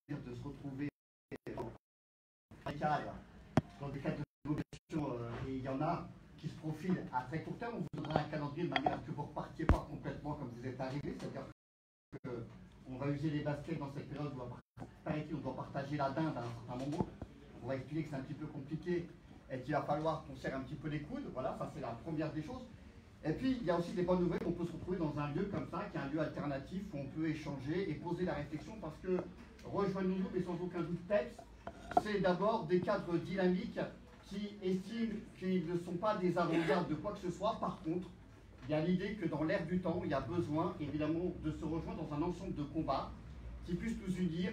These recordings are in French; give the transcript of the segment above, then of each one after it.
de se retrouver dans des cas de mobilisation, et il y en a qui se profilent à très court terme. On vous donnera un calendrier de manière à ce que vous ne repartiez pas complètement comme vous êtes arrivé, c'est-à-dire qu'on va user les baskets dans cette période où on doit partager la dinde à un certain moment. On va expliquer que c'est un petit peu compliqué et qu'il va falloir qu'on serre un petit peu les coudes. Voilà, ça c'est la première des choses. Et puis, il y a aussi des bonnes nouvelles, on peut se retrouver dans un lieu comme ça, qui est un lieu alternatif, où on peut échanger et poser la réflexion, parce que, rejoignons-nous, mais sans aucun doute PEPS, c'est d'abord des cadres dynamiques qui estiment qu'ils ne sont pas des avant-gardes de quoi que ce soit. Par contre, il y a l'idée que dans l'ère du temps, il y a besoin, évidemment, de se rejoindre dans un ensemble de combats qui puissent nous unir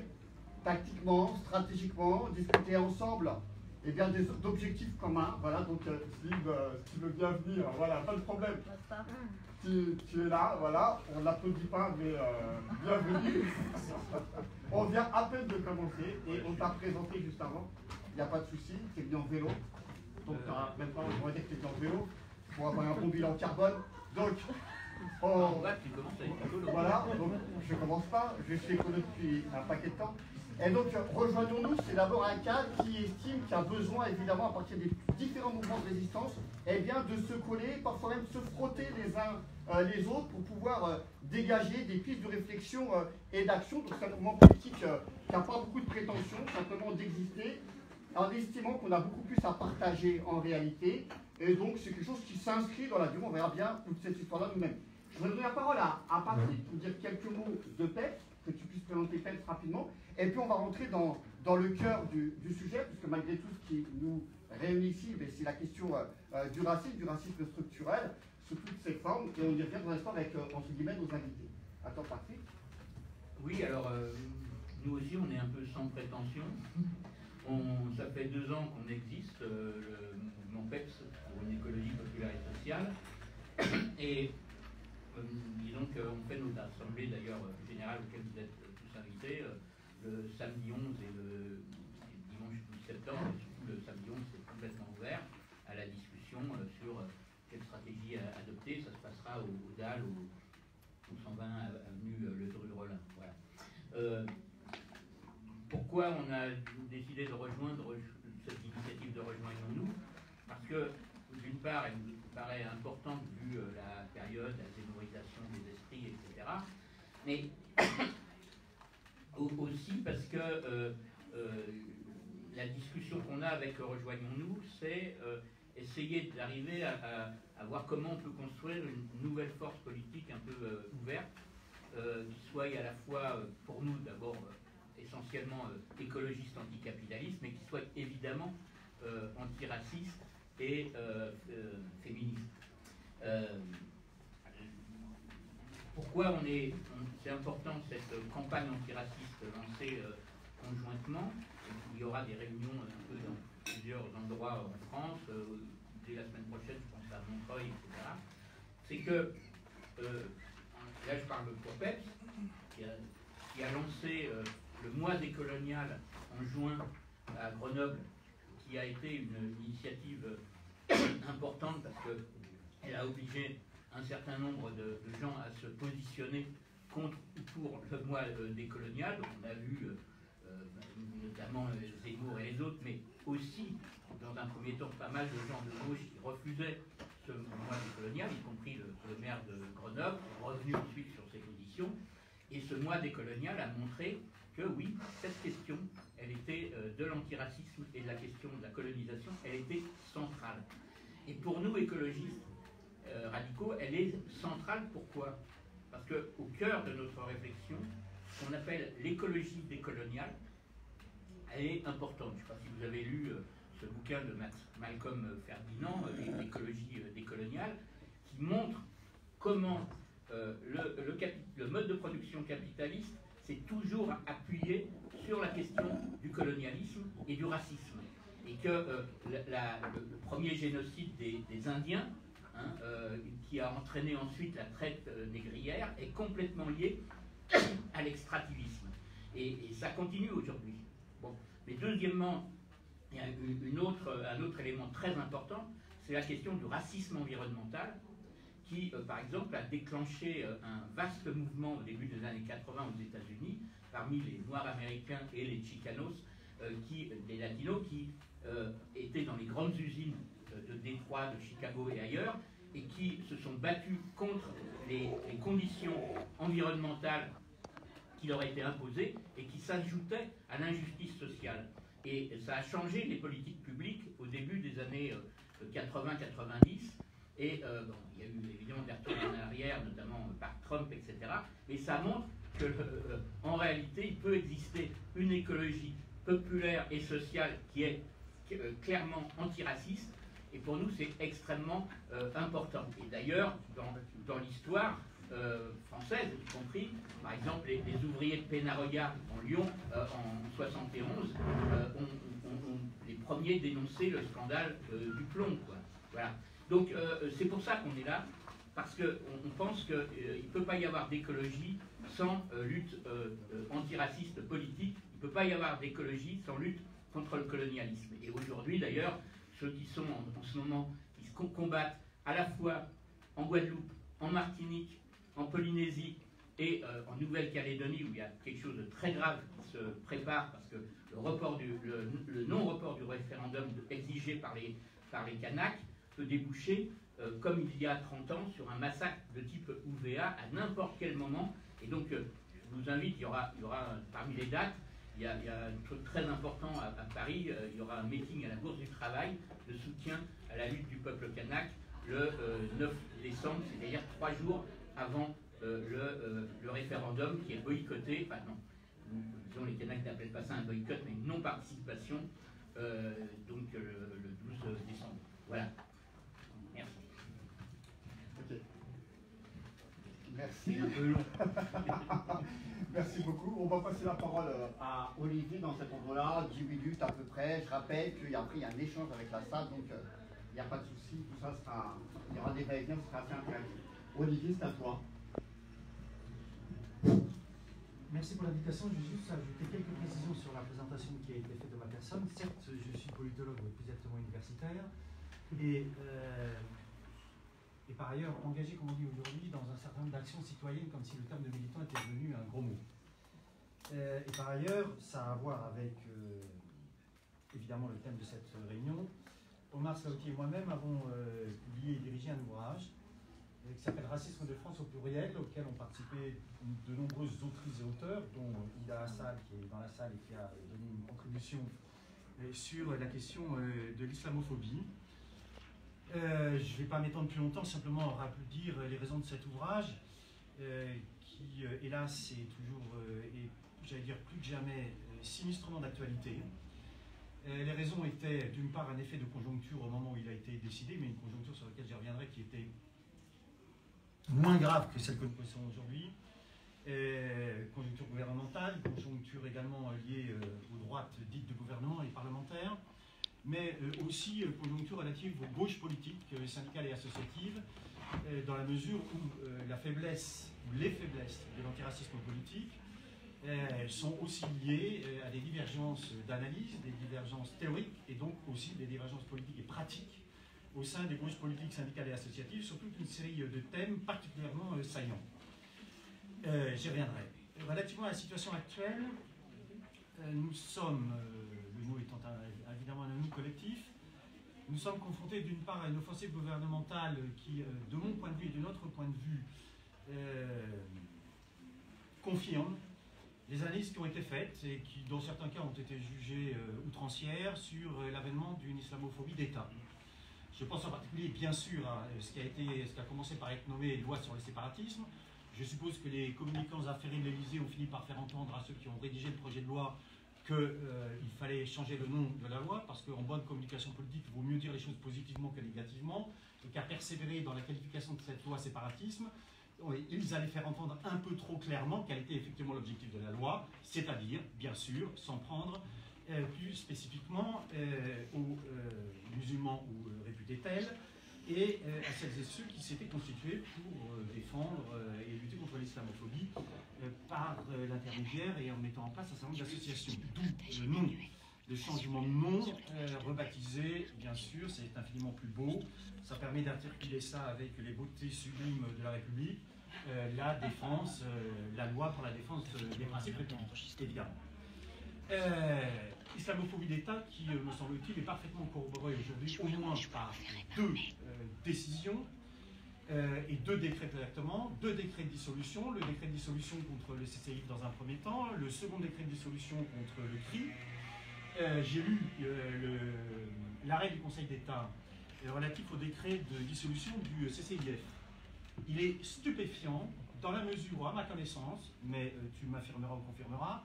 tactiquement, stratégiquement, discuter ensemble et bien d'objectifs communs. Voilà, donc Slim, si tu veux bien venir, voilà, pas de problème. Tu es là, voilà, on n'applaudit pas, mais bienvenue. On vient à peine de commencer et on t'a présenté juste avant. Il n'y a pas de souci, tu es venu en vélo. Donc tu n'auras même pas, on va dire que tu es venu en vélo pour avoir un bon bilan carbone. Donc, voilà, donc je commence pas, je suis écolo depuis un paquet de temps. Et donc, rejoignons-nous, c'est d'abord un cadre qui estime qu'il y a besoin, évidemment, à partir des différents mouvements de résistance, eh bien, de se coller, parfois même se frotter les uns les autres pour pouvoir dégager des pistes de réflexion et d'action. Donc, c'est un mouvement politique qui n'a pas beaucoup de prétention, simplement d'exister, en estimant qu'on a beaucoup plus à partager en réalité. Et donc, c'est quelque chose qui s'inscrit dans la durée. On verra bien toute cette histoire-là nous-mêmes. Je vais donner la parole à Patrick pour dire quelques mots de PEPS, que tu puisses présenter PEPS rapidement. Et puis on va rentrer dans le cœur du sujet, puisque malgré tout ce qui nous réunit ici, c'est la question du racisme structurel, sous toutes ses formes. Et on y revient dans l'instant avec, entre guillemets, nos invités. À toi, Patrick. Oui, alors nous aussi on est un peu sans prétention. Ça fait 2 ans qu'on existe, le mouvement PEPS, pour une écologie populaire et sociale. Et disons qu'on fait nos assemblées d'ailleurs générales auxquelles vous êtes tous invités le samedi 11 et le dimanche 12 septembre. Et surtout le samedi 11 c'est complètement ouvert à la discussion sur quelle stratégie adopter. Ça se passera au DAL, au 120 avenue Le Dru-Rollin. Voilà. Pourquoi on a décidé de rejoindre cette initiative de Rejoignons-nous? Parce que, d'une part, elle nous paraît importante vu la période, la zénorisation des esprits, etc. Mais aussi parce que la discussion qu'on a avec Rejoignons-nous, c'est essayer d'arriver à voir comment on peut construire une nouvelle force politique un peu ouverte, qui soit à la fois, pour nous d'abord, essentiellement écologiste, anticapitaliste, mais qui soit évidemment antiraciste et féministe. Pourquoi c'est important cette campagne antiraciste lancée conjointement? Il y aura des réunions un peu dans plusieurs endroits en France, dès la semaine prochaine, je pense à Montreuil, etc. C'est que, là je parle pour PEPS, qui a lancé le mois décolonial en juin à Grenoble, qui a été une initiative importante parce qu'elle a obligé un certain nombre de gens à se positionner contre ou pour le mois décolonial. On a vu notamment Zemmour et les autres, mais aussi, dans un premier temps, pas mal de gens de gauche qui refusaient ce mois décolonial, y compris le maire de Grenoble, qui est revenu ensuite sur ses positions. Et ce mois décolonial a montré que oui, cette question, elle était de l'antiracisme et de la question de la colonisation, elle était centrale. Et pour nous, écologistes radicaux, elle est centrale. Pourquoi? Parce qu'au cœur de notre réflexion, ce qu'on appelle l'écologie décoloniale, elle est importante. Je ne sais pas si vous avez lu ce bouquin de Malcolm Ferdinand, l'écologie décoloniale, qui montre comment le mode de production capitaliste s'est toujours appuyé sur la question du colonialisme et du racisme. Et que le premier génocide des Indiens, qui a entraîné ensuite la traite négrière, est complètement lié à l'extractivisme. Et ça continue aujourd'hui. Bon. Mais deuxièmement, il y a un autre élément très important, c'est la question du racisme environnemental, qui, par exemple, a déclenché un vaste mouvement au début des années 80 aux États-Unis parmi les Noirs américains et les Chicanos, les Latinos, qui étaient dans les grandes usines de Détroit, de Chicago et ailleurs, et qui se sont battus contre les conditions environnementales qui leur étaient imposées et qui s'ajoutaient à l'injustice sociale. Et ça a changé les politiques publiques au début des années 80-90. Et bon, il y a eu évidemment des retours en arrière, notamment par Trump, etc. Mais ça montre que, en réalité, il peut exister une écologie populaire et sociale qui est clairement antiraciste. Et pour nous, c'est extrêmement important. Et d'ailleurs, dans l'histoire française, y compris, par exemple, les ouvriers de Pénaroya en Lyon, en 71, ont les premiers dénoncé le scandale du plomb, quoi. Voilà. Donc, c'est pour ça qu'on est là, parce qu'on pense qu'il ne peut pas y avoir d'écologie sans lutte antiraciste politique. Il ne peut pas y avoir d'écologie sans lutte contre le colonialisme. Et aujourd'hui, d'ailleurs, ceux qui sont en ce moment, qui se combattent à la fois en Guadeloupe, en Martinique, en Polynésie et en Nouvelle-Calédonie, où il y a quelque chose de très grave qui se prépare, parce que le non-report du référendum exigé par les Kanaks peut déboucher, comme il y a 30 ans, sur un massacre de type UVA à n'importe quel moment. Et donc, je vous invite, il y aura parmi les dates, il y a un truc très important à Paris, il y aura un meeting à la Bourse du Travail de soutien à la lutte du peuple kanak le 9 décembre, c'est-à-dire 3 jours avant le référendum qui est boycotté. Enfin non, disons les Kanaks n'appellent pas ça un boycott, mais une non-participation, donc le 12 décembre. Voilà. Merci. Ok. Merci. C'est un peu long. Merci beaucoup. On va passer la parole à Olivier dans cet endroit-là, 10 minutes à peu près. Je rappelle qu'après, il y a un échange avec la salle, donc il n'y a pas de souci. Tout ça sera, il y aura des va-et-vient, ce sera assez intéressant. Olivier, c'est à toi. Merci pour l'invitation. Je vais juste ajouter quelques précisions sur la présentation qui a été faite de ma personne. Certes, je suis politologue, mais plus exactement universitaire. Et par ailleurs engagé, comme on dit aujourd'hui, dans un certain nombre d'actions citoyennes, comme si le terme de militant était devenu un gros mot. Et par ailleurs, ça a à voir avec, évidemment, le thème de cette réunion. Omar Slaouti et moi-même avons publié et dirigé un ouvrage qui s'appelle Racisme de France au pluriel, auquel ont participé de nombreuses autrices et auteurs, dont Ida Assad, qui est dans la salle et qui a donné une contribution sur la question de l'islamophobie. Je ne vais pas m'étendre plus longtemps, simplement dire les raisons de cet ouvrage, qui, hélas, est toujours, j'allais dire plus que jamais, sinistrement d'actualité. Les raisons étaient, d'une part, un effet de conjoncture au moment où il a été décidé, mais une conjoncture sur laquelle j'y reviendrai, qui était moins grave que celle que nous connaissons aujourd'hui. Conjoncture gouvernementale, conjoncture également liée aux droites dites de gouvernement et parlementaires, mais aussi conjoncture relative aux gauches politiques, syndicales et associatives, dans la mesure où la faiblesse, ou les faiblesses de l'antiracisme politique sont aussi liées à des divergences d'analyse, des divergences théoriques, et donc aussi des divergences politiques et pratiques au sein des gauches politiques, syndicales et associatives, sur toute une série de thèmes particulièrement saillants. J'y reviendrai. Relativement à la situation actuelle, nous sommes, le nous étant évidemment un nous collectif, nous sommes confrontés d'une part à une offensive gouvernementale qui, de mon point de vue et de notre point de vue, confirme les analyses qui ont été faites et qui, dans certains cas, ont été jugées outrancières sur l'avènement d'une islamophobie d'État. Je pense en particulier, bien sûr, à ce qui a commencé par être nommé loi sur le séparatisme. Je suppose que les communicants affairés de l'Élysée ont fini par faire entendre à ceux qui ont rédigé le projet de loi qu'il fallait changer le nom de la loi, parce qu'en bonne communication politique, il vaut mieux dire les choses positivement que négativement, et qu'à persévérer dans la qualification de cette loi séparatisme, ils allaient faire entendre un peu trop clairement quel était effectivement l'objectif de la loi, c'est-à-dire, bien sûr, s'en prendre plus spécifiquement aux musulmans ou réputés tels, et à celles et ceux qui s'étaient constitués pour défendre et lutter contre l'islamophobie par l'intermédiaire et en mettant en place un certain nombre d'associations. D'où le nom, le changement de nom, rebaptisé, bien sûr, c'est infiniment plus beau. Ça permet d'articuler ça avec les beautés sublimes de la République. la défense, la loi pour la défense des principes républicains, évidemment. Islamophobie d'État qui, me semble-t-il, est parfaitement corroborée aujourd'hui, au moins par deux décisions et deux décrets directement, deux décrets de dissolution, le décret de dissolution contre le CCI dans un premier temps, le second décret de dissolution contre le CRI. J'ai lu l'arrêt du Conseil d'État relatif au décret de dissolution du CCIF. Il est stupéfiant dans la mesure où, à ma connaissance, mais tu m'affirmeras ou confirmeras,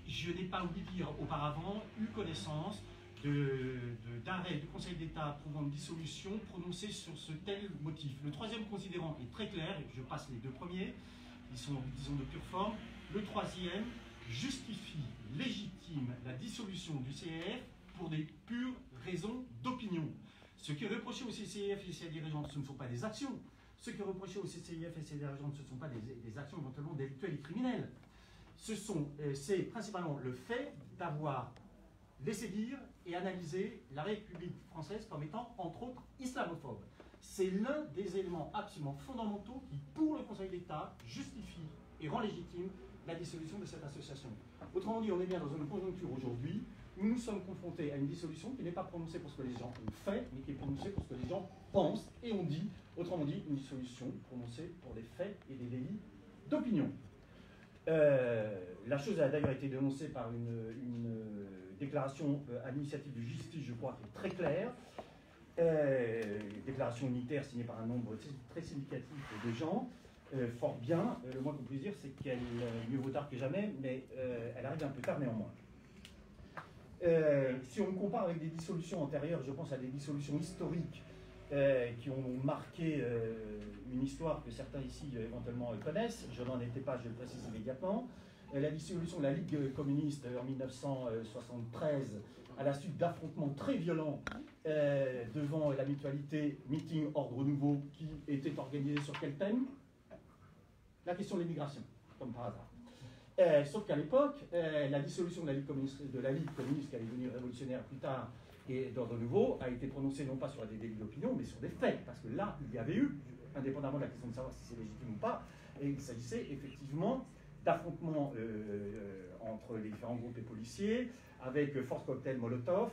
je n'ai pas oublié de dire auparavant eu connaissance d'arrêt du Conseil d'État approuvant une dissolution prononcée sur ce tel motif. Le troisième considérant est très clair, et je passe les deux premiers, ils sont, disons, de pure forme. Le troisième justifie, légitime la dissolution du CCIF pour des pures raisons d'opinion. Ce qui est reproché au CCIF et ses dirigeants, ce ne sont pas des actions. Ce qui est reproché au CCIF et ses dirigeants, ce ne sont pas des actions éventuellement délictuelles et criminelles. C'est principalement le fait d'avoir laissé dire et analysé la République française comme étant, entre autres, islamophobe. C'est l'un des éléments absolument fondamentaux qui, pour le Conseil d'État, justifie et rend légitime la dissolution de cette association. Autrement dit, on est bien dans une conjoncture aujourd'hui où nous sommes confrontés à une dissolution qui n'est pas prononcée pour ce que les gens ont fait, mais qui est prononcée pour ce que les gens pensent et ont dit. Autrement dit, une dissolution prononcée pour des faits et des délits d'opinion. La chose a d'ailleurs été dénoncée par une déclaration à l'initiative de justice, je crois, qui est très claire. Déclaration unitaire signée par un nombre très significatif de gens. Fort bien, le moins qu'on puisse dire, c'est qu'elle, mieux vaut tard que jamais, mais elle arrive un peu tard néanmoins. Si on compare avec des dissolutions antérieures, je pense à des dissolutions historiques qui ont marqué une histoire que certains ici éventuellement connaissent. Je n'en étais pas, je le précise immédiatement. La dissolution de la Ligue communiste en 1973, à la suite d'affrontements très violents devant la mutualité Meeting Ordre Nouveau, qui était organisée sur quel thème? La question de l'immigration, comme par hasard. Sauf qu'à l'époque, la dissolution de la Ligue communiste, qui allait devenir révolutionnaire plus tard, et d'ordre nouveau, a été prononcée non pas sur des délits d'opinion, mais sur des faits. Parce que là, il y avait eu, indépendamment de la question de savoir si c'est légitime ou pas, et il s'agissait effectivement d'affrontements entre les différents groupes et policiers, avec force cocktail Molotov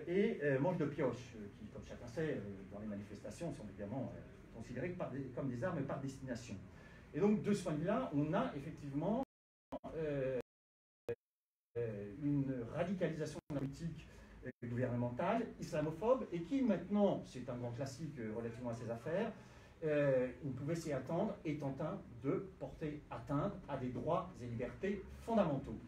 et manche de pioche, qui, comme chacun sait, dans les manifestations, sont évidemment considérées comme des armes par destination. Et donc, de ce point de vue-là, on a effectivement une radicalisation de la politique gouvernementale, islamophobe, et qui maintenant, c'est un grand classique relativement à ces affaires, on pouvait s'y attendre, est en train de porter atteinte à des droits et libertés fondamentaux.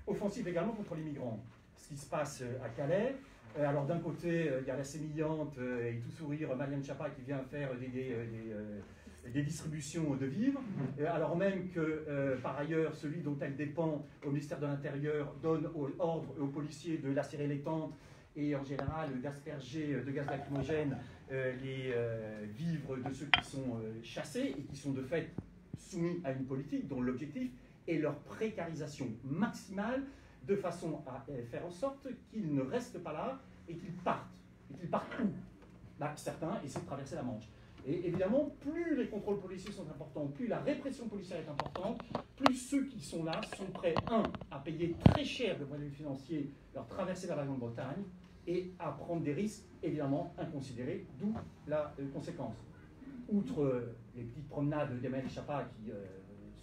Offensive également contre les migrants. Ce qui se passe à Calais. Alors d'un côté, il y a la sémillante et tout sourire Marianne Chapa qui vient faire des distributions de vivres, alors même que, par ailleurs, celui dont elle dépend au ministère de l'Intérieur donne ordre aux policiers de lacérer les tentes et en général d'asperger de gaz lacrymogène les vivres de ceux qui sont chassés et qui sont de fait soumis à une politique dont l'objectif est leur précarisation maximale, de façon à faire en sorte qu'ils ne restent pas là et qu'ils partent. Et qu'ils partent où? Certains essaient de traverser la Manche. Et évidemment, plus les contrôles policiers sont importants, plus la répression policière est importante, plus ceux qui sont là sont prêts, à payer très cher de point de vue financier leur traversée vers la Grande-Bretagne et à prendre des risques, évidemment, inconsidérés, d'où la conséquence. Outre les petites promenades d'Emmanuel Chapa qui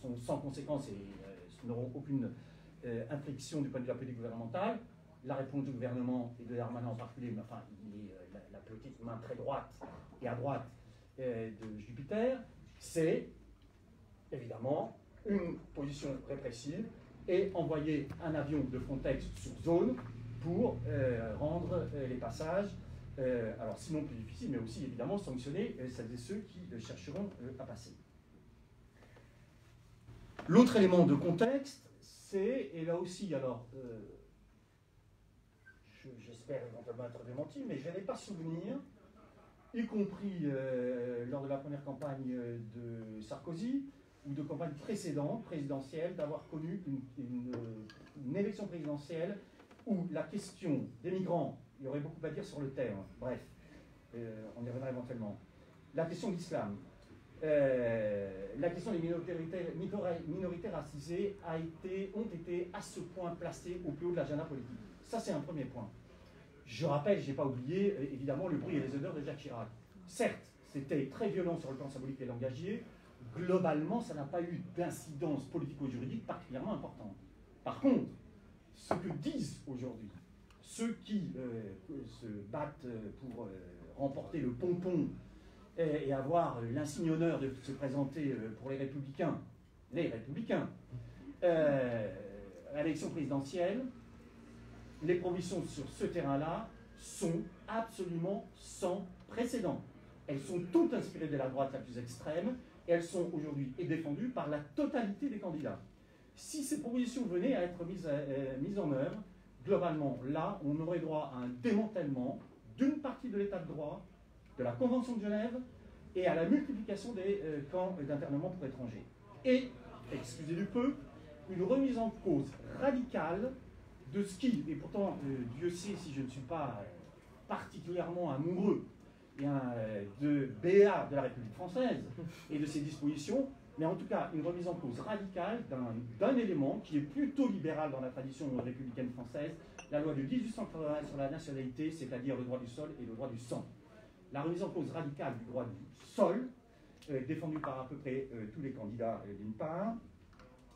sont sans conséquence et n'auront aucune inflexion du point de vue de la politique gouvernementale, la réponse du gouvernement et de Darmanin en particulier, mais enfin, il est la petite main très droite et à droite de Jupiter, c'est évidemment une position répressive et envoyer un avion de Frontex sur zone pour rendre les passages, alors sinon plus difficiles, mais aussi évidemment sanctionner celles et ceux qui chercheront à passer. L'autre élément de contexte, c'est, et là aussi, alors, j'espère éventuellement être démenti, mais je n'ai pas souvenir, y compris lors de la première campagne de Sarkozy, ou de campagne précédente, présidentielle, d'avoir connu une élection présidentielle où la question des migrants, il y aurait beaucoup à dire sur le terme, bref, on y reviendra éventuellement. La question de l'islam. La question des minorités racisées ont été à ce point placées au plus haut de l'agenda politique. Ça, c'est un premier point. Je rappelle, je n'ai pas oublié, évidemment, le bruit et les odeurs de Jacques Chirac. Certes, c'était très violent sur le plan symbolique et langagier. Globalement, ça n'a pas eu d'incidence politico-juridique particulièrement importante. Par contre, ce que disent aujourd'hui ceux qui se battent pour remporter le pompon et avoir l'insigne honneur de se présenter pour les Républicains, à l'élection présidentielle, les propositions sur ce terrain-là sont absolument sans précédent. Elles sont toutes inspirées de la droite la plus extrême et elles sont aujourd'hui défendues par la totalité des candidats. Si ces propositions venaient à être mises en œuvre, globalement, là, on aurait droit à un démantèlement d'une partie de l'état de droit, de la Convention de Genève, et à la multiplication des camps d'internement pour étrangers. Et, excusez du peu, une remise en cause radicale de ce qui, et pourtant, Dieu sait si je ne suis pas particulièrement amoureux de BA de la République française et de ses dispositions, mais en tout cas une remise en cause radicale d'un élément qui est plutôt libéral dans la tradition républicaine française, la loi de 1880 sur la nationalité, c'est-à-dire le droit du sol et le droit du sang. La remise en cause radicale du droit du sol, défendue par à peu près tous les candidats d'une part,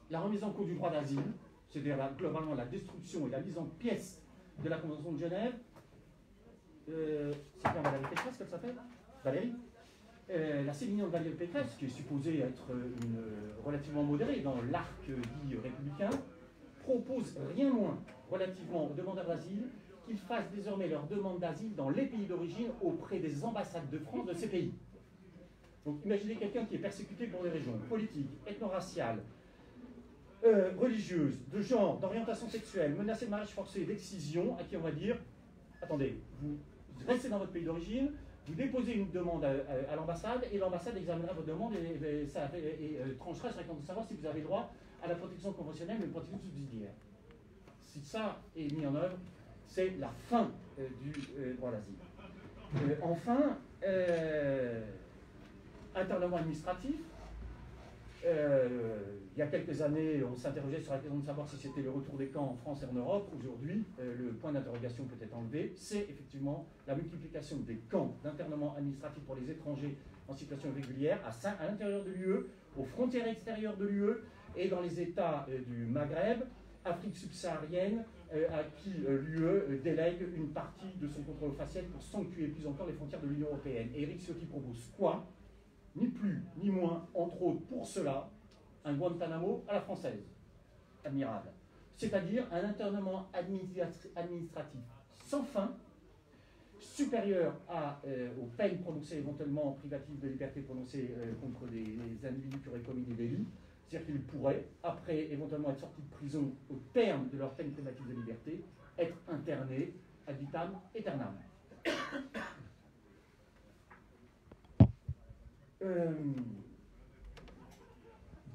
la remise en cause du droit d'asile, c'est-à-dire globalement la destruction et la mise en pièces de la Convention de Genève. C'est bien Valérie Pécresse qu'elle s'appelle, Valérie, la sémignante Valérie Pécresse, qui est supposée être relativement modérée dans l'arc dit républicain, propose rien moins relativement aux demandeurs d'asile qu'ils fassent désormais leur demande d'asile dans les pays d'origine auprès des ambassades de France de ces pays. Donc imaginez quelqu'un qui est persécuté pour des raisons politiques, ethno-raciales, religieuses, de genre, d'orientation sexuelle, menacé de mariage forcé, d'excision, à qui on va dire, attendez, vous restez dans votre pays d'origine, vous déposez une demande à l'ambassade, et l'ambassade examinera votre demande et tranchera sur la question de savoir si vous avez droit à la protection conventionnelle ou une protection subsidiaire. Si ça est mis en œuvre, c'est la fin du droit d'asile. Enfin, internement administratif. Il y a quelques années, on s'interrogeait sur la question de savoir si c'était le retour des camps en France et en Europe. Aujourd'hui, le point d'interrogation peut être enlevé. C'est effectivement la multiplication des camps d'internement administratif pour les étrangers en situation irrégulière à l'intérieur de l'UE, aux frontières extérieures de l'UE et dans les États du Maghreb, Afrique subsaharienne, à qui l'UE délègue une partie de son contrôle facial pour sanctuer plus encore les frontières de l'Union européenne. Et Éric Ciotti propose quoi? Ni plus, ni moins, entre autres pour cela, un Guantanamo à la française, admirable. C'est-à-dire un internement administratif sans fin, supérieur aux peines prononcées éventuellement privatives de liberté prononcées contre des individus qui auraient commis des délits. C'est-à-dire qu'ils pourraient, après éventuellement être sortis de prison au terme de leur peine privative de liberté, être internés ad vitam aeternam.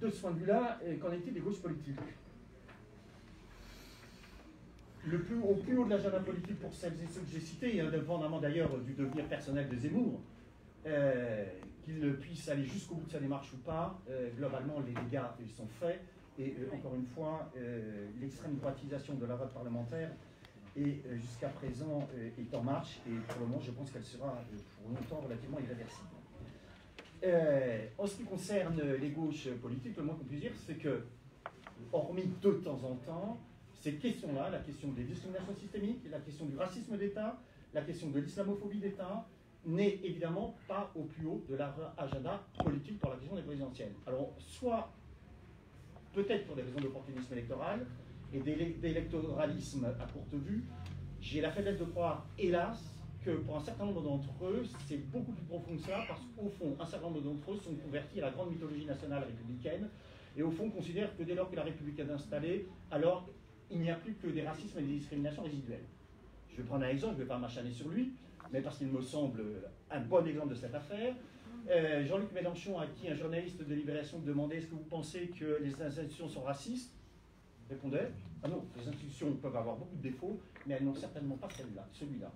De ce point de vue-là, qu'en est-il des gauches politiques? Au plus haut de l'agenda politique pour celles et ceux que j'ai cités, indépendamment d'ailleurs du devenir personnel de Zemmour, qu'il puisse aller jusqu'au bout de sa démarche ou pas, globalement les dégâts ils sont faits, et encore une fois, l'extrême droitisation de la voie parlementaire est jusqu'à présent est en marche, et pour le moment je pense qu'elle sera pour longtemps relativement irréversible. En ce qui concerne les gauches politiques, le moins qu'on puisse dire, c'est que, hormis de temps en temps, ces questions-là, la question des discriminations systémiques, la question du racisme d'État, la question de l'islamophobie d'État, n'est évidemment pas au plus haut de l'agenda politique pour la question des présidentielles. Alors, soit, peut-être pour des raisons d'opportunisme électoral et d'électoralisme à courte vue, j'ai la faiblesse de croire, hélas, que pour un certain nombre d'entre eux, c'est beaucoup plus profond que ça, parce qu'au fond, un certain nombre d'entre eux sont convertis à la grande mythologie nationale républicaine, et au fond considèrent que dès lors que la République est installée, alors il n'y a plus que des racismes et des discriminations résiduelles. Je vais prendre un exemple, je ne vais pas m'acharner sur lui, mais parce qu'il me semble un bon exemple de cette affaire. Jean-Luc Mélenchon, à qui un journaliste de Libération demandait « Est-ce que vous pensez que les institutions sont racistes ?» répondait « Ah non, les institutions peuvent avoir beaucoup de défauts, mais elles n'ont certainement pas celui-là. »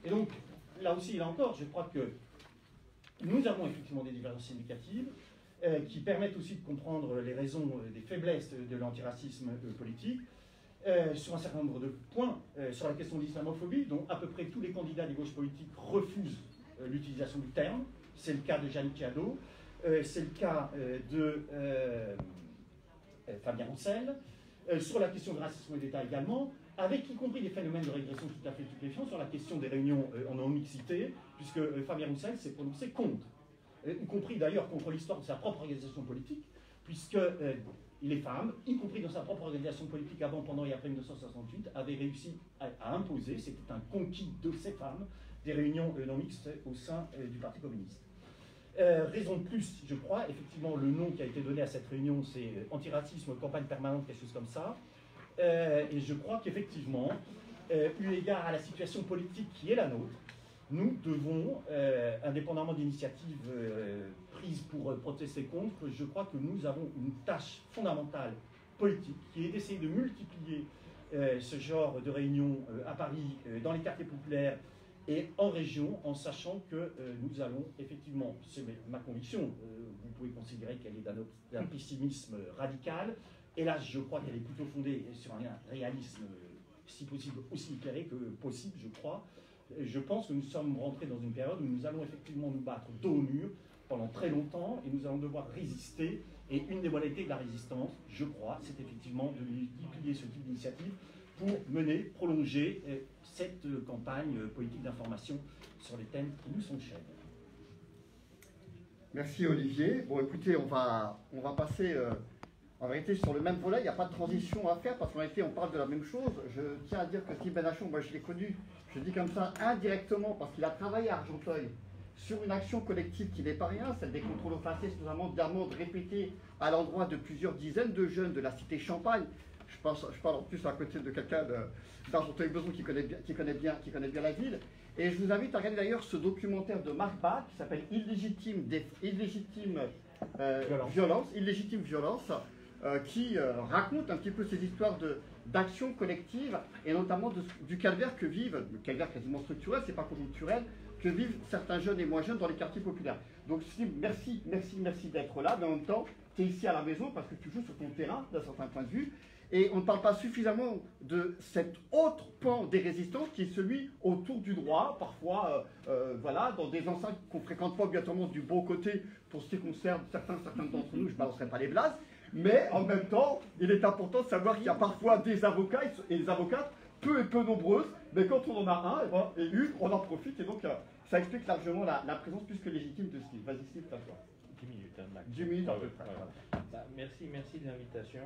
Et donc, là aussi, là encore, je crois que nous avons effectivement des divergences significatives qui permettent aussi de comprendre les raisons des faiblesses de l'antiracisme politique sur un certain nombre de points. Sur la question de l'islamophobie, dont à peu près tous les candidats des gauches politiques refusent l'utilisation du terme. C'est le cas de Yannick Jadot, c'est le cas de Fabien Roussel. Sur la question du racisme d'État également, avec y compris des phénomènes de régression tout à fait stupéfiants sur la question des réunions en non-mixité, puisque Fabien Roussel s'est prononcé contre, y compris d'ailleurs contre l'histoire de sa propre organisation politique, puisque les femmes, y compris dans sa propre organisation politique avant, pendant et après 1968, avaient réussi à imposer, c'était un conquis de ces femmes, des réunions non mixtes au sein du Parti communiste. Raison de plus, je crois, effectivement, le nom qui a été donné à cette réunion, c'est antiracisme, campagne permanente, quelque chose comme ça. Et je crois qu'effectivement, eu égard à la situation politique qui est la nôtre, nous devons, indépendamment d'initiatives prises pour protester contre, je crois que nous avons une tâche fondamentale politique qui est d'essayer de multiplier ce genre de réunions à Paris, dans les quartiers populaires, et en région, en sachant que nous allons effectivement, c'est ma conviction, vous pouvez considérer qu'elle est d'un pessimisme radical, et là je crois qu'elle est plutôt fondée sur un réalisme, si possible, aussi éclairé que possible, je crois. Je pense que nous sommes rentrés dans une période où nous allons effectivement nous battre dos au mur pendant très longtemps, et nous allons devoir résister, et une des modalités de la résistance, je crois, c'est effectivement de multiplier ce type d'initiative pour mener, prolonger cette campagne politique d'information sur les thèmes qui nous sont chers. Merci Olivier. Bon écoutez, on va passer en vérité sur le même volet. Il n'y a pas de transition à faire parce qu'en réalité on parle de la même chose. Je tiens à dire que Steve Benachon, moi je l'ai connu, je dis comme ça indirectement parce qu'il a travaillé à Argenteuil sur une action collective qui n'est pas rien, celle des contrôles aux faciès, notamment d'amendes répétées à l'endroit de plusieurs dizaines de jeunes de la cité Champagne. Je parle en plus à côté de quelqu'un d'Argenteuil-Besançon qui connaît bien la ville. Et je vous invite à regarder d'ailleurs ce documentaire de Marc Bach qui s'appelle Illégitime violence, qui raconte un petit peu ces histoires d'action collective et notamment du calvaire que vivent, le calvaire quasiment structurel, c'est pas conjoncturel, que vivent certains jeunes et moins jeunes dans les quartiers populaires. Donc merci d'être là, mais en même temps, tu es ici à la maison parce que tu joues sur ton terrain d'un certain point de vue. Et on ne parle pas suffisamment de cet autre pan des résistances qui est celui autour du droit, parfois voilà, dans des enceintes qu'on ne fréquente pas obligatoirement du bon côté pour ce qui concerne certains d'entre nous, je ne balancerai pas les blases, mais en même temps, il est important de savoir qu'il y a parfois des avocats et des avocates peu et peu nombreuses, mais quand on en a un, et une, on en profite, et donc ça explique largement la présence plus que légitime de Steve. Vas-y Steve, à toi. 10 minutes, hein, Max. 10 minutes à peu près. Bah, merci de l'invitation.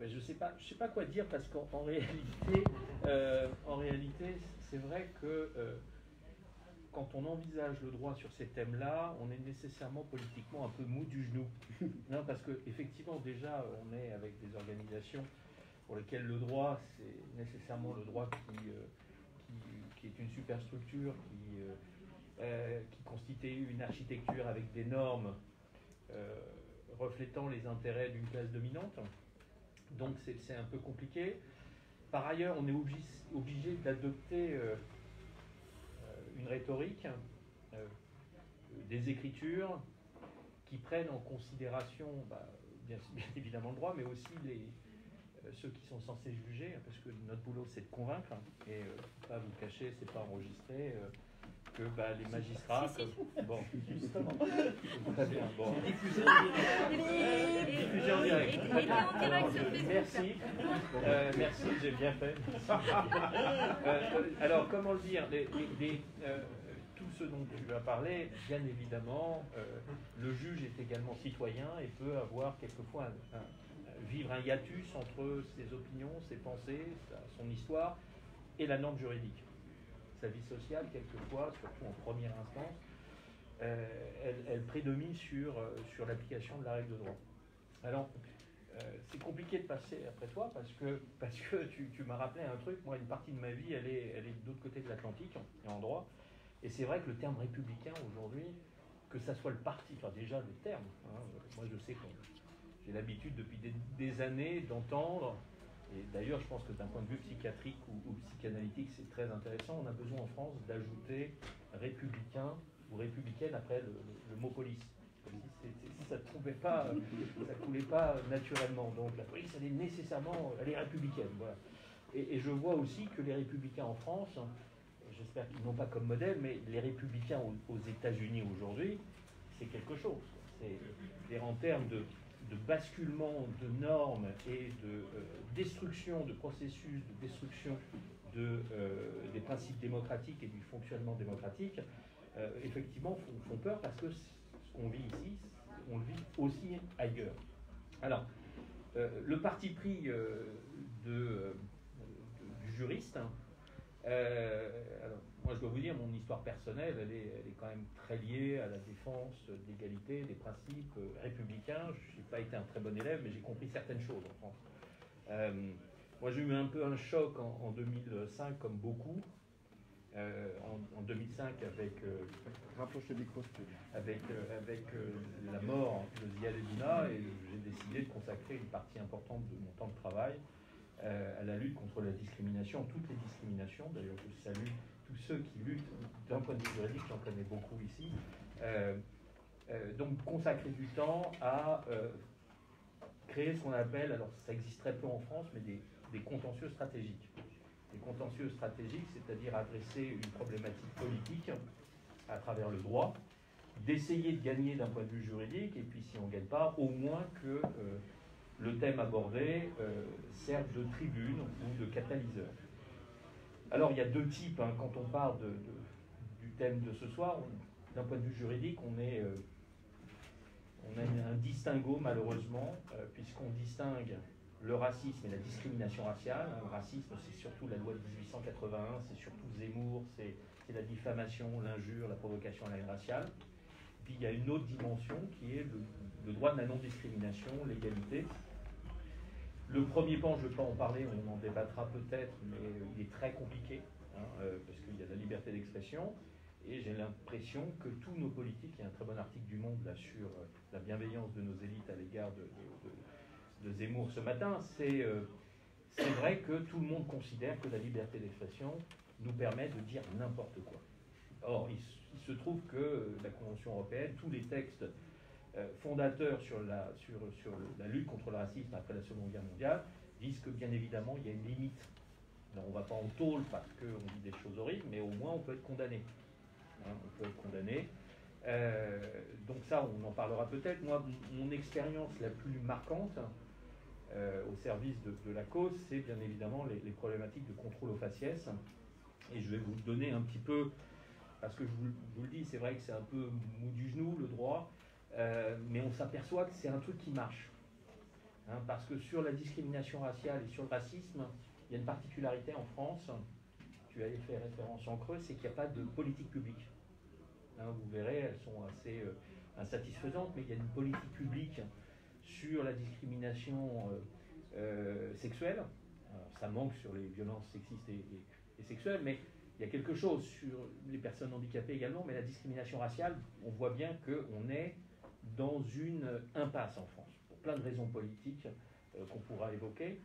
Je ne sais pas quoi dire parce qu'en réalité, c'est vrai que quand on envisage le droit sur ces thèmes-là, on est nécessairement politiquement un peu mou du genou. Non, parce qu'effectivement, déjà, on est avec des organisations pour lesquelles le droit, c'est nécessairement le droit qui est une superstructure, qui constitue une architecture avec des normes reflétant les intérêts d'une classe dominante. Donc c'est un peu compliqué. Par ailleurs, on est obligé d'adopter une rhétorique, des écritures qui prennent en considération bien évidemment le droit, mais aussi ceux qui sont censés juger, parce que notre boulot c'est de convaincre, et pas vous cacher, c'est pas enregistré. Que les magistrats, bon, justement, très bien, bon. Diffusé en direct. Merci, merci, j'ai bien fait. Alors, comment le dire, tout ce dont tu as parlé, bien évidemment, le juge est également citoyen et peut avoir quelquefois vivre un hiatus entre ses opinions, ses pensées, son histoire et la norme juridique. Sa vie sociale, quelquefois, surtout en première instance, elle prédomine sur l'application de la règle de droit. Alors, c'est compliqué de passer après toi parce que tu m'as rappelé un truc. Moi, une partie de ma vie, elle est de l'autre côté de l'Atlantique, en droit. Et c'est vrai que le terme républicain, aujourd'hui, que ça soit le parti, enfin déjà le terme, moi je sais que j'ai l'habitude depuis des années d'entendre Et d'ailleurs, je pense que d'un point de vue psychiatrique ou psychanalytique, c'est très intéressant. On a besoin en France d'ajouter républicain ou républicaine après le mot police. Comme si ça ne coulait pas naturellement. Donc la police, elle est nécessairement, elle est républicaine. Voilà. Et je vois aussi que les républicains en France, j'espère qu'ils n'ont pas comme modèle, mais les républicains aux États-Unis aujourd'hui, c'est quelque chose. C'est en termes de basculement de normes et de destruction de processus, de destruction des principes démocratiques et du fonctionnement démocratique, effectivement font peur parce que ce qu'on vit ici, on le vit aussi ailleurs. Alors, le parti pris du juriste, alors, moi je dois vous dire, mon histoire personnelle, elle est quand même très liée à la défense de l'égalité, des principes républicains. Je n'ai pas été un très bon élève, mais j'ai compris certaines choses en France. Moi j'ai eu un peu un choc en 2005, comme beaucoup. En 2005 avec la mort de Ziad Edina, et j'ai décidé de consacrer une partie importante de mon temps de travail à la lutte contre la discrimination, toutes les discriminations. D'ailleurs, je salue tous ceux qui luttent d'un point de vue juridique, j'en connais beaucoup ici. Donc, consacrer du temps à créer ce qu'on appelle, alors ça existe très peu en France, mais des contentieux stratégiques. Des contentieux stratégiques, c'est-à-dire adresser une problématique politique à travers le droit, d'essayer de gagner d'un point de vue juridique, et puis si on ne gagne pas, au moins que le thème abordé serve de tribune ou de catalyseur. Alors il y a deux types, hein, quand on parle du thème de ce soir, d'un point de vue juridique, on a un distinguo malheureusement, puisqu'on distingue le racisme et la discrimination raciale. Le racisme, c'est surtout la loi de 1881, c'est surtout Zemmour, c'est la diffamation, l'injure, la provocation à la haine raciale. Puis il y a une autre dimension qui est le droit de la non-discrimination, l'égalité. Le premier pan, je ne vais pas en parler, on en débattra peut-être, mais il est très compliqué, hein, parce qu'il y a la liberté d'expression. Et j'ai l'impression que tous nos politiques, il y a un très bon article du Monde là sur la bienveillance de nos élites à l'égard de Zemmour ce matin, c'est vrai que tout le monde considère que la liberté d'expression nous permet de dire n'importe quoi. Or, il se trouve que la Convention européenne, tous les textes fondateurs sur la lutte contre le racisme après la Seconde Guerre mondiale, disent que bien évidemment il y a une limite. Alors, on ne va pas en tôle parce qu'on dit des choses horribles, mais au moins on peut être condamné. Hein, on peut être condamné. Donc ça, on en parlera peut-être. Moi, mon expérience la plus marquante au service de la cause, c'est bien évidemment les problématiques de contrôle au faciès. Et je vais vous donner un petit peu, parce que je vous le dis, c'est vrai que c'est un peu mou du genou, le droit, mais on s'aperçoit que c'est un truc qui marche. Hein, parce que sur la discrimination raciale et sur le racisme, il y a une particularité en France, tu avais fait référence en creux, c'est qu'il n'y a pas de politique publique. Hein, vous verrez, elles sont assez insatisfaisantes, mais il y a une politique publique sur la discrimination sexuelle. Alors, ça manque sur les violences sexistes et sexuelles, mais il y a quelque chose sur les personnes handicapées également, mais la discrimination raciale, on voit bien qu'on est dans une impasse en France, pour plein de raisons politiques qu'on pourra évoquer.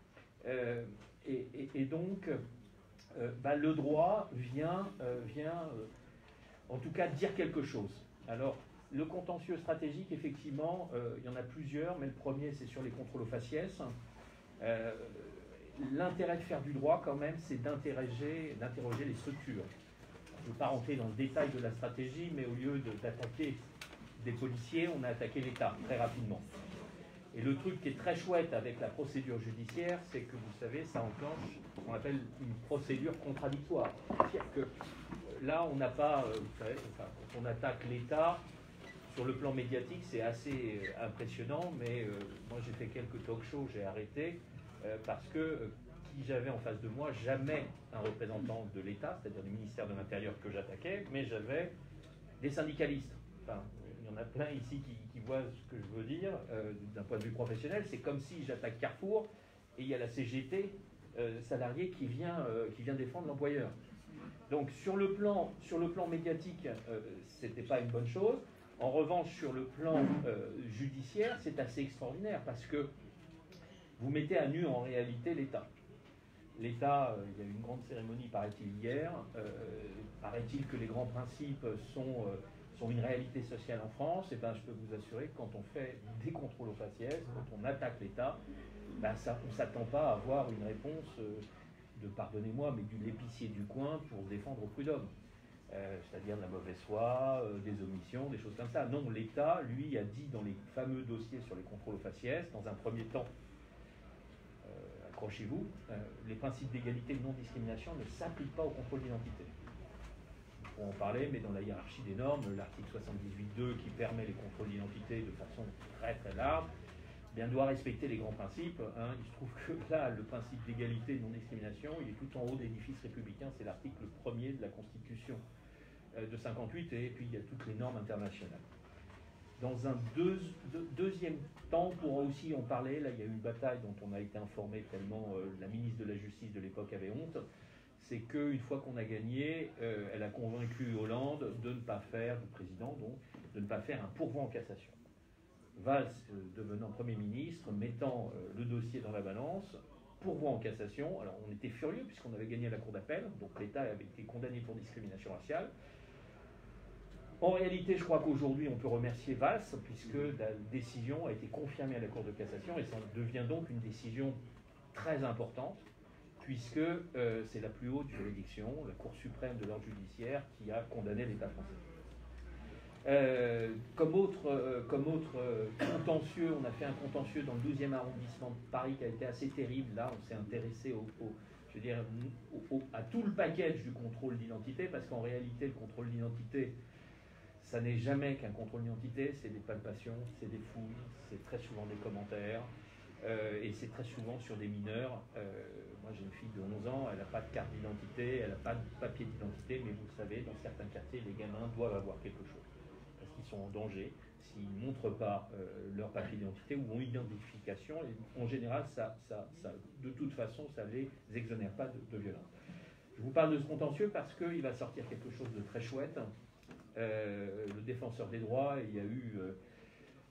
Et donc, le droit vient en tout cas dire quelque chose. Alors, le contentieux stratégique, effectivement, il y en a plusieurs, mais le premier, c'est sur les contrôles au faciès. L'intérêt de faire du droit, quand même, c'est d'interroger les structures. Je ne vais pas rentrer dans le détail de la stratégie, mais au lieu d'attaquer des policiers, on a attaqué l'État, très rapidement. Et le truc qui est très chouette avec la procédure judiciaire, c'est que, vous savez, ça enclenche ce qu'on appelle une procédure contradictoire. C'est-à-dire que là, on n'a pas, vous savez, quand on attaque l'État, sur le plan médiatique, c'est assez impressionnant, mais moi j'ai fait quelques talk-shows, j'ai arrêté, parce que qui j'avais en face de moi, jamais un représentant de l'État, c'est-à-dire du ministère de l'Intérieur que j'attaquais, mais j'avais des syndicalistes. Enfin, il y en a plein ici qui voient ce que je veux dire, d'un point de vue professionnel. C'est comme si j'attaque Carrefour, et il y a la CGT salarié qui vient défendre l'employeur. Donc sur le plan médiatique, c'était pas une bonne chose. En revanche, sur le plan judiciaire, c'est assez extraordinaire parce que vous mettez à nu en réalité l'État. L'État, il y a eu une grande cérémonie, paraît-il, hier. Paraît-il que les grands principes sont une réalité sociale en France. Et ben, je peux vous assurer que quand on fait des contrôles aux faciès, quand on attaque l'État, ben on ne s'attend pas à avoir une réponse de, pardonnez-moi, mais de l'épicier du coin pour se défendre au prud'homme. C'est-à-dire de la mauvaise foi, des omissions, des choses comme ça. Non, l'État, lui, a dit dans les fameux dossiers sur les contrôles aux faciès, dans un premier temps, accrochez-vous, les principes d'égalité et de non-discrimination ne s'appliquent pas au contrôle d'identité. On pourra en parler, mais dans la hiérarchie des normes, l'article 78.2 qui permet les contrôles d'identité de façon très très large, bien doit respecter les grands principes. Hein. Il se trouve que là, le principe d'égalité et de non-discrimination, il est tout en haut de l'édifice républicain, c'est l'article 1er de la Constitution de 58, et puis il y a toutes les normes internationales. Dans un deuxième temps, on pourra aussi en parler. Là, il y a eu une bataille dont on a été informé tellement la ministre de la Justice de l'époque avait honte. C'est qu'une fois qu'on a gagné, elle a convaincu Hollande de ne pas faire, le président donc, de ne pas faire un pourvoi en cassation. Valls, devenant Premier ministre, mettant le dossier dans la balance, pourvoi en cassation. Alors on était furieux puisqu'on avait gagné à la cour d'appel, donc l'État avait été condamné pour discrimination raciale. En réalité, je crois qu'aujourd'hui, on peut remercier Valls, puisque la décision a été confirmée à la Cour de cassation, et ça devient donc une décision très importante, puisque c'est la plus haute juridiction, la Cour suprême de l'ordre judiciaire, qui a condamné l'État français. Comme autre contentieux, on a fait un contentieux dans le 12e arrondissement de Paris qui a été assez terrible. Là, on s'est intéressé à tout le package du contrôle d'identité, parce qu'en réalité, le contrôle d'identité, ça n'est jamais qu'un contrôle d'identité, c'est des palpations, c'est des fouilles, c'est très souvent des commentaires, et c'est très souvent sur des mineurs. Moi j'ai une fille de 11 ans, elle n'a pas de carte d'identité, elle n'a pas de papier d'identité, mais vous savez, dans certains quartiers, les gamins doivent avoir quelque chose, parce qu'ils sont en danger s'ils ne montrent pas leur papier d'identité ou ont une identification. Et en général, de toute façon, ça ne les exonère pas de violence. Je vous parle de ce contentieux parce qu'il va sortir quelque chose de très chouette. Le défenseur des droits, il y a eu...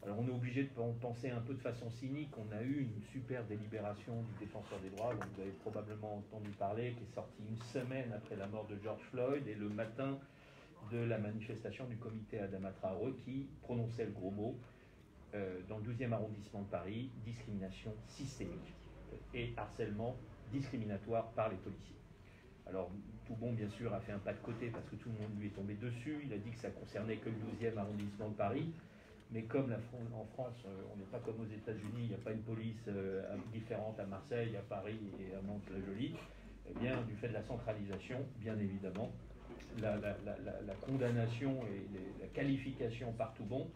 alors on est obligé de penser un peu de façon cynique, on a eu une super délibération du défenseur des droits, dont vous avez probablement entendu parler, qui est sortie une semaine après la mort de George Floyd et le matin de la manifestation du comité Adama Traoré qui prononçait le gros mot dans le 12e arrondissement de Paris, discrimination systémique et harcèlement discriminatoire par les policiers. Alors, Toubon, bien sûr, a fait un pas de côté parce que tout le monde lui est tombé dessus. Il a dit que ça concernait que le 12e arrondissement de Paris. Mais comme en France, on n'est pas comme aux États-Unis, il n'y a pas une police différente à Marseille, à Paris et à Mantes-la-Jolie, eh bien, du fait de la centralisation, bien évidemment, la condamnation et la qualification par Toubon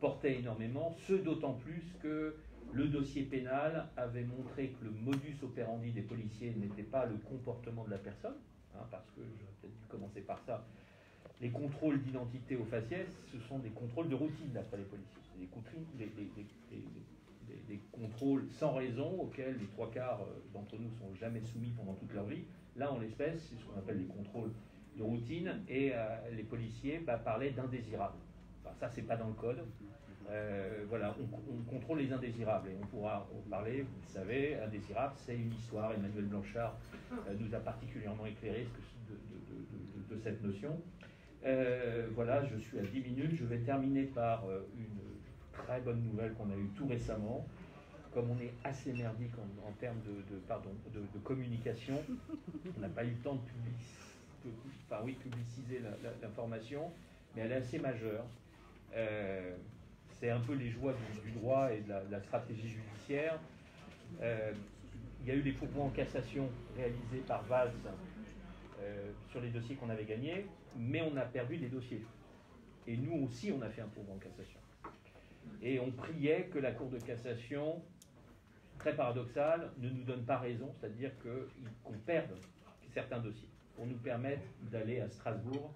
portait énormément, ce d'autant plus que le dossier pénal avait montré que le modus operandi des policiers n'était pas le comportement de la personne, hein, parce que j'aurais peut-être dû commencer par ça. Les contrôles d'identité au faciès, ce sont des contrôles de routine d'après les policiers. C'est des contrôles sans raison auxquels les trois quarts d'entre nous ne sont jamais soumis pendant toute leur vie. Là, en l'espèce, c'est ce qu'on appelle des contrôles de routine, et les policiers parlaient d'indésirables. Enfin, ça, c'est pas dans le code. Voilà, on contrôle les indésirables et on pourra en parler, vous le savez, indésirable, c'est une histoire. Emmanuel Blanchard nous a particulièrement éclairé de cette notion. Voilà, je suis à 10 minutes, je vais terminer par une très bonne nouvelle qu'on a eue tout récemment. Comme on est assez merdique en termes de communication, on n'a pas eu le temps de publiciser l'information, mais elle est assez majeure. C'est un peu les joies du droit et de la stratégie judiciaire. Il y a eu des pourvois en cassation réalisés par Valls sur les dossiers qu'on avait gagnés, mais on a perdu des dossiers. Et nous aussi, on a fait un pourvoi en cassation. Et on priait que la Cour de cassation, très paradoxale, ne nous donne pas raison, c'est-à-dire qu'on perde certains dossiers, pour nous permettre d'aller à Strasbourg,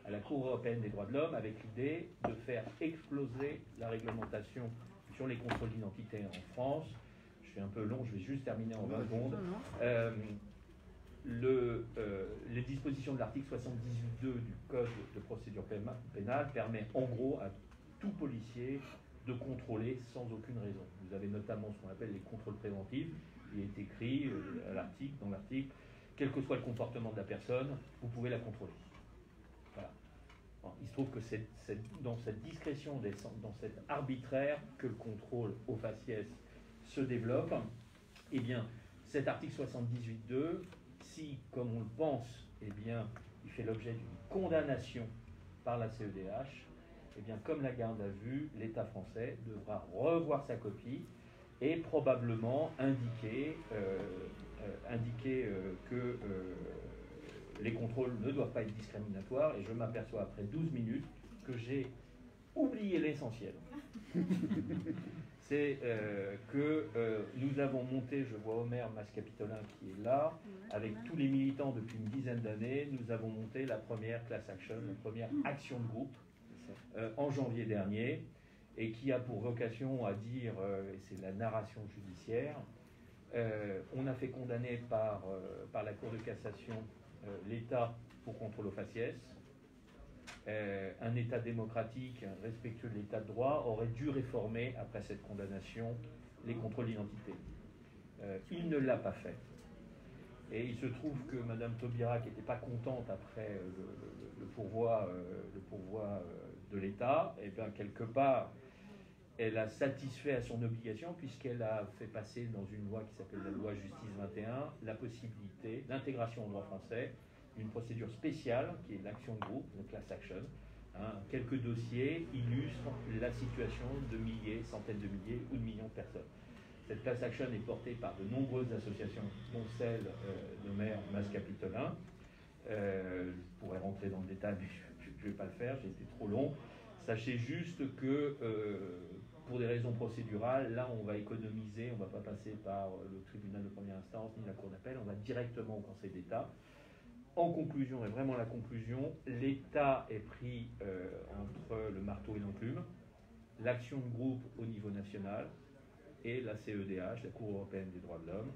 à la Cour européenne des droits de l'homme, avec l'idée de faire exploser la réglementation sur les contrôles d'identité en France. Je suis un peu long, je vais juste terminer en 20 secondes. Les dispositions de l'article 78.2 du Code de procédure pénale permet en gros à tout policier de contrôler sans aucune raison. Vous avez notamment ce qu'on appelle les contrôles préventifs. Il est écrit dans l'article, quel que soit le comportement de la personne, vous pouvez la contrôler. Voilà. Bon, il se trouve que c'est dans cette discrétion, dans cet arbitraire, que le contrôle au faciès se développe. Eh bien, cet article 78.2, si, comme on le pense, eh bien, il fait l'objet d'une condamnation par la CEDH, eh bien, comme la garde à vue, l'État français devra revoir sa copie et probablement indiquer que les contrôles ne doivent pas être discriminatoires. Et je m'aperçois après 12 minutes que j'ai oublié l'essentiel. C'est que nous avons monté, je vois Omer Mascapitolin qui est là, avec tous les militants depuis une dizaine d'années, nous avons monté la première class action, la première action de groupe en janvier dernier, et qui a pour vocation à dire, et c'est la narration judiciaire, on a fait condamner par la Cour de cassation l'État pour contrôle au faciès. Un État démocratique, respectueux de l'État de droit, aurait dû réformer, après cette condamnation, les contrôles d'identité. Il ne l'a pas fait. Et il se trouve que Mme Taubira, qui n'était pas contente après le pourvoi de l'État, et bien quelque part, elle a satisfait à son obligation, puisqu'elle a fait passer dans une loi qui s'appelle la loi Justice 21 la possibilité d'intégration au droit français d'une procédure spéciale qui est l'action de groupe, le class action. Quelques dossiers illustrent la situation de milliers, centaines de milliers ou de millions de personnes. Cette class action est portée par de nombreuses associations, dont celle de Maire Mascapitolin. Je pourrais rentrer dans le détail, mais je ne vais pas le faire, j'ai été trop long. Sachez juste que pour des raisons procédurales, là on va économiser, on ne va pas passer par le tribunal de première instance ni la cour d'appel, on va directement au Conseil d'État. En conclusion, et vraiment la conclusion, l'État est pris entre le marteau et l'enclume, l'action de groupe au niveau national et la CEDH, la Cour européenne des droits de l'homme.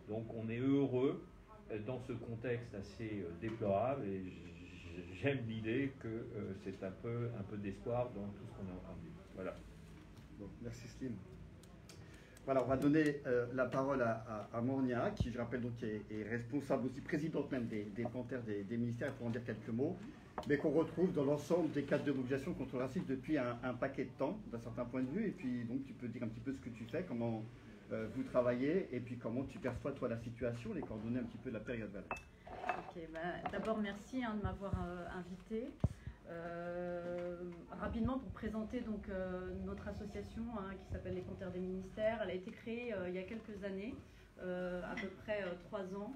Donc on est heureux dans ce contexte assez déplorable, et j'aime l'idée que c'est un peu d'espoir dans tout ce qu'on a entendu. Voilà. Bon, merci Slim. Voilà, on va donner la parole à Mornia, qui, je rappelle, donc, est responsable aussi, présidente même des Panthères des ministères, pour en dire quelques mots, mais qu'on retrouve dans l'ensemble des cadres de mobilisation contre le racisme depuis un paquet de temps, d'un certain point de vue. Et puis, donc, tu peux dire un petit peu ce que tu fais, comment vous travaillez, et puis comment tu perçois, toi, la situation, les coordonnées un petit peu de la période. Voilà. Ok, d'abord, merci de m'avoir invité. Rapidement pour présenter donc notre association qui s'appelle les Panthères des ministères. Elle a été créée il y a quelques années, à peu près 3 ans,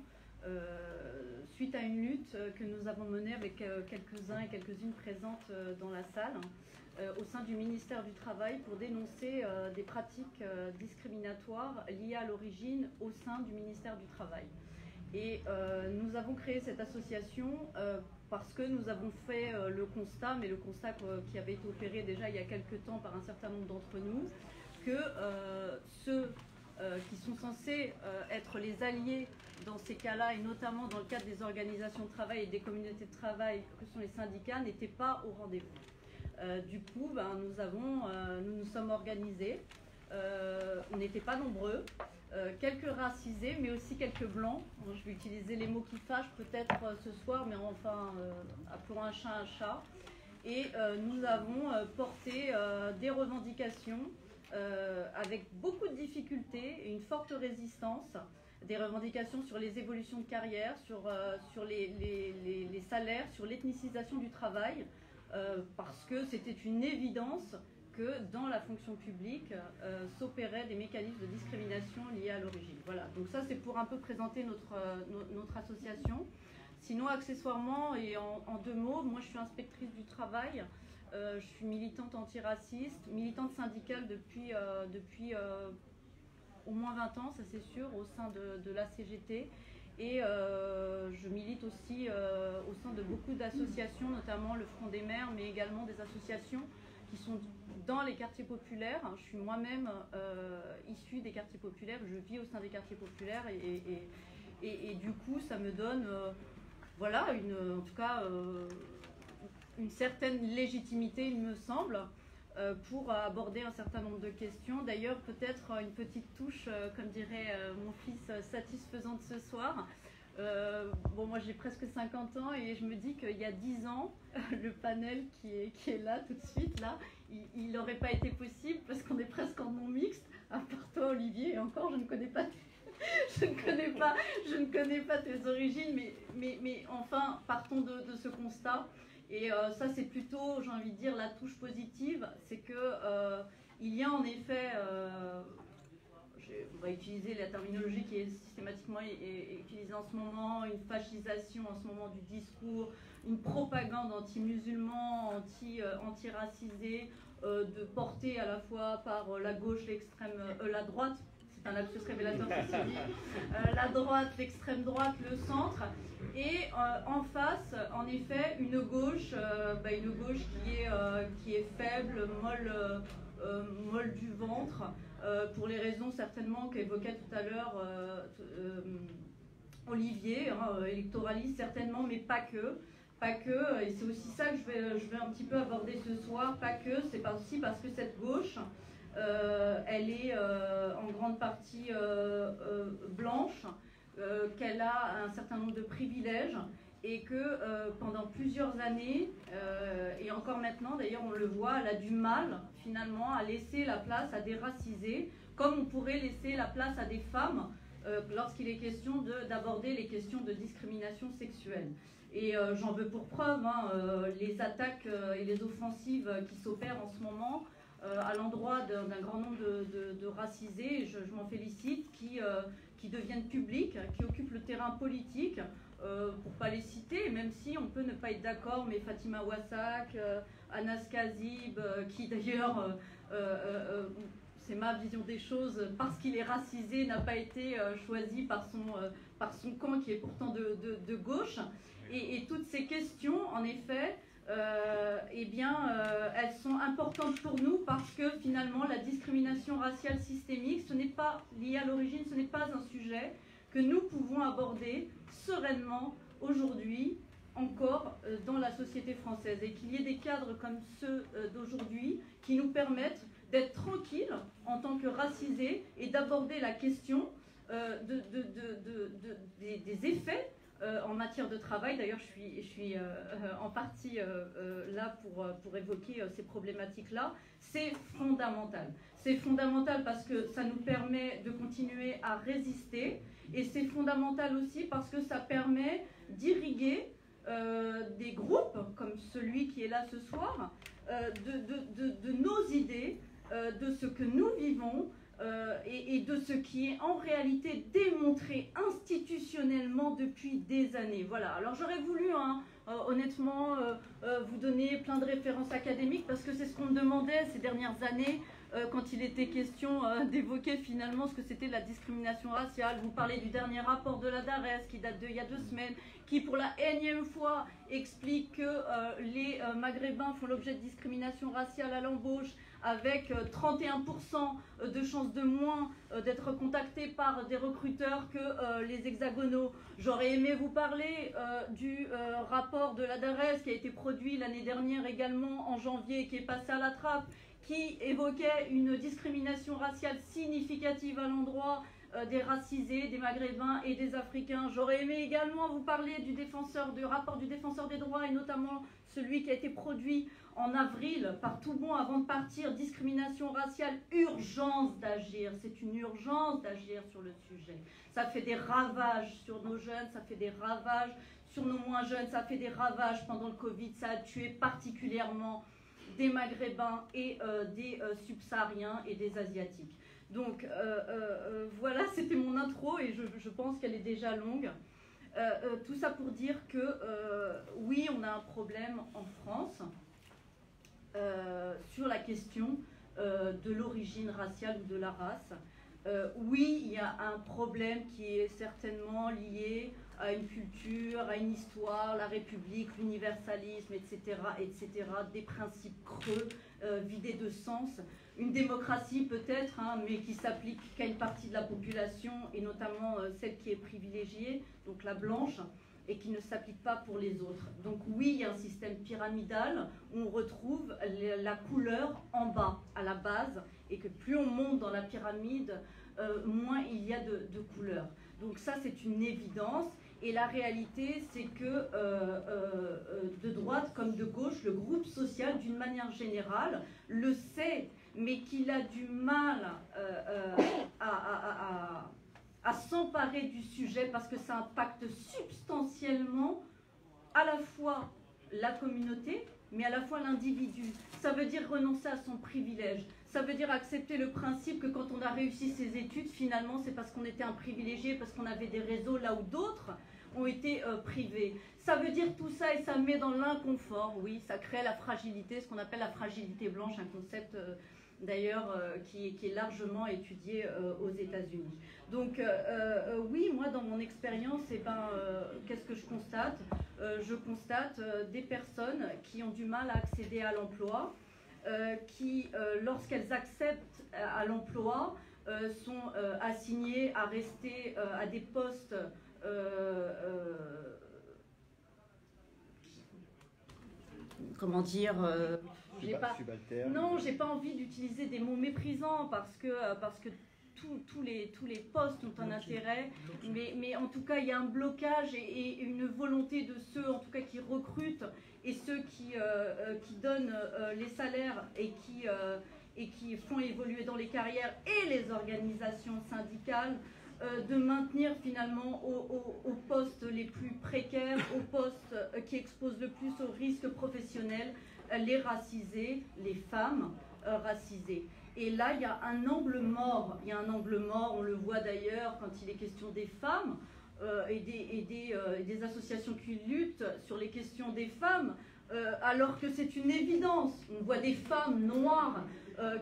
suite à une lutte que nous avons menée avec quelques-uns et quelques-unes présentes dans la salle au sein du ministère du Travail pour dénoncer des pratiques discriminatoires liées à l'origine au sein du ministère du Travail. Et nous avons créé cette association parce que nous avons fait le constat, mais le constat qui avait été opéré déjà il y a quelques temps par un certain nombre d'entre nous, que ceux qui sont censés être les alliés dans ces cas-là, et notamment dans le cadre des organisations de travail et des communautés de travail que sont les syndicats, n'étaient pas au rendez-vous. Du coup, nous nous sommes organisés. On n'était pas nombreux. Quelques racisés, mais aussi quelques blancs. Bon, je vais utiliser les mots qui fâchent peut-être ce soir, mais enfin, appelons un chat un chat. Et nous avons porté des revendications avec beaucoup de difficultés et une forte résistance. Des revendications sur les évolutions de carrière, sur les salaires, sur l'ethnicisation du travail, parce que c'était une évidence que dans la fonction publique s'opéraient des mécanismes de discrimination liés à l'origine. Voilà, donc ça c'est pour un peu présenter notre association. Sinon, accessoirement et en 2 mots, moi je suis inspectrice du travail, je suis militante antiraciste, militante syndicale depuis au moins 20 ans, ça c'est sûr, au sein de la CGT. Et je milite aussi au sein de beaucoup d'associations, notamment le Front des Mères, mais également des associations qui sont dans les quartiers populaires. Je suis moi-même issue des quartiers populaires, je vis au sein des quartiers populaires et du coup ça me donne voilà, en tout cas une certaine légitimité, il me semble, pour aborder un certain nombre de questions. D'ailleurs, peut-être une petite touche, comme dirait mon fils, satisfaisante ce soir. Bon, moi j'ai presque 50 ans et je me dis qu'il y a 10 ans, le panel qui est là tout de suite, là, il n'aurait pas été possible parce qu'on est presque en non mixte, à part toi Olivier, et encore je ne connais pas je ne connais pas tes origines, mais enfin partons de ce constat. Et ça c'est plutôt, j'ai envie de dire, la touche positive, c'est que il y a en effet... on va utiliser la terminologie qui est systématiquement utilisée en ce moment, une fascisation en ce moment du discours, une propagande anti-musulman, anti-racisée, portée à la fois par la gauche, la droite, c'est un lapsus révélateur ceci dit, la droite, l'extrême droite, le centre, et en face, en effet, une gauche qui est faible, molle du ventre, pour les raisons certainement qu'évoquait tout à l'heure Olivier, électoraliste certainement, mais pas que, et c'est aussi ça que je vais un petit peu aborder ce soir, pas que, c'est aussi parce que cette gauche, elle est en grande partie blanche, qu'elle a un certain nombre de privilèges, et que pendant plusieurs années, et encore maintenant d'ailleurs on le voit, elle a du mal finalement à laisser la place à des racisés, comme on pourrait laisser la place à des femmes lorsqu'il est question d'aborder les questions de discrimination sexuelle. Et j'en veux pour preuve les attaques et les offensives qui s'opèrent en ce moment à l'endroit d'un grand nombre de racisés, et je m'en félicite, qui deviennent publics, qui occupent le terrain politique, pour ne pas les citer, même si on peut ne pas être d'accord, mais Fatima Ouassak, Anas Kazib, qui d'ailleurs, c'est ma vision des choses, parce qu'il est racisé, n'a pas été choisi par son camp qui est pourtant de gauche. Et toutes ces questions, en effet, elles sont importantes pour nous parce que finalement la discrimination raciale systémique, ce n'est pas lié à l'origine, ce n'est pas un sujet que nous pouvons aborder sereinement aujourd'hui encore dans la société française, et qu'il y ait des cadres comme ceux d'aujourd'hui qui nous permettent d'être tranquilles en tant que racisés et d'aborder la question des effets en matière de travail. D'ailleurs, je suis en partie là pour évoquer ces problématiques-là. C'est fondamental. C'est fondamental parce que ça nous permet de continuer à résister, et c'est fondamental aussi parce que ça permet d'irriguer des groupes comme celui qui est là ce soir, de nos idées, de ce que nous vivons, et de ce qui est en réalité démontré institutionnellement depuis des années. Voilà. Alors j'aurais voulu honnêtement vous donner plein de références académiques, parce que c'est ce qu'on me demandait ces dernières années quand il était question d'évoquer finalement ce que c'était la discrimination raciale. Vous parlez du dernier rapport de la DARES qui date d'il y a 2 semaines, qui pour la énième fois explique que les Maghrébins font l'objet de discrimination raciale à l'embauche, avec 31% de chances de moins d'être contactés par des recruteurs que les hexagonaux. J'aurais aimé vous parler du rapport de la DARES qui a été produit l'année dernière également en janvier et qui est passé à la trappe, qui évoquait une discrimination raciale significative à l'endroit des racisés, des Maghrébins et des Africains. J'aurais aimé également vous parler du rapport du défenseur des droits, et notamment celui qui a été produit en avril par Toubon avant de partir, discrimination raciale, urgence d'agir. C'est une urgence d'agir sur le sujet. Ça fait des ravages sur nos jeunes, ça fait des ravages sur nos moins jeunes, ça fait des ravages pendant le Covid, ça a tué particulièrement des Maghrébins et des subsahariens et des Asiatiques. Donc voilà, c'était mon intro, et je pense qu'elle est déjà longue. Tout ça pour dire que oui, on a un problème en France sur la question de l'origine raciale ou de la race. Oui, il y a un problème qui est certainement lié à une culture, à une histoire, la République, l'universalisme, etc., des principes creux, vidés de sens. Une démocratie peut-être, mais qui s'applique qu'à une partie de la population, et notamment celle qui est privilégiée, donc la blanche. et qui ne s'applique pas pour les autres. Donc oui, il y a un système pyramidal où on retrouve la couleur en bas, à la base, et que plus on monte dans la pyramide, moins il y a de couleurs. Donc ça, c'est une évidence. Et la réalité, c'est que de droite comme de gauche, le groupe social, d'une manière générale, le sait, mais qu'il a du mal à s'emparer du sujet parce que ça impacte substantiellement à la fois la communauté, mais à la fois l'individu. Ça veut dire renoncer à son privilège. Ça veut dire accepter le principe que quand on a réussi ses études, finalement, c'est parce qu'on était un privilégié, parce qu'on avait des réseaux là où d'autres ont été privés. Ça veut dire tout ça et ça met dans l'inconfort, oui, ça crée la fragilité, ce qu'on appelle la fragilité blanche, un concept d'ailleurs qui est largement étudié aux États-Unis. Donc oui, moi dans mon expérience, qu'est-ce que je constate? Je constate des personnes qui ont du mal à accéder à l'emploi, qui, lorsqu'elles acceptent à l'emploi, sont assignées à rester à des postes comment dire, j'ai pas envie d'utiliser des mots méprisants parce que tous les postes ont un intérêt, mais en tout cas il y a un blocage et une volonté de ceux en tout cas qui recrutent et ceux qui donnent les salaires et qui font évoluer dans les carrières et les organisations syndicales de maintenir finalement aux postes les plus précaires, aux postes qui exposent le plus aux risques professionnels, les racisés, les femmes racisées. Et là, il y a un angle mort. Il y a un angle mort, on le voit d'ailleurs quand il est question des femmes et des associations qui luttent sur les questions des femmes, alors que c'est une évidence. On voit des femmes noires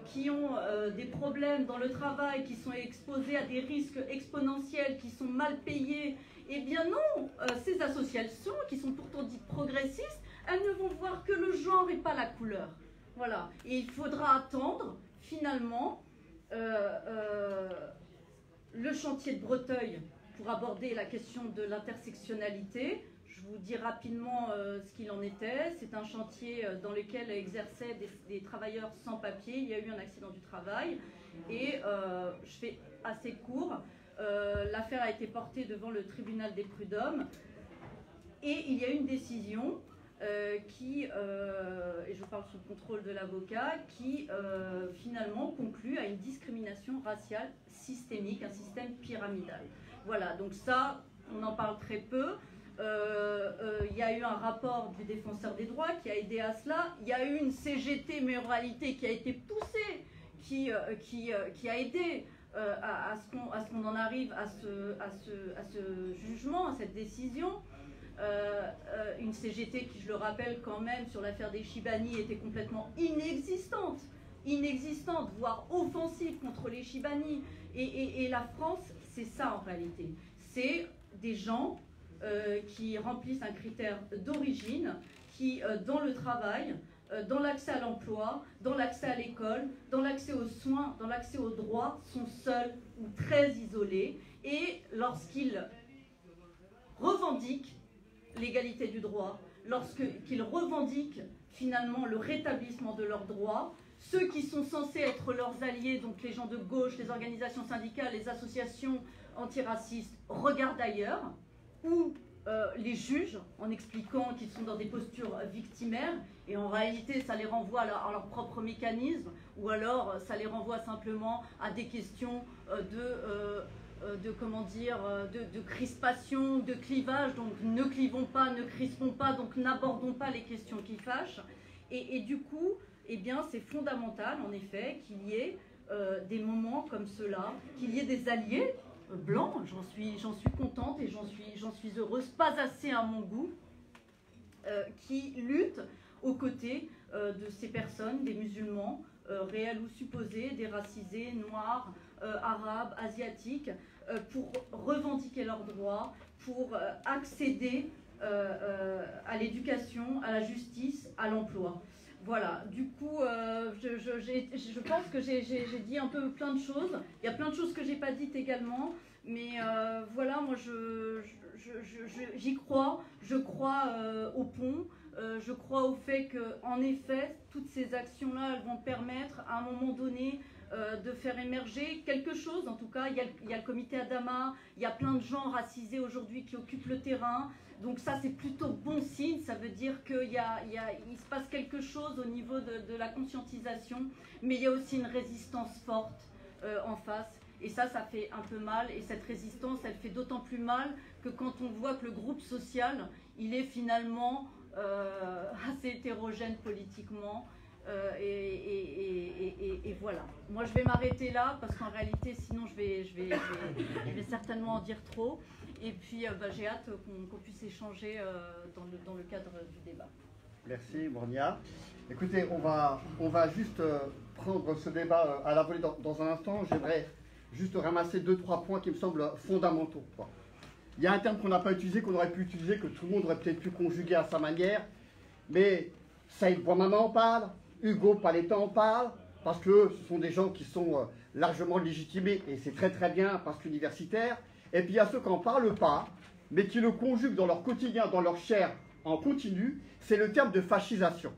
qui ont des problèmes dans le travail, qui sont exposées à des risques exponentiels, qui sont mal payées. Eh bien non, ces associations, qui sont pourtant dites progressistes, elles ne vont voir que le genre et pas la couleur. Voilà. Et il faudra attendre, finalement, le chantier de Breteuil pour aborder la question de l'intersectionnalité. Je vous dis rapidement ce qu'il en était. C'est un chantier dans lequel exerçaient des travailleurs sans papier. Il y a eu un accident du travail. Et je fais assez court. L'affaire a été portée devant le tribunal des prud'hommes. Et il y a eu une décision qui, et je parle sous le contrôle de l'avocat, qui finalement conclut à une discrimination raciale systémique, un système pyramidal. Voilà, donc ça, on en parle très peu. Il y a eu un rapport du défenseur des droits qui a aidé à cela. Il y a eu une CGT, mais en réalité qui a été poussée, qui a aidé à ce qu'on en arrive à ce jugement, à cette décision. Une CGT qui, je le rappelle quand même, sur l'affaire des Chibani était complètement inexistante, voire offensive contre les Chibani. Et la France, c'est ça en réalité. C'est des gens qui remplissent un critère d'origine, qui, dans le travail, dans l'accès à l'emploi, dans l'accès à l'école, dans l'accès aux soins, dans l'accès aux droits, sont seuls ou très isolés. Et lorsqu'ils revendiquent l'égalité du droit, lorsqu'ils revendiquent finalement le rétablissement de leurs droits, ceux qui sont censés être leurs alliés, donc les gens de gauche, les organisations syndicales, les associations antiracistes, regardent ailleurs, ou les jugent en expliquant qu'ils sont dans des postures victimaires, et en réalité ça les renvoie à leur propre mécanisme, ou alors ça les renvoie simplement à des questions de crispation, de clivage. Donc ne clivons pas, ne crispons pas, donc n'abordons pas les questions qui fâchent. Et du coup, eh bien, c'est fondamental, en effet, qu'il y ait des moments comme cela, qu'il y ait des alliés blancs, j'en suis contente et j'en suis heureuse, pas assez à mon goût, qui luttent aux côtés de ces personnes, des musulmans, réels ou supposés, des racisés, noirs, arabes, asiatiques, pour revendiquer leurs droits, pour accéder à l'éducation, à la justice, à l'emploi. Voilà, du coup, je pense que j'ai dit un peu plein de choses. Il y a plein de choses que j'ai pas dites également. Mais voilà, moi j'y crois. Je crois au pont. Je crois au fait qu'en effet, toutes ces actions-là, elles vont permettre à un moment donné de faire émerger quelque chose. En tout cas, il y a le comité Adama, il y a plein de gens racisés aujourd'hui qui occupent le terrain. Donc ça, c'est plutôt bon signe. Ça veut dire qu'il se passe quelque chose au niveau de la conscientisation. Mais il y a aussi une résistance forte en face. Et ça fait un peu mal. Et cette résistance, elle fait d'autant plus mal que quand on voit que le groupe social, il est finalement assez hétérogène politiquement. Et voilà. Moi, je vais m'arrêter là parce qu'en réalité, sinon, je vais certainement en dire trop. Et puis, j'ai hâte qu'on puisse échanger dans le cadre du débat. Merci, Mournia. Écoutez, on va juste prendre ce débat à la volée dans un instant. J'aimerais juste ramasser 2-3 points qui me semblent fondamentaux. Il y a un terme qu'on n'a pas utilisé, qu'on aurait pu utiliser, que tout le monde aurait peut-être pu conjuguer à sa manière. Mais Saïd Bouamama en parle, Hugo Paletta en parle, parce que ce sont des gens qui sont largement légitimés, et c'est très très bien, parce qu'universitaires. Et puis il y a ceux qui n'en parlent pas, mais qui le conjuguent dans leur quotidien, dans leur chair, en continu, c'est le terme de fascisation.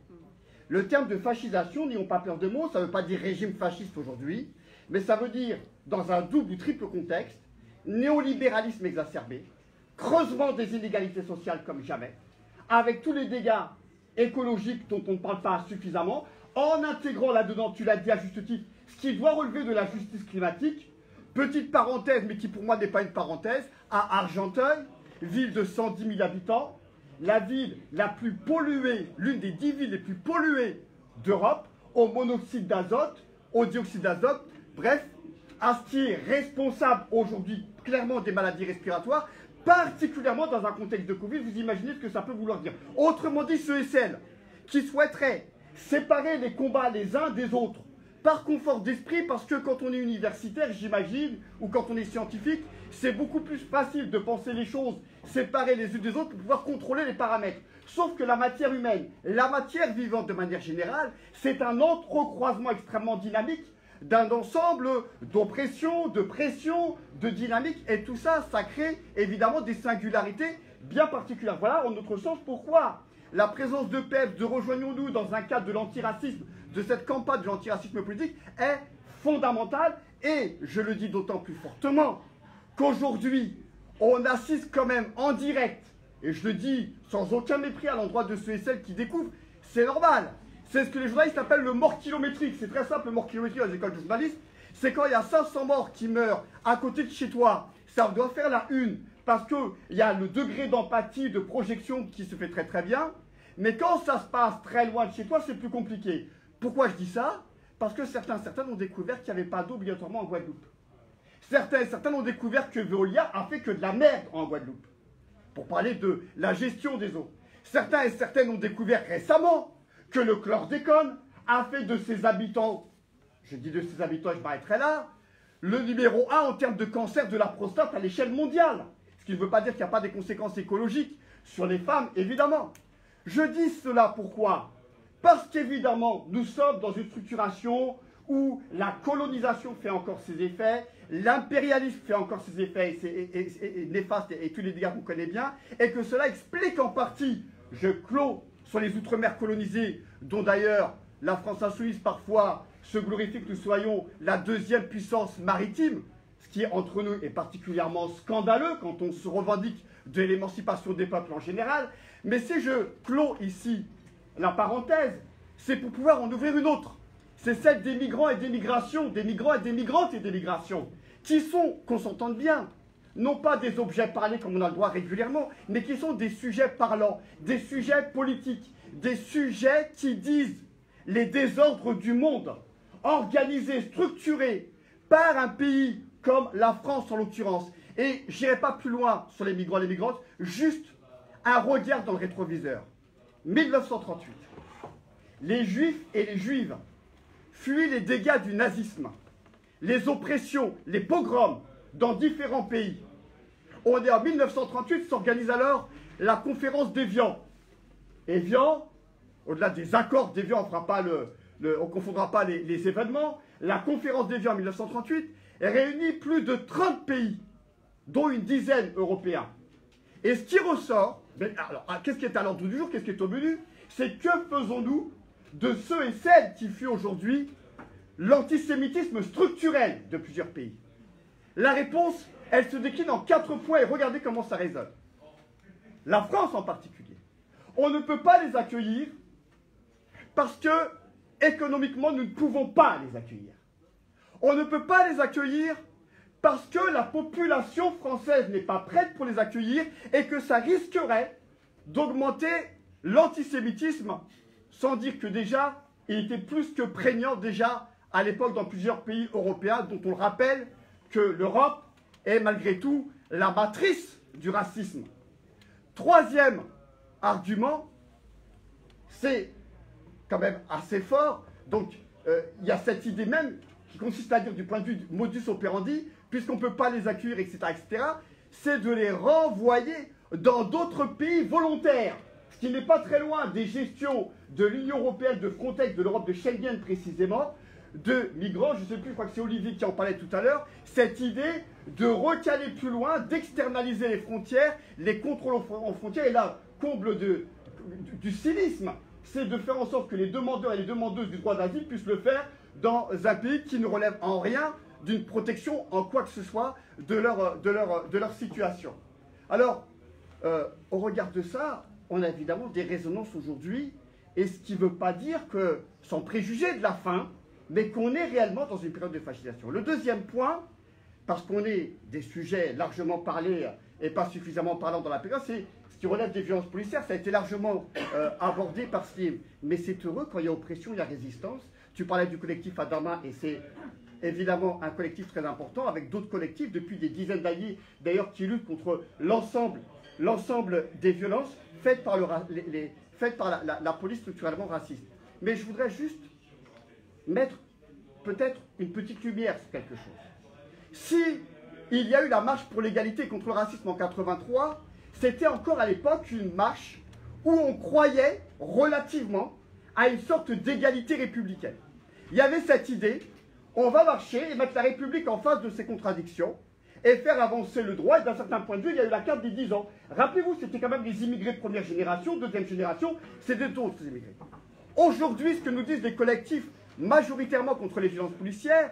Le terme de fascisation, n'ayons pas peur de mots, ça ne veut pas dire régime fasciste aujourd'hui, mais ça veut dire, dans un double ou triple contexte, néolibéralisme exacerbé, creusement des inégalités sociales comme jamais, avec tous les dégâts écologiques dont on ne parle pas suffisamment, en intégrant là-dedans, tu l'as dit à juste titre, ce qui doit relever de la justice climatique. Petite parenthèse, mais qui pour moi n'est pas une parenthèse, à Argenteuil, ville de 110 000 habitants, la ville la plus polluée, l'une des 10 villes les plus polluées d'Europe, au monoxyde d'azote, au dioxyde d'azote, bref, à ce qui est responsable aujourd'hui clairement des maladies respiratoires, particulièrement dans un contexte de Covid, vous imaginez ce que ça peut vouloir dire. Autrement dit, ceux et celles qui souhaiteraient séparer les combats les uns des autres, par confort d'esprit, parce que quand on est universitaire, j'imagine, ou quand on est scientifique, c'est beaucoup plus facile de penser les choses séparées les unes des autres pour pouvoir contrôler les paramètres. Sauf que la matière humaine, la matière vivante de manière générale, c'est un entrecroisement extrêmement dynamique d'un ensemble d'oppression, de pression, de dynamique, et tout ça, ça crée évidemment des singularités bien particulières. Voilà, en notre sens, pourquoi la présence de PEPS, de Rejoignons-nous dans un cadre de l'antiracisme, de cette campagne de l'antiracisme politique, est fondamentale, et je le dis d'autant plus fortement qu'aujourd'hui, on assiste quand même en direct, et je le dis sans aucun mépris à l'endroit de ceux et celles qui découvrent, c'est normal. C'est ce que les journalistes appellent le mort kilométrique. C'est très simple, le mort kilométrique dans les écoles de journalistes. C'est quand il y a 500 morts qui meurent à côté de chez toi. Ça doit faire la une. Parce qu'il y a le degré d'empathie, de projection qui se fait très très bien. Mais quand ça se passe très loin de chez toi, c'est plus compliqué. Pourquoi je dis ça? Parce que certains ont découvert qu'il n'y avait pas d'eau obligatoirement en Guadeloupe. Certains ont découvert que Veolia a fait que de la merde en Guadeloupe. Pour parler de la gestion des eaux. Certains et certaines ont découvert récemment que le chlordécone a fait de ses habitants, je dis de ses habitants, je m'arrêterai là, le numéro 1 en termes de cancer de la prostate à l'échelle mondiale. Ce qui ne veut pas dire qu'il n'y a pas des conséquences écologiques sur les femmes, évidemment. Je dis cela pourquoi? Parce qu'évidemment, nous sommes dans une structuration où la colonisation fait encore ses effets, l'impérialisme fait encore ses effets et néfaste et tous les dégâts qu'on connaît bien, et que cela explique en partie, je clôt sur les outre-mer colonisés, dont d'ailleurs la France insoumise parfois se glorifie que nous soyons la deuxième puissance maritime, ce qui entre nous est particulièrement scandaleux quand on se revendique de l'émancipation des peuples en général. Mais si je clôt ici la parenthèse, c'est pour pouvoir en ouvrir une autre. C'est celle des migrants et des migrations, des migrants et des migrantes et des migrations, qui sont, qu'on s'entende bien, non pas des objets parlés comme on a le droit régulièrement, mais qui sont des sujets parlants, des sujets politiques, des sujets qui disent les désordres du monde, organisés, structurés par un pays comme la France en l'occurrence. Et je n'irai pas plus loin sur les migrants et les migrantes, juste un regard dans le rétroviseur. 1938, les juifs et les juives fuient les dégâts du nazisme, les oppressions, les pogroms dans différents pays. On est en 1938, s'organise alors la conférence d'Évian. Évian, au-delà des accords d'Évian, on ne confondra pas les événements, la conférence d'Évian en 1938 réunit plus de 30 pays, dont une dizaine européens. Et ce qui ressort, alors qu'est-ce qui est à l'ordre du jour, qu'est-ce qui est au menu? C'est que faisons-nous de ceux et celles qui fuient aujourd'hui l'antisémitisme structurel de plusieurs pays? La réponse, elle se décline en 4 points et regardez comment ça résonne. La France en particulier. On ne peut pas les accueillir parce que, économiquement, nous ne pouvons pas les accueillir. On ne peut pas les accueillir parce que la population française n'est pas prête pour les accueillir et que ça risquerait d'augmenter l'antisémitisme, sans dire que déjà, il était plus que prégnant déjà à l'époque dans plusieurs pays européens, dont on rappelle que l'Europe est malgré tout la matrice du racisme. Troisième argument, c'est quand même assez fort. Donc, il y a cette idée même qui consiste à dire du point de vue du modus operandi, puisqu'on ne peut pas les accueillir, etc., c'est de les renvoyer dans d'autres pays volontaires. Ce qui n'est pas très loin des gestions de l'Union européenne, de Frontex, de l'Europe de Schengen précisément, de migrants, je ne sais plus, je crois que c'est Olivier qui en parlait tout à l'heure, cette idée de recaler plus loin, d'externaliser les frontières, les contrôles en frontières, et là, comble du cynisme, c'est de faire en sorte que les demandeurs et les demandeuses du droit d'asile puissent le faire dans un pays qui ne relève en rien d'une protection en quoi que ce soit de leur situation. Alors, au regard de ça, on a évidemment des résonances aujourd'hui, et ce qui ne veut pas dire que, sans préjuger de la fin, mais qu'on est réellement dans une période de fascisation. Le deuxième point, parce qu'on est des sujets largement parlés et pas suffisamment parlants dans la période, c'est ce qui relève des violences policières. Ça a été largement abordé par Slim. Mais c'est heureux, quand il y a oppression, il y a résistance. Tu parlais du collectif Adama, et c'est évidemment un collectif très important, avec d'autres collectifs depuis des dizaines d'années, d'ailleurs, qui luttent contre l'ensemble des violences faites par, la police structurellement raciste. Mais je voudrais juste mettre peut-être une petite lumière sur quelque chose. Si il y a eu la marche pour l'égalité contre le racisme en 83, c'était encore à l'époque une marche où on croyait relativement à une sorte d'égalité républicaine. Il y avait cette idée, on va marcher et mettre la République en face de ses contradictions et faire avancer le droit. Et d'un certain point de vue, il y a eu la carte des 10 ans. Rappelez-vous, c'était quand même les immigrés de première génération, deuxième génération, c'était d'autres immigrés. Aujourd'hui, ce que nous disent les collectifs majoritairement contre les violences policières,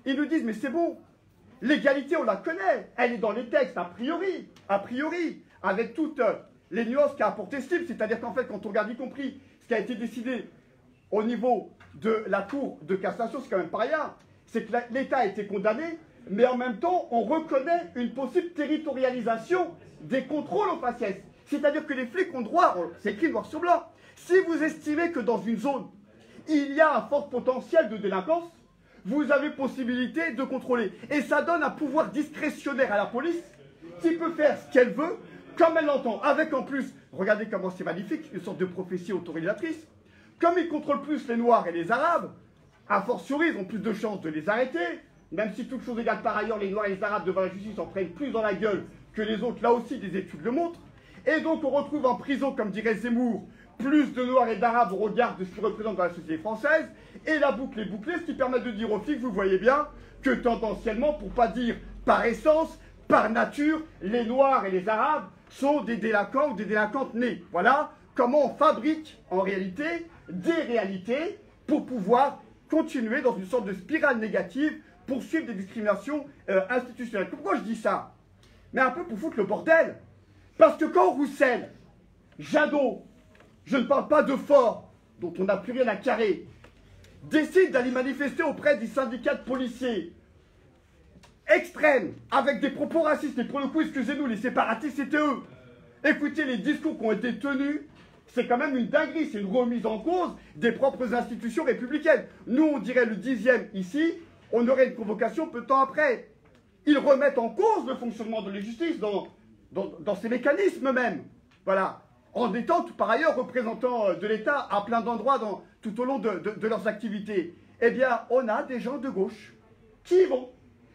ils nous disent, mais c'est bon, l'égalité, on la connaît, elle est dans les textes, a priori, avec toutes les nuances qu'a apporté Slim, c'est-à-dire qu'en fait, quand on regarde y compris ce qui a été décidé au niveau de la Cour de cassation, c'est quand même pas rien, c'est que l'État a été condamné, mais en même temps, on reconnaît une possible territorialisation des contrôles aux faciès. C'est-à-dire que les flics ont droit, c'est écrit noir sur blanc, si vous estimez que dans une zone, il y a un fort potentiel de délinquance, vous avez possibilité de contrôler. Et ça donne un pouvoir discrétionnaire à la police qui peut faire ce qu'elle veut, comme elle l'entend. Avec en plus, regardez comment c'est magnifique, une sorte de prophétie autorégulatrice. Comme ils contrôlent plus les Noirs et les Arabes, a fortiori, ils ont plus de chances de les arrêter, même si toute chose égale par ailleurs, les Noirs et les Arabes devant la justice en prennent plus dans la gueule que les autres, là aussi des études le montrent. Et donc on retrouve en prison, comme dirait Zemmour, plus de Noirs et d'Arabes au regard de ce qu'ils représentent dans la société française, et la boucle est bouclée, ce qui permet de dire aux flics, vous voyez bien, que tendanciellement, pour pas dire par essence, par nature, les Noirs et les Arabes sont des délinquants ou des délinquantes nés. Voilà comment on fabrique en réalité des réalités pour pouvoir continuer dans une sorte de spirale négative, poursuivre des discriminations institutionnelles. Pourquoi je dis ça? Mais un peu pour foutre le bordel. Parce que quand Roussel, Jadot, je ne parle pas de Faure, dont on n'a plus rien à carrer, décide d'aller manifester auprès des syndicats de policiers extrêmes, avec des propos racistes, et pour le coup, excusez-nous, les séparatistes, c'était eux. Écoutez, les discours qui ont été tenus, c'est quand même une dinguerie, c'est une remise en cause des propres institutions républicaines. Nous, on dirait le 10e ici, on aurait une convocation peu de temps après. Ils remettent en cause le fonctionnement de la justice dans ces mécanismes même. Voilà. En étant par ailleurs représentants de l'État à plein d'endroits tout au long de leurs activités. Eh bien, on a des gens de gauche qui y vont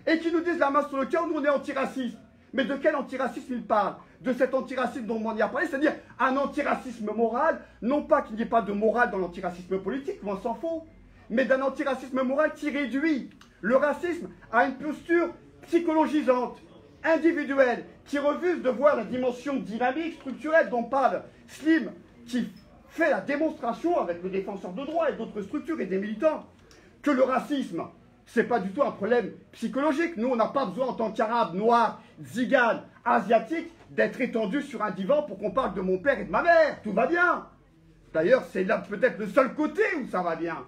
et qui nous disent la main sur le cœur, nous on est antiraciste. Mais de quel antiracisme il parle? De cet antiracisme dont on y a parlé, c'est-à-dire un antiracisme moral, non pas qu'il n'y ait pas de morale dans l'antiracisme politique, on s'en fout, mais d'un antiracisme moral qui réduit le racisme à une posture psychologisante, individuelle, qui refuse de voir la dimension dynamique, structurelle dont parle Slim, qui fait la démonstration avec le défenseur de droits et d'autres structures et des militants, que le racisme, c'est pas du tout un problème psychologique. Nous, on n'a pas besoin, en tant qu'Arabes, Noirs, Ziganes, Asiatiques, d'être étendus sur un divan pour qu'on parle de mon père et de ma mère. Tout va bien. D'ailleurs, c'est là peut-être le seul côté où ça va bien.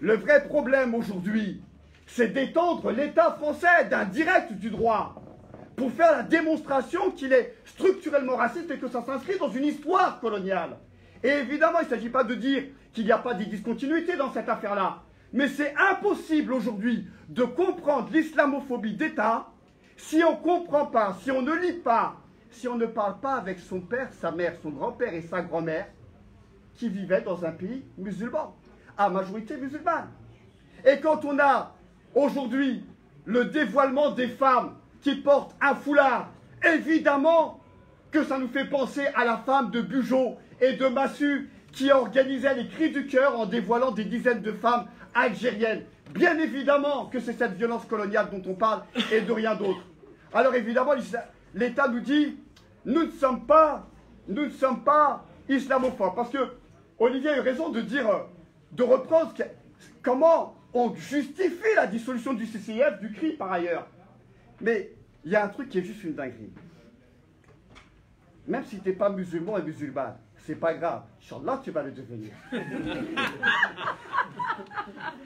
Le vrai problème aujourd'hui, c'est d'étendre l'État français d'un direct du droit pour faire la démonstration qu'il est structurellement raciste et que ça s'inscrit dans une histoire coloniale. Et évidemment, il ne s'agit pas de dire qu'il n'y a pas de discontinuité dans cette affaire-là. Mais c'est impossible aujourd'hui de comprendre l'islamophobie d'État si on ne comprend pas, si on ne lit pas, si on ne parle pas avec son père, sa mère, son grand-père et sa grand-mère qui vivaient dans un pays musulman, à majorité musulmane. Et quand on a aujourd'hui le dévoilement des femmes qui portent un foulard, évidemment que ça nous fait penser à la femme de Bugeaud et de Massu qui organisaient les cris du cœur en dévoilant des dizaines de femmes algériennes. Bien évidemment que c'est cette violence coloniale dont on parle et de rien d'autre. Alors évidemment, l'État nous dit, nous ne sommes pas islamophobes. Parce que Olivier a eu raison de dire, de reprendre comment on justifie la dissolution du CCIF, du CRI par ailleurs. Mais il y a un truc qui est juste une dinguerie. Même si tu n'es pas musulman et musulmane, c'est pas grave. Inch'Allah, tu vas le devenir.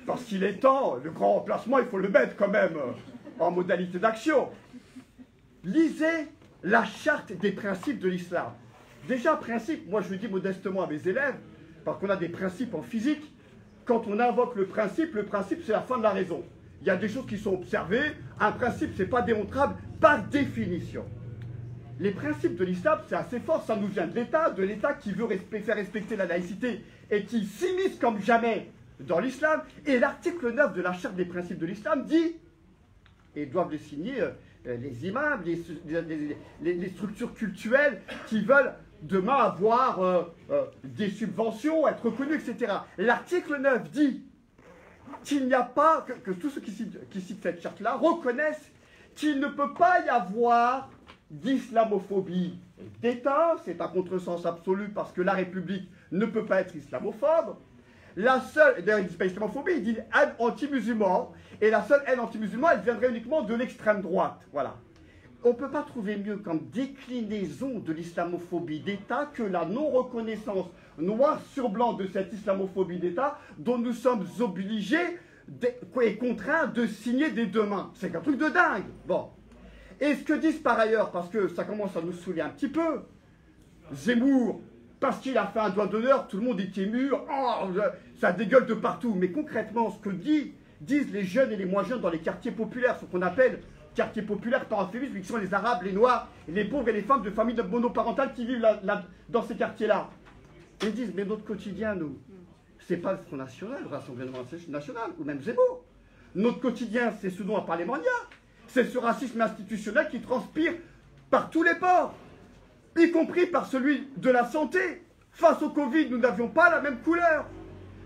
Parce qu'il est temps, le grand remplacement, il faut le mettre quand même en modalité d'action. Lisez la charte des principes de l'islam. Déjà, principe, moi je le dis modestement à mes élèves, parce qu'on a des principes en physique. Quand on invoque le principe c'est la fin de la raison. Il y a des choses qui sont observées. Un principe, c'est pas démontrable par définition. Les principes de l'islam, c'est assez fort, ça nous vient de l'État qui veut faire respecter la laïcité et qui s'immisce comme jamais dans l'islam. Et l'article 9 de la charte des principes de l'islam dit, et doivent le signer les imams, les structures cultuelles qui veulent demain avoir des subventions, être reconnus, etc. L'article 9 dit qu'il n'y a pas, que tous ceux qui citent cette charte-là reconnaissent qu'il ne peut pas y avoir d'islamophobie d'État, c'est un contresens absolu parce que la République ne peut pas être islamophobe. La seule, d'ailleurs il ne dit pas islamophobie, il dit haine anti-musulman, et la seule haine anti-musulman, elle viendrait uniquement de l'extrême droite. Voilà. On ne peut pas trouver mieux comme déclinaison de l'islamophobie d'État que la non-reconnaissance noir sur blanc de cette islamophobie d'État dont nous sommes obligés et contraints de signer des deux mains. C'est un truc de dingue. Bon. Et ce que disent par ailleurs, parce que ça commence à nous saouler un petit peu, Zemmour, parce qu'il a fait un doigt d'honneur, tout le monde est ému, oh, ça dégueule de partout. Mais concrètement, ce que disent les jeunes et les moins jeunes dans les quartiers populaires, ce qu'on appelle quartiers populaires par euphémisme, qui sont les Arabes, les Noirs, les pauvres et les femmes de familles monoparentales qui vivent dans ces quartiers-là. Ils disent, mais notre quotidien, nous, c'est pas le Front National, le Rassemblement National, ou même Zemmour. Notre quotidien, c'est ce dont a parlé Mania. C'est ce racisme institutionnel qui transpire par tous les ports, y compris par celui de la santé. Face au Covid, nous n'avions pas la même couleur.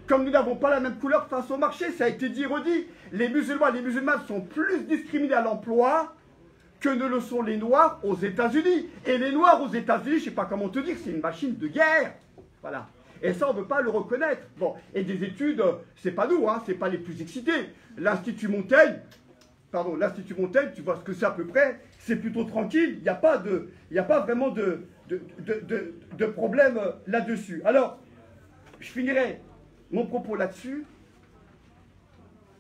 Comme nous n'avons pas la même couleur face au marché, ça a été dit et redit. Les musulmans et les musulmanes sont plus discriminés à l'emploi que ne le sont les Noirs aux États-Unis. Et les Noirs aux États-Unis, je ne sais pas comment te dire, c'est une machine de guerre. Voilà. Et ça, on ne veut pas le reconnaître. Bon, et des études, c'est pas nous, hein, c'est pas les plus excités. L'Institut Montaigne, tu vois ce que c'est à peu près, c'est plutôt tranquille, il n'y a pas vraiment de problème là-dessus. Alors, je finirai mon propos là-dessus,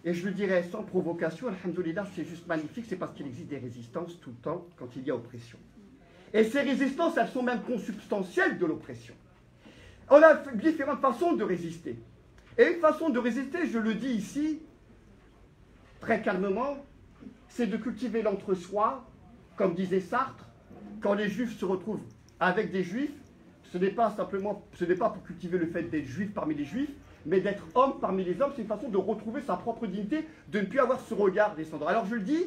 et je le dirai sans provocation, alhamdoulilah, c'est juste magnifique, c'est parce qu'il existe des résistances tout le temps quand il y a oppression. Et ces résistances, elles sont même consubstantielles de l'oppression. On a différentes façons de résister. Et une façon de résister, je le dis ici, très calmement, c'est de cultiver l'entre-soi, comme disait Sartre, quand les juifs se retrouvent avec des juifs, ce n'est pas pour cultiver le fait d'être juif parmi les juifs, mais d'être homme parmi les hommes, c'est une façon de retrouver sa propre dignité, de ne plus avoir ce regard descendant. Alors je le dis,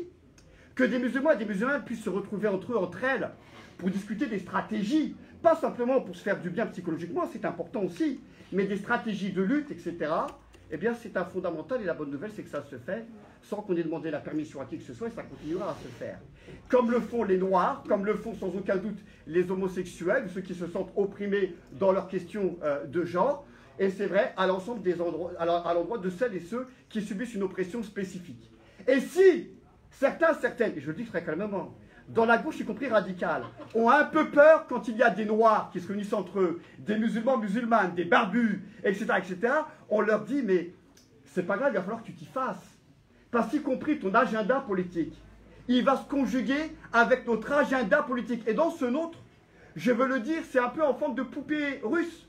que des musulmans et des musulmanes puissent se retrouver entre eux, entre elles, pour discuter des stratégies, pas simplement pour se faire du bien psychologiquement, c'est important aussi, mais des stratégies de lutte, etc., eh bien c'est un fondamental, et la bonne nouvelle c'est que ça se fait sans qu'on ait demandé la permission à qui que ce soit, et ça continuera à se faire. Comme le font les Noirs, comme le font sans aucun doute les homosexuels, ceux qui se sentent opprimés dans leurs questions de genre, et c'est vrai à l'ensemble des endroits, à l'endroit de celles et ceux qui subissent une oppression spécifique. Et si certaines, et je le dis très calmement, dans la gauche, y compris radicale, ont un peu peur quand il y a des Noirs qui se réunissent entre eux, des musulmans, musulmanes, des barbus, etc., etc., on leur dit, mais c'est pas grave, il va falloir que tu t'y fasses. Parce qu'y compris ton agenda politique, il va se conjuguer avec notre agenda politique. Et dans ce nôtre, je veux le dire, c'est un peu en forme de poupée russe.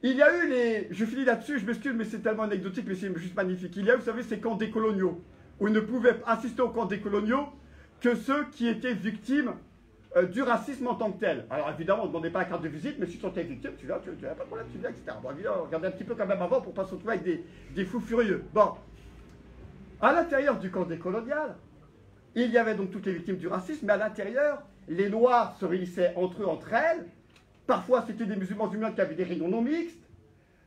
Il y a eu les... Je finis là-dessus, je m'excuse, mais c'est tellement anecdotique, mais c'est juste magnifique. Il y a eu, vous savez, ces camps décoloniaux, où ils ne pouvaient assister aux camps décoloniaux que ceux qui étaient victimes du racisme en tant que tel. Alors évidemment, on ne demandait pas la carte de visite, mais si tu étais victime, tu viens, tu n'as pas de problème, tu viens, etc. Bon, évidemment, regardez un petit peu quand même avant pour ne pas se retrouver avec des fous furieux. Bon. À l'intérieur du camp décolonial, il y avait donc toutes les victimes du racisme, mais à l'intérieur, les Noirs se réunissaient entre eux, entre elles. Parfois, c'était des musulmans humains qui avaient des réunions non mixtes.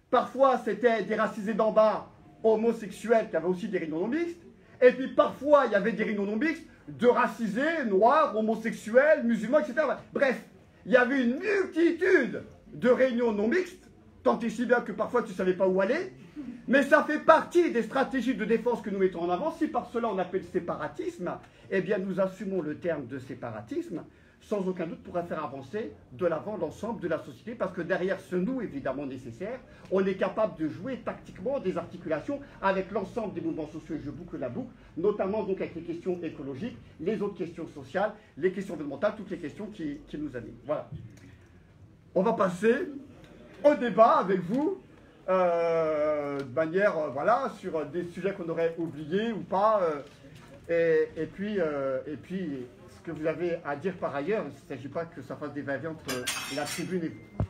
Parfois, c'était des racisés d'en bas, homosexuels, qui avaient aussi des réunions non mixtes. Et puis, parfois, il y avait des réunions non mixtes de racisés, noirs, homosexuels, musulmans, etc. Bref, il y avait une multitude de réunions non mixtes, tant et si bien que parfois, tu ne savais pas où aller. Mais ça fait partie des stratégies de défense que nous mettons en avant. Si par cela on appelle séparatisme, eh bien nous assumons le terme de séparatisme, sans aucun doute pourra faire avancer de l'avant l'ensemble de la société, parce que derrière ce nous évidemment nécessaire, on est capable de jouer tactiquement des articulations avec l'ensemble des mouvements sociaux, et je boucle la boucle, notamment donc avec les questions écologiques, les autres questions sociales, les questions environnementales, toutes les questions qui nous animent. Voilà. On va passer au débat avec vous. De manière, voilà, sur des sujets qu'on aurait oubliés ou pas. Et puis, ce que vous avez à dire par ailleurs, il ne s'agit pas que ça fasse des va-et-vient entre la tribune et vous.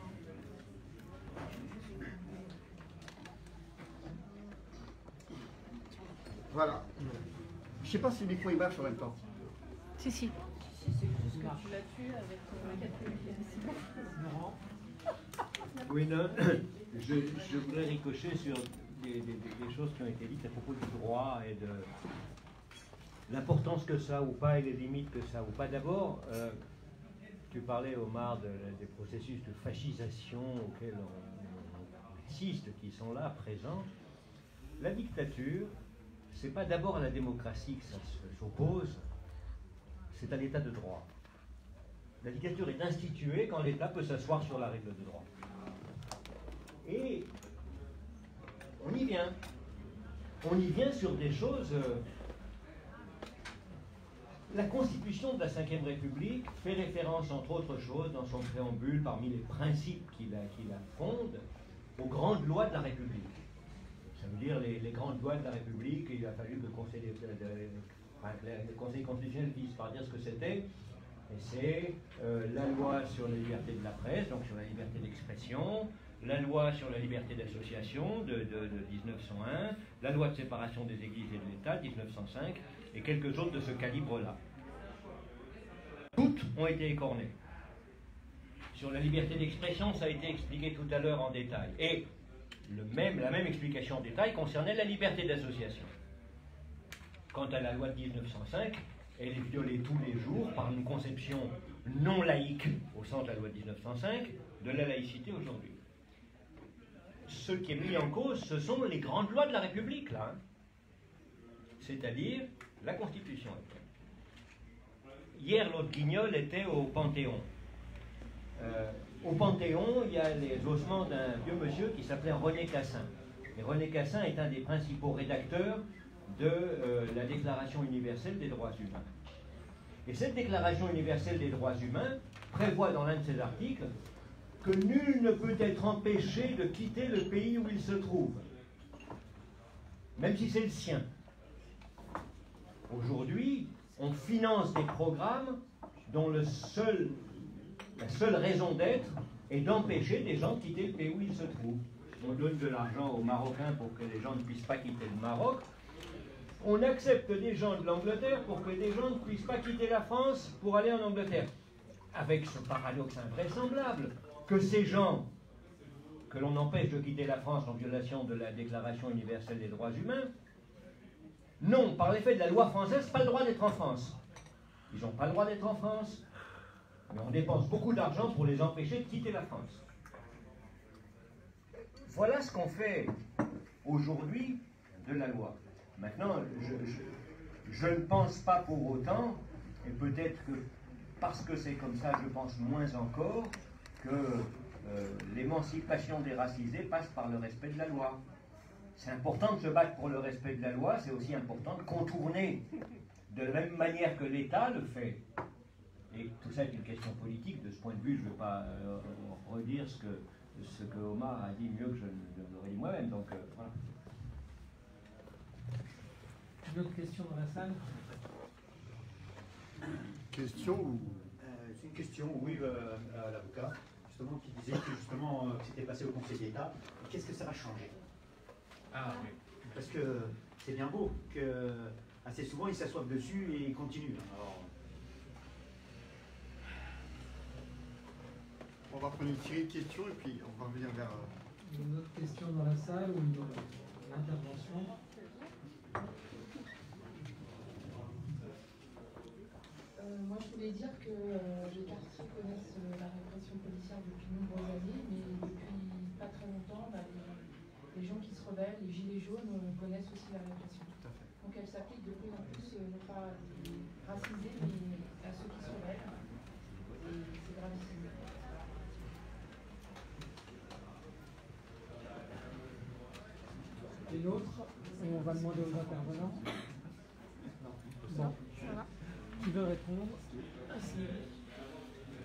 Voilà. Je ne sais pas si le micro il marche en même temps. Si, si. Tu l'as tué avec Oui, non, je voudrais ricocher sur des choses qui ont été dites à propos du droit et de l'importance que ça a ou pas et les limites que ça a ou pas. D'abord, tu parlais, Omar, des processus de fascisation auxquels on assiste, qui sont là, présents. La dictature, c'est pas d'abord à la démocratie que ça s'oppose, c'est à l'état de droit. La dictature est instituée quand l'État peut s'asseoir sur la règle de droit. Et on y vient. On y vient sur des choses... La Constitution de la Ve République fait référence, entre autres choses, dans son préambule, parmi les principes qui la fondent, aux grandes lois de la République. Ça veut dire les grandes lois de la République, il a fallu que le Conseil constitutionnel finisse par dire ce que c'était. Et c'est la loi sur la liberté de la presse, donc sur la liberté d'expression, la loi sur la liberté d'association de 1901, la loi de séparation des églises et de l'État, 1905, et quelques autres de ce calibre-là. Toutes ont été écornées. Sur la liberté d'expression, ça a été expliqué tout à l'heure en détail. Et la même explication en détail concernait la liberté d'association. Quant à la loi de 1905, elle est violée tous les jours par une conception non laïque, au sens de la loi de 1905, de la laïcité aujourd'hui. Ce qui est mis en cause, ce sont les grandes lois de la République, là. Hein. C'est-à-dire la Constitution. Hier, l'autre guignol était au Panthéon. Au Panthéon, il y a les ossements d'un vieux monsieur qui s'appelait René Cassin. Et René Cassin est un des principaux rédacteurs de la Déclaration universelle des droits humains. Et cette Déclaration universelle des droits humains prévoit dans l'un de ses articles que nul ne peut être empêché de quitter le pays où il se trouve, même si c'est le sien. Aujourd'hui, on finance des programmes dont la seule raison d'être est d'empêcher des gens de quitter le pays où ils se trouvent. On donne de l'argent aux Marocains pour que les gens ne puissent pas quitter le Maroc. on accepte des gens de l'Angleterre pour que des gens ne puissent pas quitter la France pour aller en Angleterre. Avec ce paradoxe invraisemblable que ces gens que l'on empêche de quitter la France en violation de la Déclaration universelle des droits humains, n'ont, par l'effet de la loi française, pas le droit d'être en France. Ils n'ont pas le droit d'être en France, mais on dépense beaucoup d'argent pour les empêcher de quitter la France. Voilà ce qu'on fait aujourd'hui de la loi. Maintenant, je ne pense pas pour autant, et peut-être que parce que c'est comme ça, je pense moins encore, que l'émancipation des racisés passe par le respect de la loi. C'est important de se battre pour le respect de la loi, c'est aussi important de contourner de la même manière que l'État le fait. Et tout ça est une question politique. De ce point de vue, je ne veux pas redire ce que Omar a dit mieux que je ne l'aurais dit moi-même. Donc voilà. Une autre question dans la salle? Question ou... C'est une question, oui, à l'avocat, justement, qui disait que justement, c'était passé au Conseil d'État. Qu'est-ce que ça va changer? Ah oui. Parce que c'est bien beau que assez souvent ils s'assoient dessus et ils continuent. Alors... On va prendre une série de questions et puis on va revenir vers... Une autre question dans la salle ou une autre intervention? Moi, je voulais dire que les quartiers connaissent la répression policière depuis de nombreuses années, mais depuis pas très longtemps, les gens qui se rebellent, les gilets jaunes, connaissent aussi la répression. Tout à fait. Donc elle s'applique de plus en plus, non pas aux racisés, mais à ceux qui se rebellent. Et c'est gravissime. Et l'autre, on va demander aux intervenants. Bon. Qui veut répondre?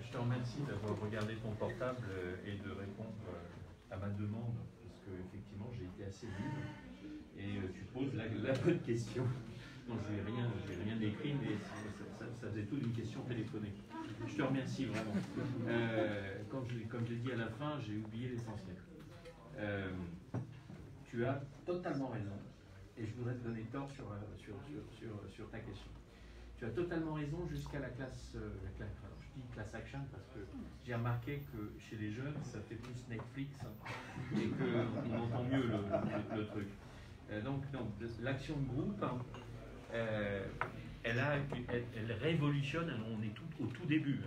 Je te remercie d'avoir regardé ton portable et de répondre à ma demande, parce que effectivement j'ai été assez libre et tu poses la bonne question. Non, je n'ai rien écrit, mais ça faisait toute une question téléphonique. Je te remercie vraiment. Comme j'ai dit à la fin, j'ai oublié l'essentiel. Tu as totalement raison, et je voudrais te donner tort sur ta question. Tu as totalement raison jusqu'à la classe, alors je dis class action parce que j'ai remarqué que chez les jeunes, ça fait plus Netflix et qu'on entend mieux le truc. Donc l'action de groupe, elle révolutionne, on est au tout début.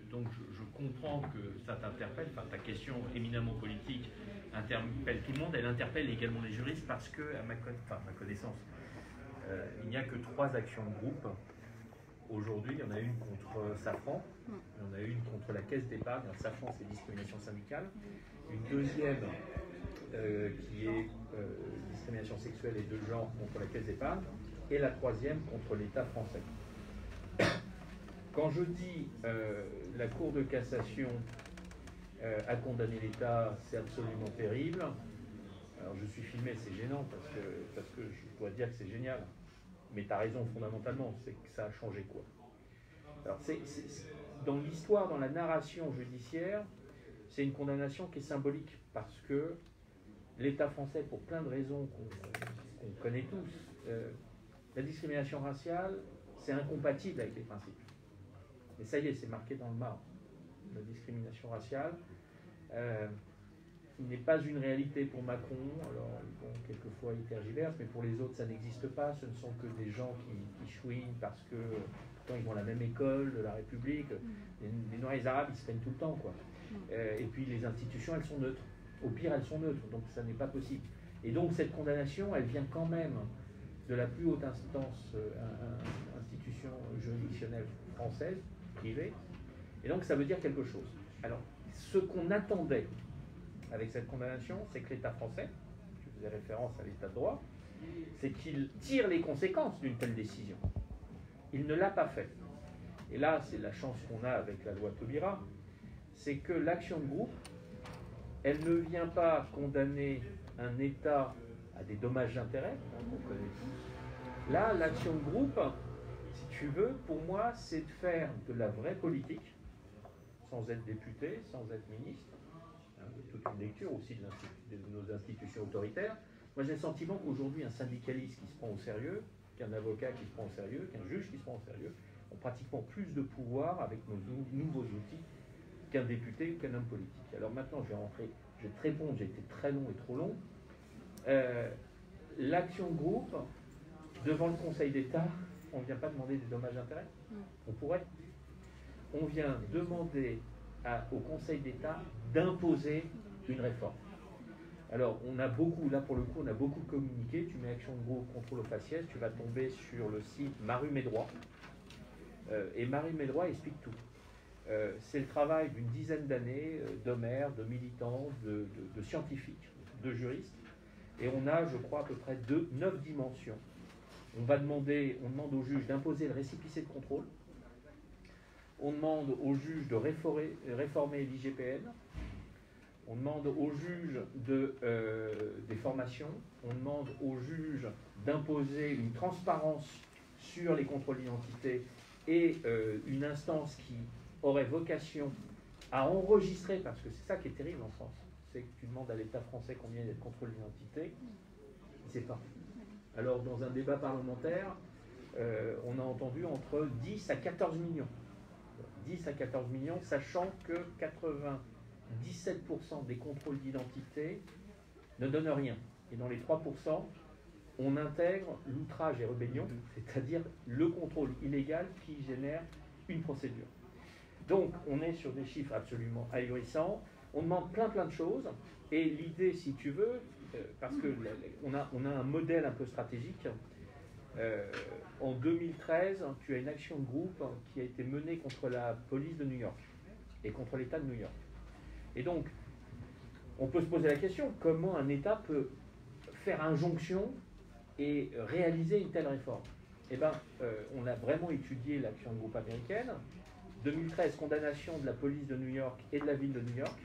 Donc je comprends que ça t'interpelle, enfin ta question éminemment politique interpelle tout le monde, elle interpelle également les juristes parce que, à ma connaissance, il n'y a que 3 actions de groupe. Aujourd'hui, il y en a une contre Safran, il y en a une contre la Caisse d'épargne. Safran, c'est discrimination syndicale. Une deuxième qui est discrimination sexuelle et de genre contre la Caisse d'épargne. Et la troisième contre l'État français. Quand je dis la Cour de cassation a condamné l'État, c'est absolument terrible. Alors je suis filmé, c'est gênant parce que je dois dire que c'est génial. Mais tu as raison fondamentalement, c'est que ça a changé quoi. Alors dans l'histoire, dans la narration judiciaire, c'est une condamnation qui est symbolique parce que l'État français, pour plein de raisons qu'on connaît tous, la discrimination raciale, c'est incompatible avec les principes. Et ça y est, c'est marqué dans le marbre. La discrimination raciale n'est pas une réalité pour Macron. Alors, bon, quelquefois, il tergiverse, mais pour les autres, ça n'existe pas. Ce ne sont que des gens qui chouinent parce que, pourtant, ils vont à la même école de la République. Les Noirs et les Arabes, ils se plaignent tout le temps, quoi. Et puis, les institutions, elles sont neutres. Au pire, elles sont neutres, donc ça n'est pas possible. Et donc, cette condamnation, elle vient quand même de la plus haute instance, institution juridictionnelle française, privée. Et donc, ça veut dire quelque chose. Alors, ce qu'on attendait avec cette condamnation, c'est que l'État français, je faisais référence à l'État de droit, c'est qu'il tire les conséquences d'une telle décision. Il ne l'a pas fait. Et là, c'est la chance qu'on a avec la loi Taubira, c'est que l'action de groupe, elle ne vient pas condamner un État à des dommages d'intérêt, qu'on connaît tous. Là, l'action de groupe, si tu veux, pour moi, c'est de faire de la vraie politique, sans être député, sans être ministre. Toute une lecture aussi de nos institutions autoritaires. Moi, j'ai le sentiment qu'aujourd'hui, un syndicaliste qui se prend au sérieux, qu'un avocat qui se prend au sérieux, qu'un juge qui se prend au sérieux, ont pratiquement plus de pouvoir avec nos nouveaux outils qu'un député ou qu'un homme politique. Alors maintenant, je vais te répondre, j'ai été très long et trop long. L'action de groupe, devant le Conseil d'État, on ne vient pas demander des dommages d'intérêt. On pourrait. On vient demander au Conseil d'État d'imposer une réforme. Alors, on a beaucoup, là pour le coup, on a beaucoup communiqué. Tu mets action de groupe, contrôle au faciès, tu vas tomber sur le site Maru-Mes-Droits. Et Maru-Mes-Droits explique tout. C'est le travail d'une dizaine d'années d'homères, de militants, de scientifiques, de juristes. Et on a, je crois, à peu près 9 dimensions. On demande au juge d'imposer le récépissé de contrôle. On demande au juge de réformer l'IGPN. On demande au juge des formations. On demande au juge d'imposer une transparence sur les contrôles d'identité et une instance qui aurait vocation à enregistrer, parce que c'est ça qui est terrible en France, c'est que tu demandes à l'État français combien il y a de contrôles d'identité, il ne sait pas. Alors dans un débat parlementaire, on a entendu entre 10 à 14 millions. 10 à 14 millions, sachant que 97% des contrôles d'identité ne donnent rien. Et dans les 3%, on intègre l'outrage et rébellion, c'est-à-dire le contrôle illégal qui génère une procédure. Donc, on est sur des chiffres absolument ahurissants. On demande plein de choses. Et l'idée, si tu veux, parce qu'on a un modèle un peu stratégique. En 2013, tu as une action de groupe qui a été menée contre la police de New York et contre l'État de New York. Et donc, on peut se poser la question, comment un État peut faire injonction et réaliser une telle réforme? Eh bien, on a vraiment étudié l'action de groupe américaine. 2013, condamnation de la police de New York et de la ville de New York.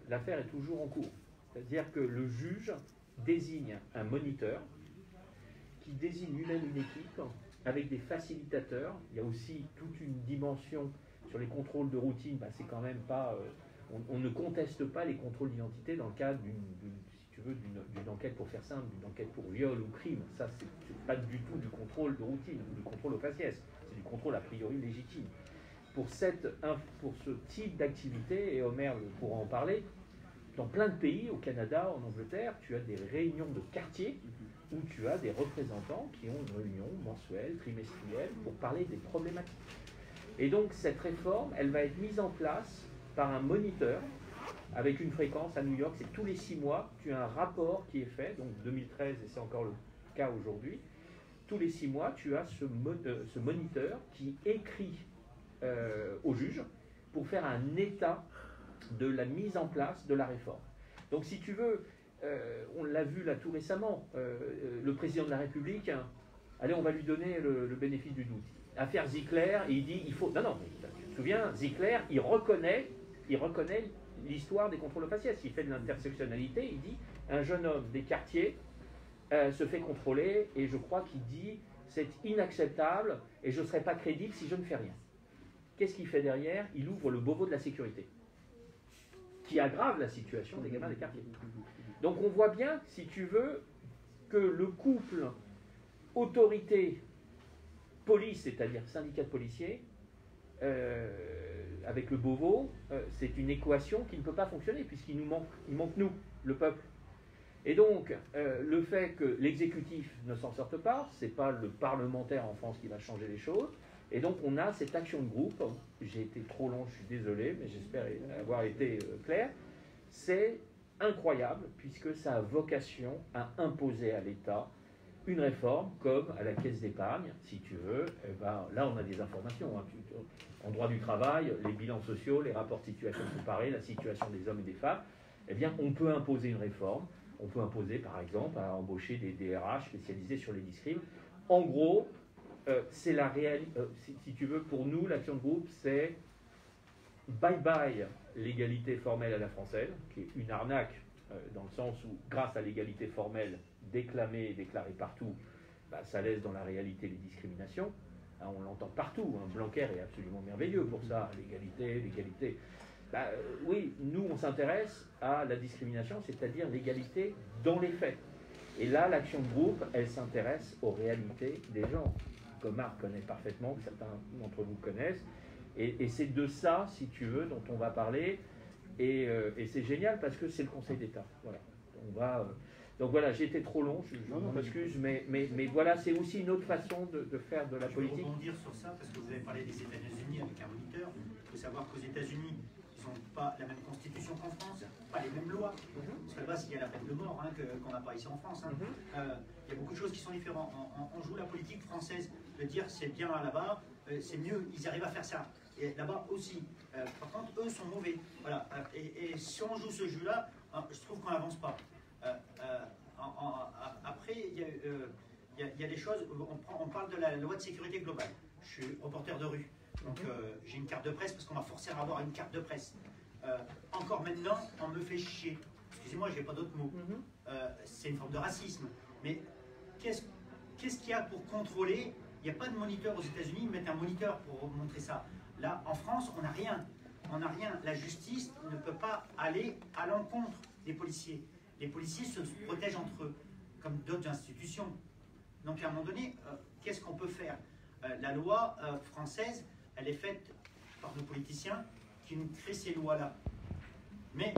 L'affaire est toujours en cours. C'est-à-dire que le juge désigne un moniteur qui désigne lui-même une équipe avec des facilitateurs. Il y a aussi toute une dimension sur les contrôles de routine. Ben, c'est quand même pas... on ne conteste pas les contrôles d'identité dans le cadre d'une enquête, pour faire simple, d'une enquête pour viol ou crime. Ça, c'est pas du tout du contrôle de routine ou du contrôle au faciès. C'est du contrôle a priori légitime. Pour ce type d'activité, et Omer pourra en parler, dans plein de pays, au Canada, en Angleterre, tu as des réunions de quartier où tu as des représentants qui ont une réunion mensuelle, trimestrielle, pour parler des problématiques. Et donc, cette réforme, elle va être mise en place par un moniteur, avec une fréquence à New York, c'est tous les 6 mois, tu as un rapport qui est fait, donc 2013, et c'est encore le cas aujourd'hui, tous les 6 mois, tu as ce moniteur qui écrit au juge pour faire un état de la mise en place de la réforme. Donc si tu veux, on l'a vu là tout récemment, le président de la République, allez, on va lui donner le bénéfice du doute. Affaire Ziegler, et il dit, il faut... Non, tu te souviens, Ziegler, il reconnaît l'histoire des contrôles au faciès. Il fait de l'intersectionnalité, il dit, un jeune homme des quartiers se fait contrôler, et je crois qu'il dit, c'est inacceptable, et je ne serai pas crédible si je ne fais rien. Qu'est-ce qu'il fait derrière? Il ouvre le bobo de la sécurité, qui aggrave la situation des gamins des quartiers. Donc on voit bien, si tu veux, que le couple autorité-police, c'est-à-dire syndicat de policiers, avec le Beauvau, c'est une équation qui ne peut pas fonctionner, puisqu'il manque nous, le peuple. Et donc, le fait que l'exécutif ne s'en sorte pas, ce n'est pas le parlementaire en France qui va changer les choses, et donc on a cette action de groupe, j'ai été trop long, je suis désolé, mais j'espère avoir été clair, c'est incroyable, puisque ça a vocation à imposer à l'État une réforme, comme à la caisse d'épargne, si tu veux. Là on a des informations, hein. En droit du travail, les bilans sociaux, les rapports de situation comparés, la situation des hommes et des femmes, eh bien on peut imposer une réforme. On peut imposer par exemple à embaucher des DRH spécialisés sur les discrimes. En gros, c'est la réalité, si tu veux, pour nous, l'action de groupe, c'est bye-bye l'égalité formelle à la française, qui est une arnaque, dans le sens où, grâce à l'égalité formelle déclamée et déclarée partout, ça laisse dans la réalité les discriminations. Hein, on l'entend partout, hein. Blanquer est absolument merveilleux pour ça, l'égalité. Oui, nous, on s'intéresse à la discrimination, c'est-à-dire l'égalité dans les faits. Et là, l'action de groupe, elle s'intéresse aux réalités des gens, que Marc connaît parfaitement, que certains d'entre vous connaissent. Et c'est de ça, si tu veux, dont on va parler. Et c'est génial parce que c'est le Conseil d'État. Voilà. Donc voilà, j'ai été trop long, je m'excuse, mais voilà, c'est aussi une autre façon de faire de la politique. Je vais rebondir sur ça parce que vous avez parlé des États-Unis avec un moniteur. Il faut savoir qu'aux États-Unis, ils n'ont pas la même constitution qu'en France, pas les mêmes lois. Parce que là-bas, il y a la peine de mort qu'on n'a pas ici en France. Il y a beaucoup de choses qui sont différentes. On joue la politique française de dire c'est bien là-bas, c'est mieux, ils arrivent à faire ça. Et là-bas aussi. Par contre, eux sont mauvais. Voilà. Et si on joue ce jeu-là, je trouve qu'on n'avance pas. Après, il y a des choses. On parle de la loi de sécurité globale. Je suis reporter de rue. Donc j'ai une carte de presse parce qu'on m'a forcé à avoir une carte de presse. Encore maintenant, on me fait chier. Excusez-moi, je n'ai pas d'autres mots. C'est une forme de racisme. Mais qu'est-ce qu'il y a pour contrôler? Il n'y a pas de moniteur aux États-Unis, ils mettent un moniteur pour montrer ça. Là, en France, on n'a rien. On n'a rien. La justice ne peut pas aller à l'encontre des policiers. Les policiers se protègent entre eux, comme d'autres institutions. Donc à un moment donné, qu'est-ce qu'on peut faire? La loi française, elle est faite par nos politiciens qui nous créent ces lois-là. Mais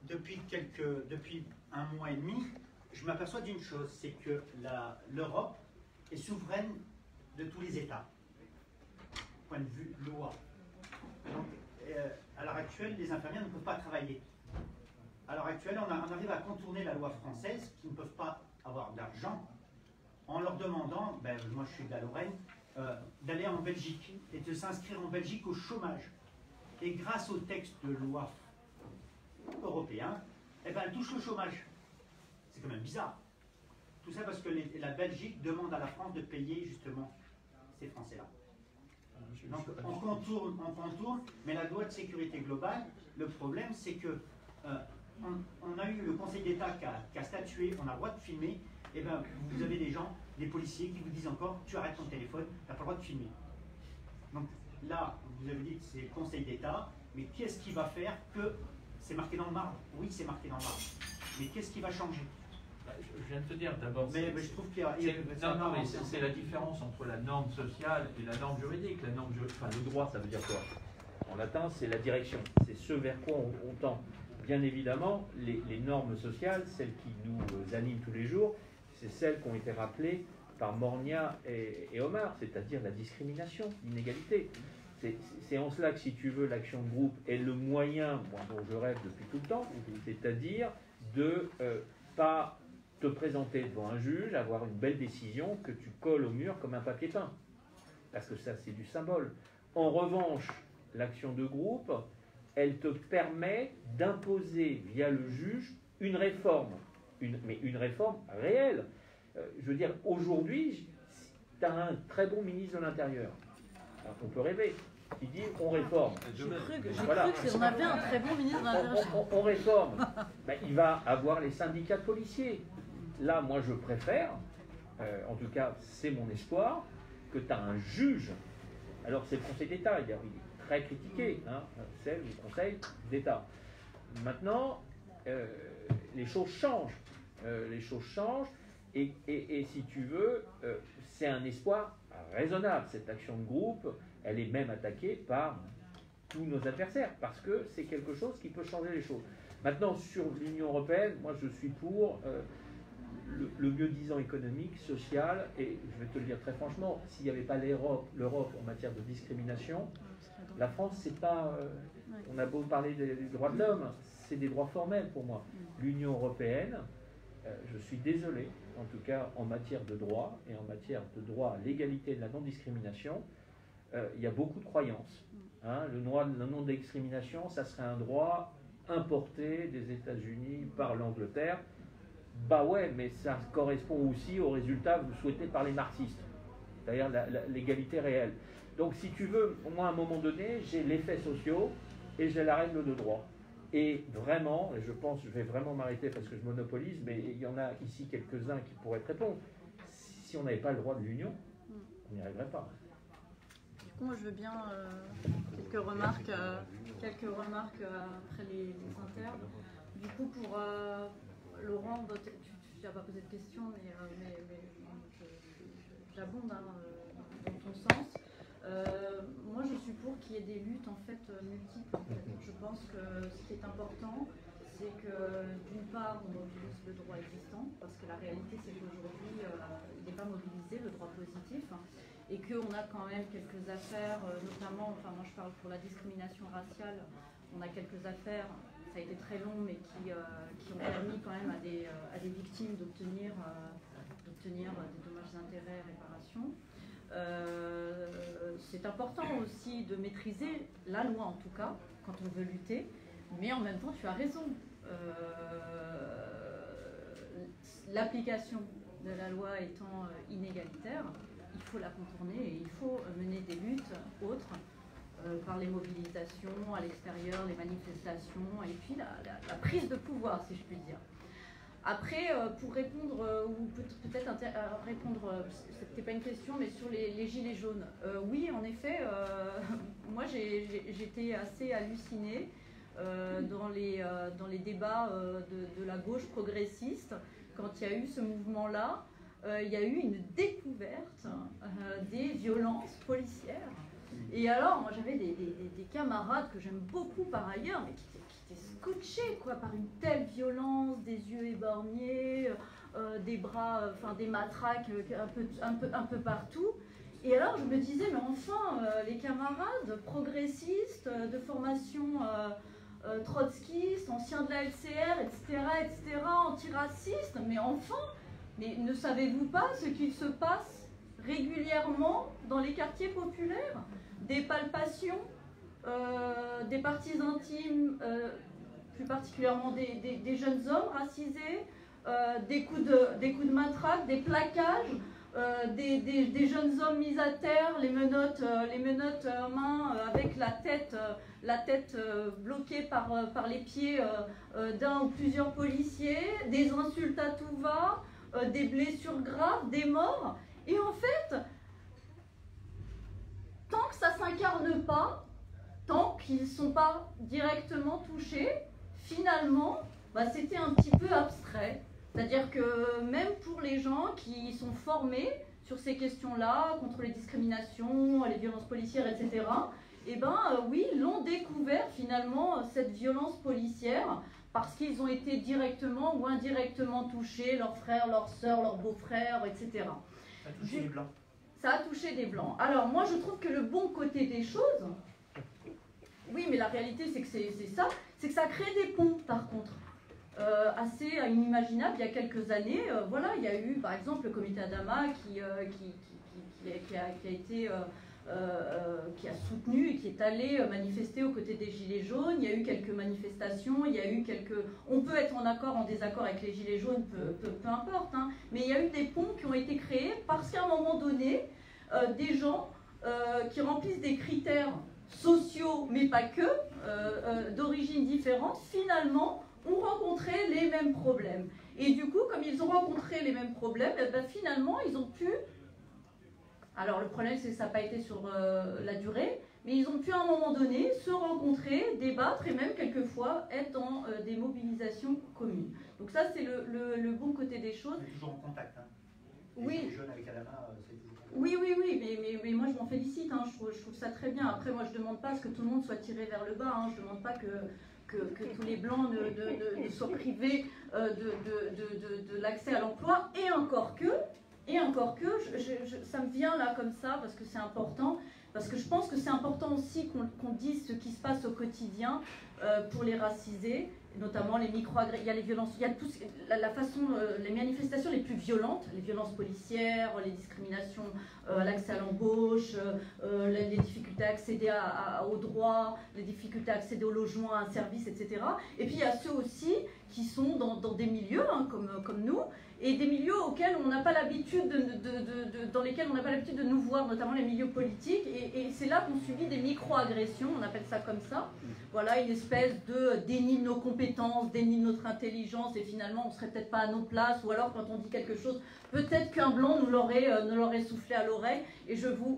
depuis un mois et demi, je m'aperçois d'une chose, c'est que l'Europe est souveraine de tous les États, point de vue loi. Donc, à l'heure actuelle, les infirmières ne peuvent pas travailler. À l'heure actuelle, on arrive à contourner la loi française, qui ne peuvent pas avoir d'argent, en leur demandant, moi je suis de la Lorraine, d'aller en Belgique et de s'inscrire en Belgique au chômage. Et grâce au texte de loi européen, elle touche le chômage. C'est quand même bizarre. Tout ça parce que la Belgique demande à la France de payer justement ces Français-là. Donc on contourne, mais la loi de sécurité globale, le problème c'est que on a eu le Conseil d'État qui a statué, on a le droit de filmer, et vous avez des gens, des policiers qui vous disent encore, tu arrêtes ton téléphone, tu n'as pas le droit de filmer. Donc là, vous avez dit que c'est le Conseil d'État, mais qu'est-ce qui va faire que c'est marqué dans le marbre? Oui, c'est marqué dans le marbre. Mais qu'est-ce qui va changer? Je viens de te dire d'abord. Mais je trouve qu'il y a. Non, mais c'est la différence entre la norme sociale et la norme juridique. Le droit, ça veut dire quoi? En latin, c'est la direction. C'est ce vers quoi on tend. Bien évidemment, les normes sociales, celles qui nous animent tous les jours, c'est celles qui ont été rappelées par Mornia et Omar, c'est-à-dire la discrimination, l'inégalité. C'est en cela que, si tu veux, l'action de groupe est le moyen, moi, dont je rêve depuis tout le temps, c'est-à-dire de pas te présenter devant un juge, avoir une belle décision que tu colles au mur comme un papier peint. Parce que ça, c'est du symbole. En revanche, l'action de groupe, elle te permet d'imposer via le juge une réforme, mais une réforme réelle. Je veux dire, aujourd'hui, tu as un très bon ministre de l'Intérieur. Alors, on peut rêver. Qui dit on réforme. J'ai cru qu'on avait un très bon ministre de l'Intérieur. On réforme. Il va avoir les syndicats de policiers. Là, moi, je préfère, en tout cas, c'est mon espoir, que tu as un juge. Alors, c'est le Conseil d'État, il est très critiqué, c'est le Conseil d'État. Maintenant, les choses changent. Et si tu veux, c'est un espoir raisonnable. Cette action de groupe, elle est même attaquée par tous nos adversaires, parce que c'est quelque chose qui peut changer les choses. Maintenant, sur l'Union européenne, moi je suis pour le mieux-disant économique, social, et je vais te le dire très franchement, s'il n'y avait pas l'Europe en matière de discrimination, la France, c'est pas... on a beau parler des droits de l'homme, c'est des droits formels pour moi. L'Union européenne, je suis désolé, en tout cas en matière de droit, et en matière de droit à l'égalité et de la non-discrimination, il y a beaucoup de croyances. Le non-discrimination, ça serait un droit importé des États-Unis par l'Angleterre. Bah ouais, mais ça correspond aussi aux résultats souhaités par les marxistes, c'est-à-dire l'égalité réelle. Donc si tu veux, moi à un moment donné, j'ai les faits sociaux et j'ai la règle de droit. Et vraiment, je pense, je vais vraiment m'arrêter parce que je monopolise, mais il y en a ici quelques-uns qui pourraient te répondre. Si on n'avait pas le droit de l'Union, on n'y arriverait pas. Du coup, moi je veux bien quelques remarques après les internes. Du coup, pour Laurent, tu n'as pas posé de question, mais j'abonde dans ton sens. Moi, je suis pour qu'il y ait des luttes en fait multiples. En fait. Je pense que ce qui est important, c'est que d'une part, on mobilise le droit existant, parce que la réalité, c'est qu'aujourd'hui, il n'est pas mobilisé, le droit positif, et qu'on a quand même quelques affaires, notamment, enfin moi je parle pour la discrimination raciale, on a quelques affaires, ça a été très long, mais qui ont permis quand même à des victimes d'obtenir des dommages-intérêts, réparations. C'est important aussi de maîtriser la loi, en tout cas, quand on veut lutter, mais en même temps, tu as raison. L'application de la loi étant inégalitaire, il faut la contourner et il faut mener des luttes autres par les mobilisations à l'extérieur, les manifestations et puis la prise de pouvoir, si je puis dire. Après, pour répondre, ou peut-être répondre, c'était pas une question, mais sur les gilets jaunes. Oui, en effet, moi j'étais assez hallucinée dans les débats de la gauche progressiste, quand il y a eu ce mouvement-là, il y a eu une découverte des violences policières. Et alors, moi j'avais des camarades que j'aime beaucoup par ailleurs, mais qui étaient scotchés quoi, par une telle violence, des yeux éborgnés, des bras, enfin des matraques un peu partout. Et alors je me disais, mais enfin, les camarades progressistes de formation trotskistes, anciens de la LCR, etc., antiracistes, mais enfin, mais ne savez-vous pas ce qu'il se passe régulièrement dans les quartiers populaires? Des palpations, des parties intimes, plus particulièrement des jeunes hommes racisés, des coups de matraque, des plaquages, des jeunes hommes mis à terre, les menottes en main avec la tête bloquée par les pieds d'un ou plusieurs policiers, des insultes à tout va, des blessures graves, des morts. Et en fait, tant que ça ne s'incarne pas, tant qu'ils ne sont pas directement touchés, finalement, c'était un petit peu abstrait. C'est-à-dire que même pour les gens qui sont formés sur ces questions-là, contre les discriminations, les violences policières, etc., oui, l'ont découvert finalement cette violence policière parce qu'ils ont été directement ou indirectement touchés, leurs frères, leurs sœurs, leurs beaux-frères, etc. Ça a touché les Blancs. Ça a touché des Blancs. Alors moi je trouve que le bon côté des choses, oui mais la réalité c'est que c'est ça, c'est que ça crée des ponts par contre. Assez inimaginable. Il y a quelques années, voilà, il y a eu par exemple le comité Adama qui a soutenu et qui est allé manifester aux côtés des Gilets jaunes. Il y a eu quelques manifestations, il y a eu on peut être en accord, en désaccord avec les Gilets jaunes, peu importe, hein, mais il y a eu des ponts qui ont été créés parce qu'à un moment donné, des gens qui remplissent des critères sociaux, mais pas que, d'origine différente, finalement, ont rencontré les mêmes problèmes. Et du coup, comme ils ont rencontré les mêmes problèmes, finalement, ils ont pu... Alors, le problème, c'est que ça n'a pas été sur la durée, mais ils ont pu, à un moment donné, se rencontrer, débattre et même, quelquefois, être dans des mobilisations communes. Donc ça, c'est le bon côté des choses. On est toujours en contact, hein. Oui. Les jeunes avec Adama, c'est toujours en contact. Oui, mais moi, je m'en félicite, hein. Je trouve ça très bien. Après, moi, je ne demande pas à ce que tout le monde soit tiré vers le bas, hein. Je ne demande pas que tous les Blancs ne soient privés de l'accès à l'emploi, et encore que, ça me vient là comme ça, parce que c'est important, parce que je pense que c'est important aussi qu'on dise ce qui se passe au quotidien pour les racisés, notamment les micro-agressions, il y a les violences, il y a tout, les manifestations les plus violentes, les violences policières, les discriminations à l'accès à l'embauche, les difficultés à accéder aux droits, les difficultés à accéder au logement, à un service, etc. Et puis il y a ceux aussi qui sont dans des milieux, hein, comme nous, et des milieux auxquels on n'a pas l'habitude dans lesquels on n'a pas l'habitude de nous voir, notamment les milieux politiques, et c'est là qu'on subit des micro-agressions, on appelle ça comme ça. Voilà, une espèce de déni de nos compétences, déni de notre intelligence, et finalement on serait peut-être pas à nos places, ou alors quand on dit quelque chose, peut-être qu'un blanc nous l'aurait soufflé à l'oreille, et je vous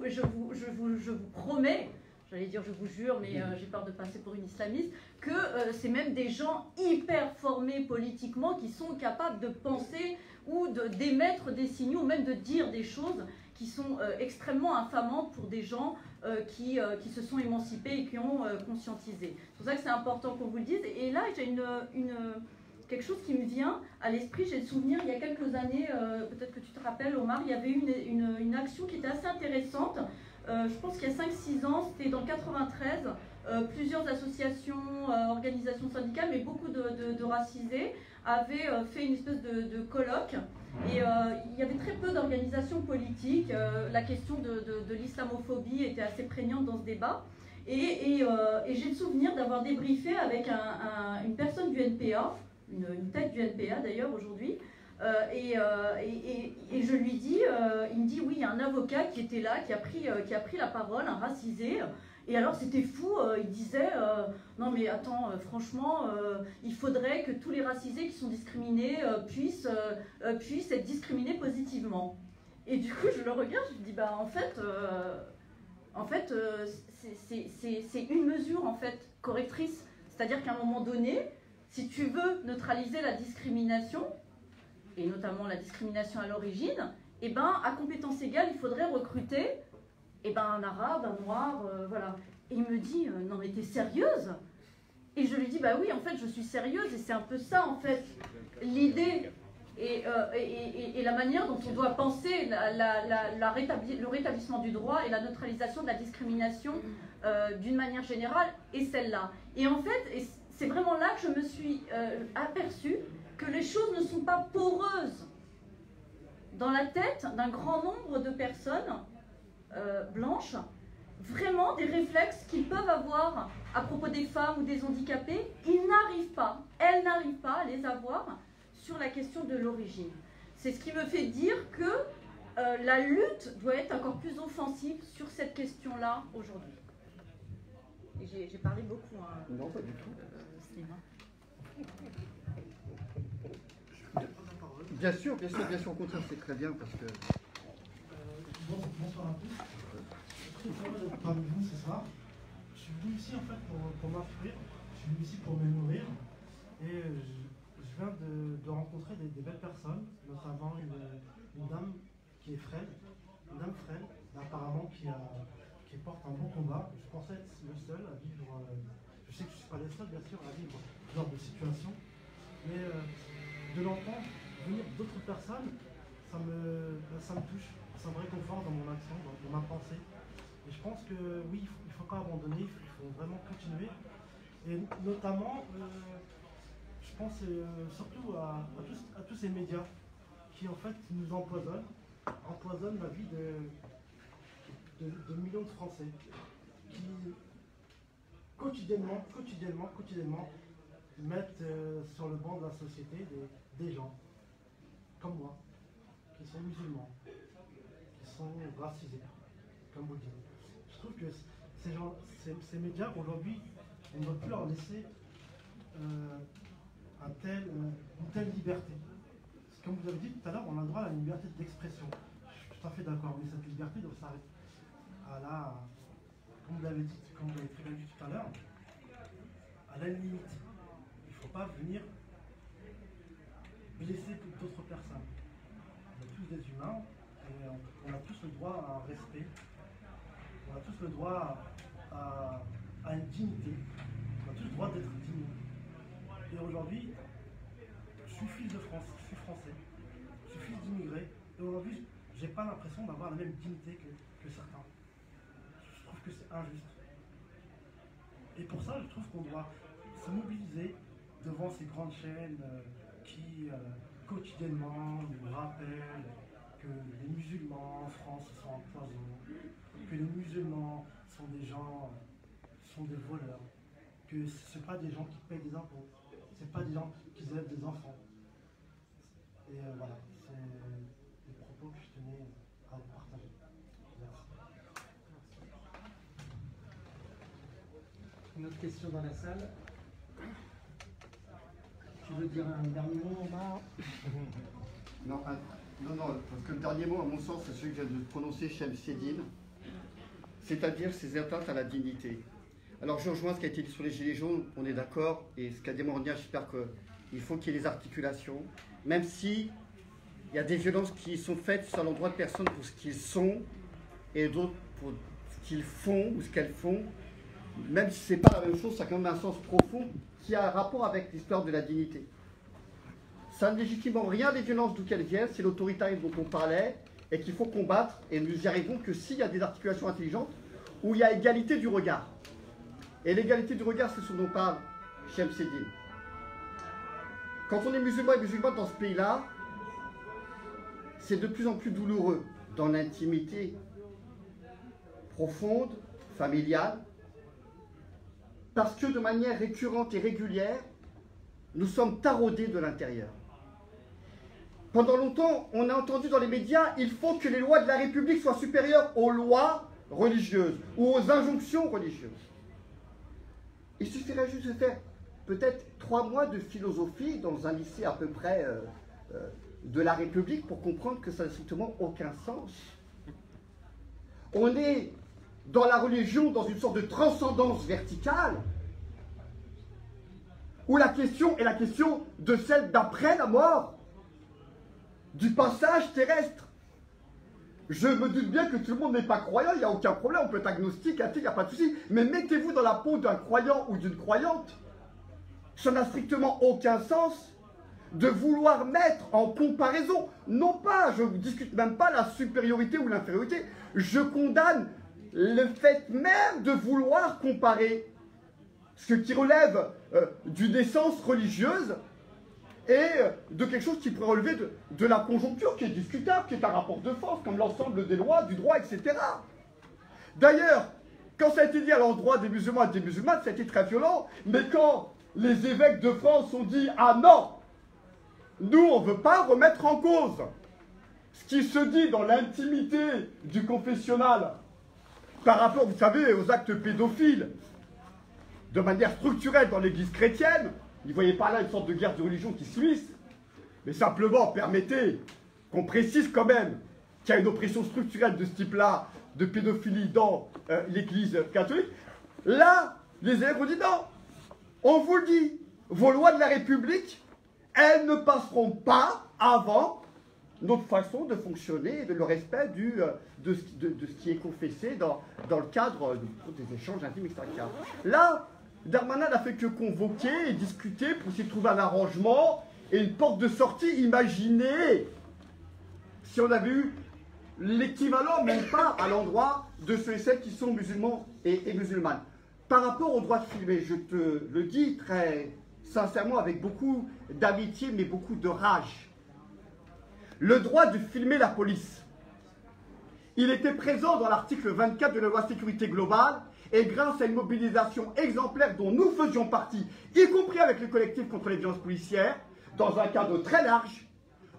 promets j'allais dire je vous jure, mais j'ai peur de passer pour une islamiste, que c'est même des gens hyper formés politiquement qui sont capables de penser ou d'émettre des signaux, ou même de dire des choses qui sont extrêmement infamantes pour des gens qui se sont émancipés et qui ont conscientisé. C'est pour ça que c'est important qu'on vous le dise. Et là, j'ai quelque chose qui me vient à l'esprit. J'ai le souvenir, il y a quelques années, peut-être que tu te rappelles, Omar, il y avait une action qui était assez intéressante. Je pense qu'il y a 5-6 ans, c'était dans le 93, plusieurs associations, organisations syndicales, mais beaucoup de racisés, avaient fait une espèce de colloque. Et il y avait très peu d'organisations politiques. La question de l'islamophobie était assez prégnante dans ce débat. Et j'ai le souvenir d'avoir débriefé avec une personne du NPA, une tête du NPA d'ailleurs aujourd'hui, et je lui dis, il me dit oui, il y a un avocat qui était là, qui a pris la parole, un racisé, et alors c'était fou, il disait, non mais attends, franchement, il faudrait que tous les racisés qui sont discriminés puissent être discriminés positivement. Et du coup je le regarde, je lui dis, bah en fait c'est une mesure en fait correctrice, c'est-à-dire qu'à un moment donné, si tu veux neutraliser la discrimination, et notamment la discrimination à l'origine, eh ben, à compétence égale, il faudrait recruter un arabe, un noir, voilà. Et il me dit, non mais t'es sérieuse? Et je lui dis, bah oui, en fait, je suis sérieuse, et c'est un peu ça, en fait, l'idée et la manière dont on doit penser le rétablissement du droit et la neutralisation de la discrimination d'une manière générale, et celle-là. Et en fait, c'est vraiment là que je me suis aperçue que les choses ne sont pas poreuses dans la tête d'un grand nombre de personnes blanches. Vraiment, des réflexes qu'ils peuvent avoir à propos des femmes ou des handicapés, elles n'arrivent pas à les avoir sur la question de l'origine. C'est ce qui me fait dire que la lutte doit être encore plus offensive sur cette question-là aujourd'hui. Et j'ai parlé beaucoup. Non, pas du tout. Bien sûr, au contraire, c'est très bien parce que... Bonsoir à tous. Je suis très heureux d'être parmi vous ce soir. Je suis venu ici en fait pour m'instruire, je suis venu ici pour me nourrir et je viens de rencontrer des belles personnes, notamment une dame qui est frêle, une dame frêle, apparemment qui porte un bon combat. Je pensais être le seul à vivre, je sais que je ne suis pas le seul bien sûr à vivre ce genre de situation, mais de l'entendre venir d'autres personnes, ça me touche, ça me réconforte dans mon action, dans ma pensée. Et je pense que oui, il ne faut pas abandonner, il faut vraiment continuer. Et notamment, je pense surtout à tous ces médias qui en fait nous empoisonnent la vie de millions de Français qui quotidiennement mettent sur le banc de la société des gens comme moi, qui sont musulmans, qui sont racisés, comme vous le dites. Je trouve que ces médias, aujourd'hui, on ne doit plus leur laisser une telle liberté. Comme vous avez dit tout à l'heure, on a le droit à la liberté d'expression. Je suis tout à fait d'accord, mais cette liberté doit s'arrêter. Comme vous l'avez dit, comme vous l'avez très bien dit tout à l'heure, à la limite. Il ne faut pas venir blesser d'autres personnes. On est tous des humains et on a tous le droit à un respect. On a tous le droit à une dignité. On a tous le droit d'être digne. Et aujourd'hui, je suis fils de France, je suis français, je suis fils d'immigrés. Et aujourd'hui, je n'ai pas l'impression d'avoir la même dignité que certains. Je trouve que c'est injuste. Et pour ça, je trouve qu'on doit se mobiliser devant ces grandes chaînes qui quotidiennement nous rappellent que les musulmans en France sont en poison, que les musulmans sont des gens, sont des voleurs, que ce ne sont pas des gens qui payent des impôts, ce ne sont pas des gens qui élèvent des enfants. Et voilà, c'est les propos que je tenais à vous partager. Merci. Une autre question dans la salle. Tu veux dire un dernier mot, Omar? Non, parce que le dernier mot, à mon sens, c'est celui que vient de prononcer Shemseddine. c'est-à-dire ces atteintes à la dignité. Alors je rejoins ce qui a été dit sur les Gilets jaunes, on est d'accord, et ce qu'a dit Mornia, j'espère qu'il faut qu'il y ait des articulations, même si il y a des violences qui sont faites à l'endroit de personnes pour ce qu'ils sont, et d'autres pour ce qu'ils font ou ce qu'elles font, même si ce n'est pas la même chose, ça a quand même un sens profond qui a un rapport avec l'histoire de la dignité. Ça ne légitime en rien les violences d'où qu'elles viennent, c'est l'autoritarisme dont on parlait, et qu'il faut combattre, et nous y arrivons que s'il y a des articulations intelligentes, où il y a égalité du regard. Et l'égalité du regard, c'est ce dont parle Shemseddine. Quand on est musulman et musulmane dans ce pays-là, c'est de plus en plus douloureux dans l'intimité profonde, familiale, parce que de manière récurrente et régulière, nous sommes taraudés de l'intérieur. Pendant longtemps, on a entendu dans les médias, il faut que les lois de la République soient supérieures aux lois religieuses ou aux injonctions religieuses. Il suffirait juste de faire peut-être 3 mois de philosophie dans un lycée à peu près de la République pour comprendre que ça n'a strictement aucun sens. On est dans la religion dans une sorte de transcendance verticale où la question est la question de celle d'après la mort, du passage terrestre. Je me doute bien que tout le monde n'est pas croyant, il n'y a aucun problème, on peut être agnostique, athée, il n'y a pas de souci, mais mettez-vous dans la peau d'un croyant ou d'une croyante. Ça n'a strictement aucun sens de vouloir mettre en comparaison, non pas, je ne discute même pas la supériorité ou l'infériorité, je condamne le fait même de vouloir comparer ce qui relève d'une essence religieuse et de quelque chose qui pourrait relever de la conjoncture qui est discutable, qui est un rapport de force, comme l'ensemble des lois, du droit, etc. D'ailleurs, quand ça a été dit à l'endroit des musulmans et des musulmanes, ça a été très violent, mais quand les évêques de France ont dit « Ah non, nous on ne veut pas remettre en cause ce qui se dit dans l'intimité du confessionnal par rapport, vous savez, aux actes pédophiles, de manière structurelle dans l'église chrétienne », il ne voyait pas là une sorte de guerre de religion qui s'unisse, mais simplement permettez qu'on précise quand même qu'il y a une oppression structurelle de ce type-là, de pédophilie dans l'église catholique. Là, les élèves ont dit non, on vous le dit, vos lois de la République, elles ne passeront pas avant notre façon de fonctionner et de le respect de ce qui est confessé dans le cadre des échanges intimes, etc. Là, Darmanin n'a fait que convoquer et discuter pour essayer de trouver un arrangement et une porte de sortie. Imaginez si on avait eu l'équivalent, même pas à l'endroit de ceux et celles qui sont musulmans et musulmanes. Par rapport au droit de filmer, je te le dis très sincèrement avec beaucoup d'amitié mais beaucoup de rage. Le droit de filmer la police, il était présent dans l'article 24 de la loi sécurité globale. Et grâce à une mobilisation exemplaire dont nous faisions partie, y compris avec le collectif contre les violences policières, dans un cadre très large,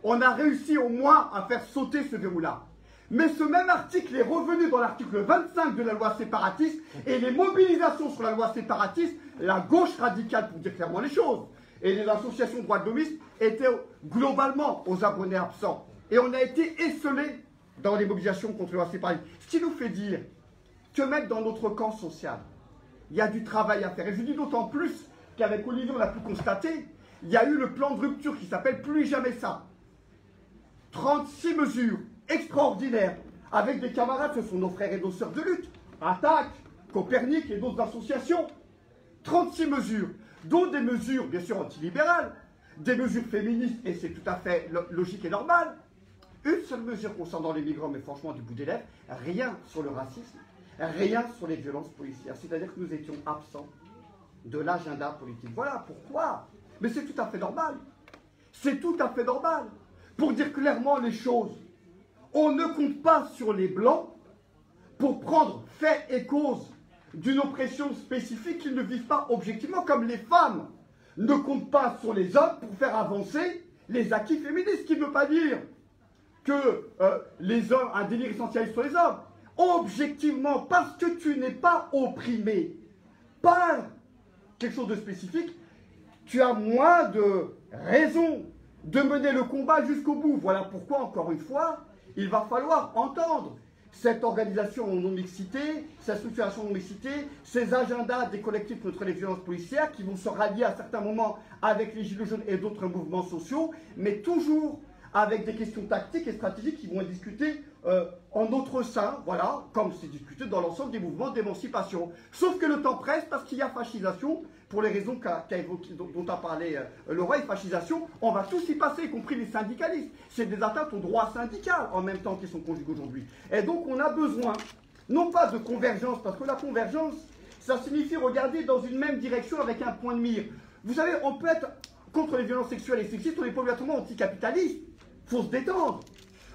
on a réussi au moins à faire sauter ce verrou-là. Mais ce même article est revenu dans l'article 25 de la loi séparatiste, et les mobilisations sur la loi séparatiste, la gauche radicale, pour dire clairement les choses, et les associations droits de l'hommiste étaient globalement aux abonnés absents. Et on a été esseulés dans les mobilisations contre la loi séparatiste. Ce qui nous fait dire que même dans notre camp social, il y a du travail à faire. Et je dis d'autant plus qu'avec Olivier, on a pu constater, il y a eu le plan de rupture qui s'appelle Plus jamais ça. 36 mesures extraordinaires avec des camarades, ce sont nos frères et nos sœurs de lutte, Attaque, Copernic et d'autres associations. 36 mesures, dont des mesures bien sûr antilibérales, des mesures féministes, et c'est tout à fait logique et normal. Une seule mesure concernant les migrants, mais franchement du bout des lèvres, rien sur le racisme. Rien sur les violences policières. C'est-à-dire que nous étions absents de l'agenda politique. Voilà pourquoi. Mais c'est tout à fait normal. C'est tout à fait normal. Pour dire clairement les choses, on ne compte pas sur les Blancs pour prendre fait et cause d'une oppression spécifique qu'ils ne vivent pas objectivement, comme les femmes ne comptent pas sur les hommes pour faire avancer les acquis féministes. Ce qui ne veut pas dire que les hommes, un délire essentialiste sur les hommes. Objectivement, parce que tu n'es pas opprimé par quelque chose de spécifique, tu as moins de raisons de mener le combat jusqu'au bout. Voilà pourquoi, encore une fois, il va falloir entendre cette organisation en non-mixité, cette structuration en non-mixité, ces agendas des collectifs contre les violences policières qui vont se rallier à certains moments avec les Gilets jaunes et d'autres mouvements sociaux, mais toujours avec des questions tactiques et stratégiques qui vont être discutées en notre sein, voilà, comme c'est discuté dans l'ensemble des mouvements d'émancipation. Sauf que le temps presse parce qu'il y a fascisation, pour les raisons dont a parlé Laura, et fascisation, on va tous y passer, y compris les syndicalistes. C'est des atteintes au droit syndical en même temps qui sont conjuguées aujourd'hui. Et donc on a besoin, non pas de convergence, parce que la convergence, ça signifie regarder dans une même direction avec un point de mire. Vous savez, on peut être contre les violences sexuelles et sexistes, on n'est pas obligatoirement anticapitaliste. Il faut se détendre.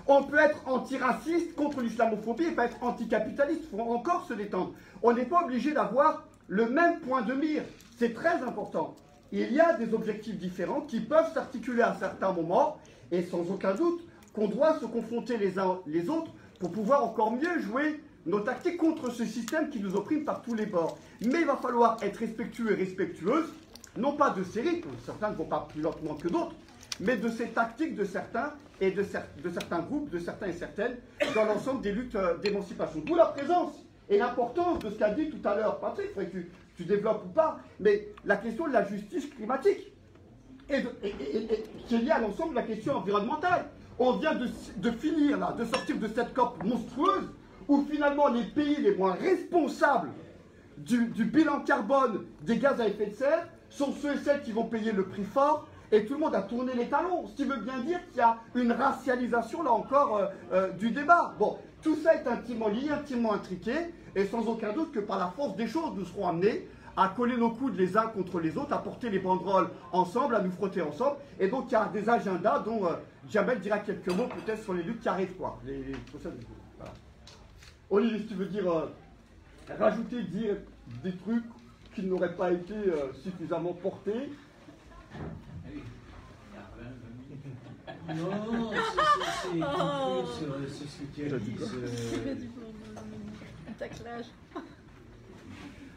On peut être antiraciste contre l'islamophobie et pas être anticapitaliste. Il faut encore se détendre. On n'est pas obligé d'avoir le même point de mire. C'est très important. Il y a des objectifs différents qui peuvent s'articuler à certains moments et sans aucun doute qu'on doit se confronter les uns les autres pour pouvoir encore mieux jouer nos tactiques contre ce système qui nous opprime par tous les bords. Mais il va falloir être respectueux et respectueuse, non pas de ces rythmes, certains ne vont pas plus lentement que d'autres, mais de ces tactiques de certains et de certains groupes, de certains et certaines, dans l'ensemble des luttes d'émancipation. D'où la présence et l'importance de ce qu'a dit tout à l'heure Patrick, il faudrait que tu développes ou pas, mais la question de la justice climatique, et qui est liée à l'ensemble de la question environnementale. On vient de finir, là, de sortir de cette COP monstrueuse, où finalement les pays les moins responsables du bilan carbone des gaz à effet de serre sont ceux et celles qui vont payer le prix fort. Et tout le monde a tourné les talons, ce qui veut bien dire qu'il y a une racialisation, là encore, du débat. Bon, tout ça est intimement lié, intimement intriqué, et sans aucun doute que par la force des choses, nous serons amenés à coller nos coudes les uns contre les autres, à porter les banderoles ensemble, à nous frotter ensemble. Et donc, il y a des agendas dont Jamel dira quelques mots peut-être sur les luttes qui arrivent, quoi. Les prochaines luttes. Voilà. Olivier, si tu veux dire, rajouter, dire des trucs qui n'auraient pas été suffisamment portés. Non, c'est ce que tu as dit. Un taclage.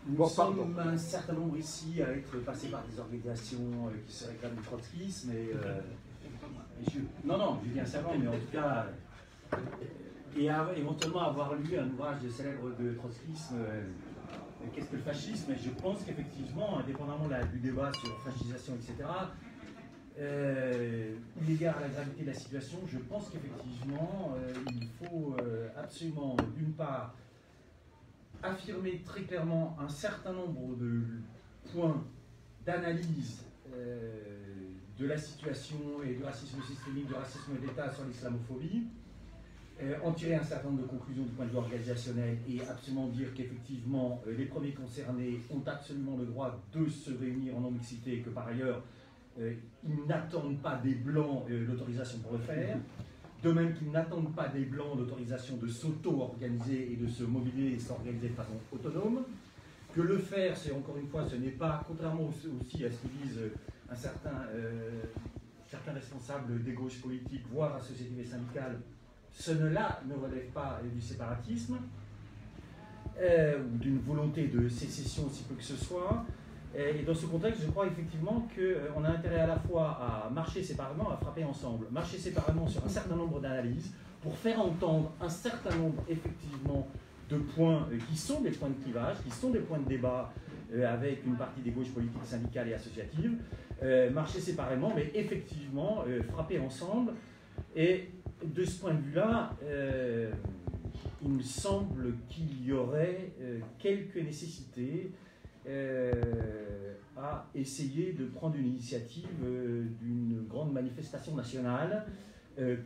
Nous sommes un certain nombre ici à être passés par des organisations qui se réclament du trotskisme. Non, Julien Savant, mais en tout cas, et éventuellement avoir lu un ouvrage célèbre de trotskisme, qu'est-ce que le fascisme? Et je pense qu'effectivement, indépendamment du débat sur fascisation, etc., eu égard à la gravité de la situation, je pense qu'effectivement, il faut absolument, d'une part, affirmer très clairement un certain nombre de points d'analyse de la situation et du racisme systémique, du racisme d'État sur l'islamophobie, en tirer un certain nombre de conclusions du point de vue organisationnel et absolument dire qu'effectivement, les premiers concernés ont absolument le droit de se réunir en non-mixité et que par ailleurs, ils n'attendent pas des Blancs l'autorisation pour le faire, de même qu'ils n'attendent pas des Blancs l'autorisation de s'auto-organiser et de se mobiliser et s'organiser de façon autonome, que le faire, c'est encore une fois, ce n'est pas, contrairement aussi à ce qu'ils disent certains responsables des gauches politiques, voire associatives et syndicales, ce ne relève pas du séparatisme, ou d'une volonté de sécession aussi peu que ce soit. Et dans ce contexte, je crois effectivement qu'on a intérêt à la fois à marcher séparément, à frapper ensemble. Marcher séparément sur un certain nombre d'analyses pour faire entendre un certain nombre, effectivement, de points qui sont des points de clivage, qui sont des points de débat avec une partie des gauches politiques, syndicales et associatives. Marcher séparément, mais effectivement, frapper ensemble. Et de ce point de vue-là, il me semble qu'il y aurait quelques nécessités à essayer de prendre une initiative d'une grande manifestation nationale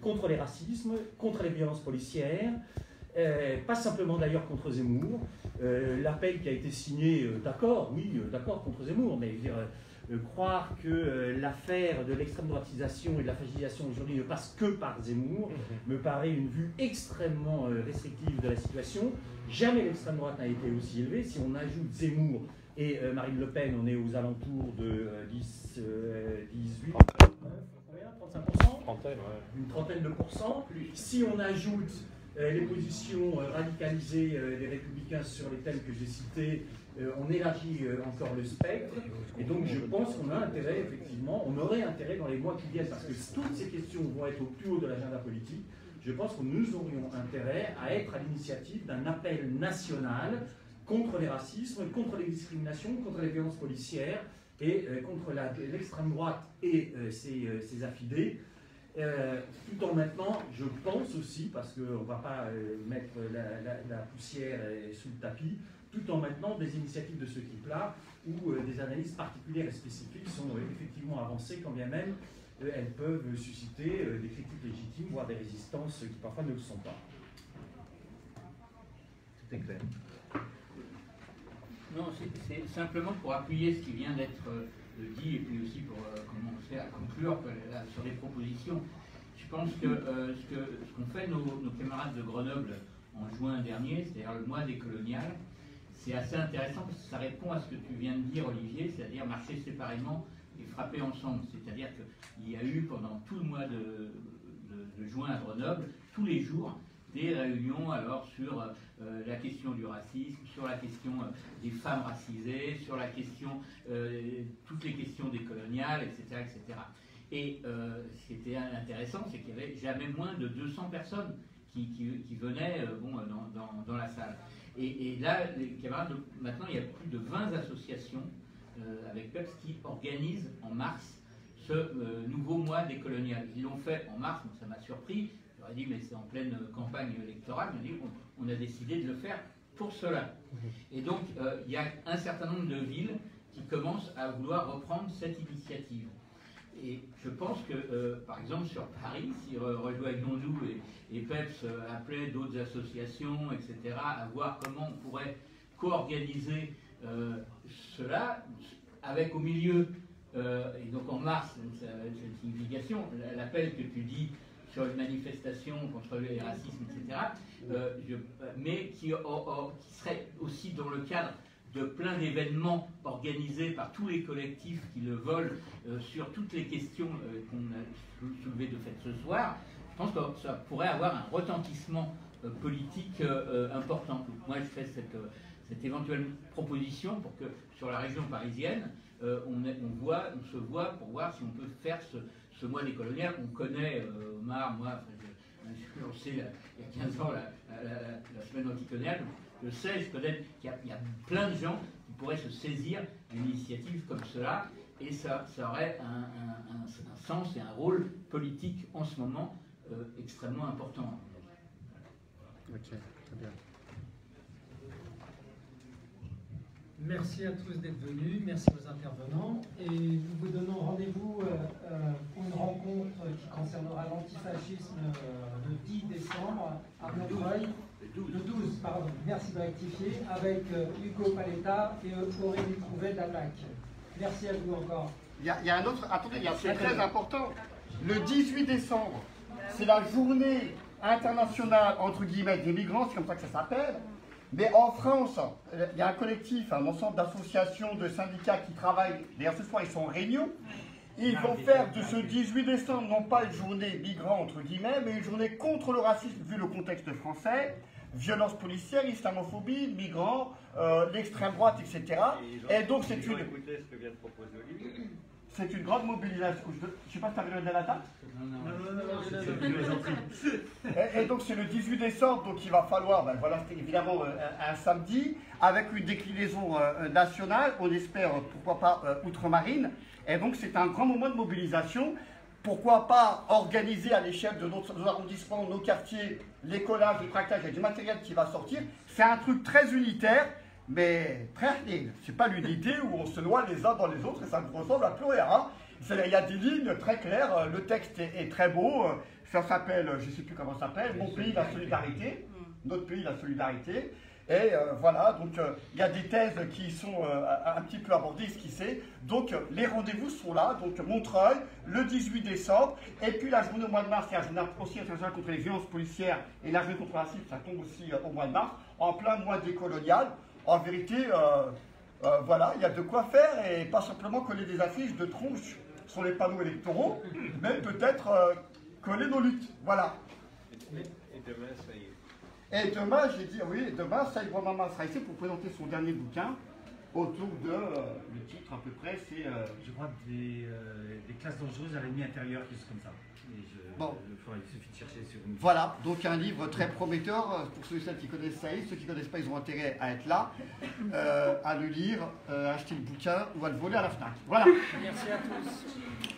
contre les racismes, contre les violences policières, pas simplement d'ailleurs contre Zemmour. L'appel qui a été signé, d'accord, oui, d'accord contre Zemmour, mais je veux dire, croire que l'affaire de l'extrême droitisation et de la fascisation aujourd'hui ne passe que par Zemmour me paraît une vue extrêmement restrictive de la situation. Jamais l'extrême droite n'a été aussi élevée. Si on ajoute Zemmour et Marine Le Pen, on est aux alentours de 10, 18, 35%, une trentaine de pourcents. Si on ajoute les positions radicalisées des Républicains sur les thèmes que j'ai cités, on élargit encore le spectre. Et donc je pense qu'on a intérêt, effectivement, on aurait intérêt dans les mois qui viennent, parce que toutes ces questions vont être au plus haut de l'agenda politique. Je je pense que nous aurions intérêt à être à l'initiative d'un appel national contre les racismes, contre les discriminations, contre les violences policières et contre l'extrême droite et ses affidés. Tout en maintenant, je pense aussi, parce qu'on ne va pas mettre la poussière sous le tapis, tout en maintenant des initiatives de ce type-là, où des analyses particulières et spécifiques sont effectivement avancées, quand bien même elles peuvent susciter des critiques légitimes, voire des résistances qui parfois ne le sont pas. Tout est clair. Non, c'est simplement pour appuyer ce qui vient d'être dit, et puis aussi pour commencer à conclure sur les propositions. Je pense que ce qu'ont fait nos camarades de Grenoble en juin dernier, c'est-à-dire le mois décolonial, c'est assez intéressant parce que ça répond à ce que tu viens de dire, Olivier, c'est-à-dire marcher séparément et frapper ensemble. C'est-à-dire qu'il y a eu pendant tout le mois de juin à Grenoble, tous les jours, des réunions alors sur la question du racisme, sur la question des femmes racisées, sur la question, toutes les questions décoloniales, etc. etc. Et ce qui était intéressant, c'est qu'il n'y avait jamais moins de 200 personnes qui venaient dans la salle. Et là, les camarades, maintenant, il y a plus de 20 associations avec PEPS qui organisent en mars ce nouveau mois décolonial. Ils l'ont fait en mars, donc ça m'a surpris. J'aurais dit, mais c'est en pleine campagne électorale. On a décidé de le faire pour cela. Et donc, il y a un certain nombre de villes qui commencent à vouloir reprendre cette initiative. Et je pense que, par exemple, sur Paris, si Rejoignons-nous et PEPS appelaient d'autres associations, etc., à voir comment on pourrait co-organiser cela, avec au milieu, et donc en mars, ça va être cette signification, l'appel que tu dis sur une manifestation contre les racismes, etc., mais qui serait aussi dans le cadre de plein d'événements organisés par tous les collectifs qui le veulent sur toutes les questions qu'on a soulevées de fait ce soir. Je pense que ça pourrait avoir un retentissement politique important. Donc moi, je fais cette éventuelle proposition pour que sur la région parisienne, on se voit pour voir si on peut faire ce mois décolonial. On connaît, Omar, moi, j'ai lancé il y a 15 ans la semaine anticoloniale. Je sais, je connais qu'il y a plein de gens qui pourraient se saisir d'une initiative comme cela, et ça aurait un sens et un rôle politique en ce moment extrêmement important. Ok, très bien. Merci à tous d'être venus, merci aux intervenants, et nous vous donnons rendez-vous pour une rencontre qui concernera l'antifascisme le 10 décembre à Montreuil. Le 12, pardon, merci de rectifier, avec Hugo Paletta et Aurélie Trouvet d'Attaque. Merci à vous encore. Il y a un autre, attendez, il y a un truc très important. Le 18 décembre, c'est la journée internationale, entre guillemets, des migrants, c'est comme ça que ça s'appelle. Mais en France, il y a un collectif, un ensemble d'associations, de syndicats qui travaillent, d'ailleurs ce soir ils sont en réunion, ils vont faire de ce 18 décembre non pas une journée migrant entre guillemets, mais une journée contre le racisme vu le contexte français, violence policière, islamophobie, migrants, l'extrême droite, etc. Et donc c'est une... Écoutez ce que vient de proposer Olivier. C'est une grande mobilisation. Je ne sais pas si tu avais donné la date. Et donc c'est le 18 décembre, donc il va falloir, ben voilà, c'est évidemment un samedi, avec une déclinaison nationale, on espère, pourquoi pas, outre-marine. Et donc c'est un grand moment de mobilisation. Pourquoi pas organiser à l'échelle de nos arrondissements, nos quartiers, les collages, les tractages, il y a du matériel qui va sortir. C'est un truc très unitaire, mais très rien. C'est pas l'unité où on se noie les uns dans les autres et ça ne ressemble à plus rien. Hein. Il y a des lignes très claires, le texte est très beau, ça s'appelle, je ne sais plus comment ça s'appelle, Mon pays, la solidarité, Notre pays, la solidarité. Et voilà, donc il y a des thèses qui sont un petit peu abordées, esquissées. Donc les rendez-vous sont là, donc Montreuil, le 18 décembre, et puis la journée au mois de mars, c'est la journée aussi internationale contre les violences policières, et la journée contre le racisme, ça tombe aussi au mois de mars, en plein mois décolonial. En vérité, voilà, il y a de quoi faire, et pas simplement coller des affiches de tronches sur les panneaux électoraux, mais peut-être coller nos luttes. Voilà. Et demain, ça y est. Et demain, j'ai dit, oui, demain, Saïd Bouamama sera ici pour présenter son dernier bouquin, autour de, le titre à peu près, c'est... Je crois des classes dangereuses à l'ennemi intérieur, quelque chose comme ça. Et bon. Il suffit de chercher sur une... Voilà, donc un livre très prometteur pour ceux et celles qui connaissent Saïd. Ceux qui ne connaissent pas, ils ont intérêt à être là, à le lire, à acheter le bouquin ou à le voler à la FNAC. Voilà. Merci à tous.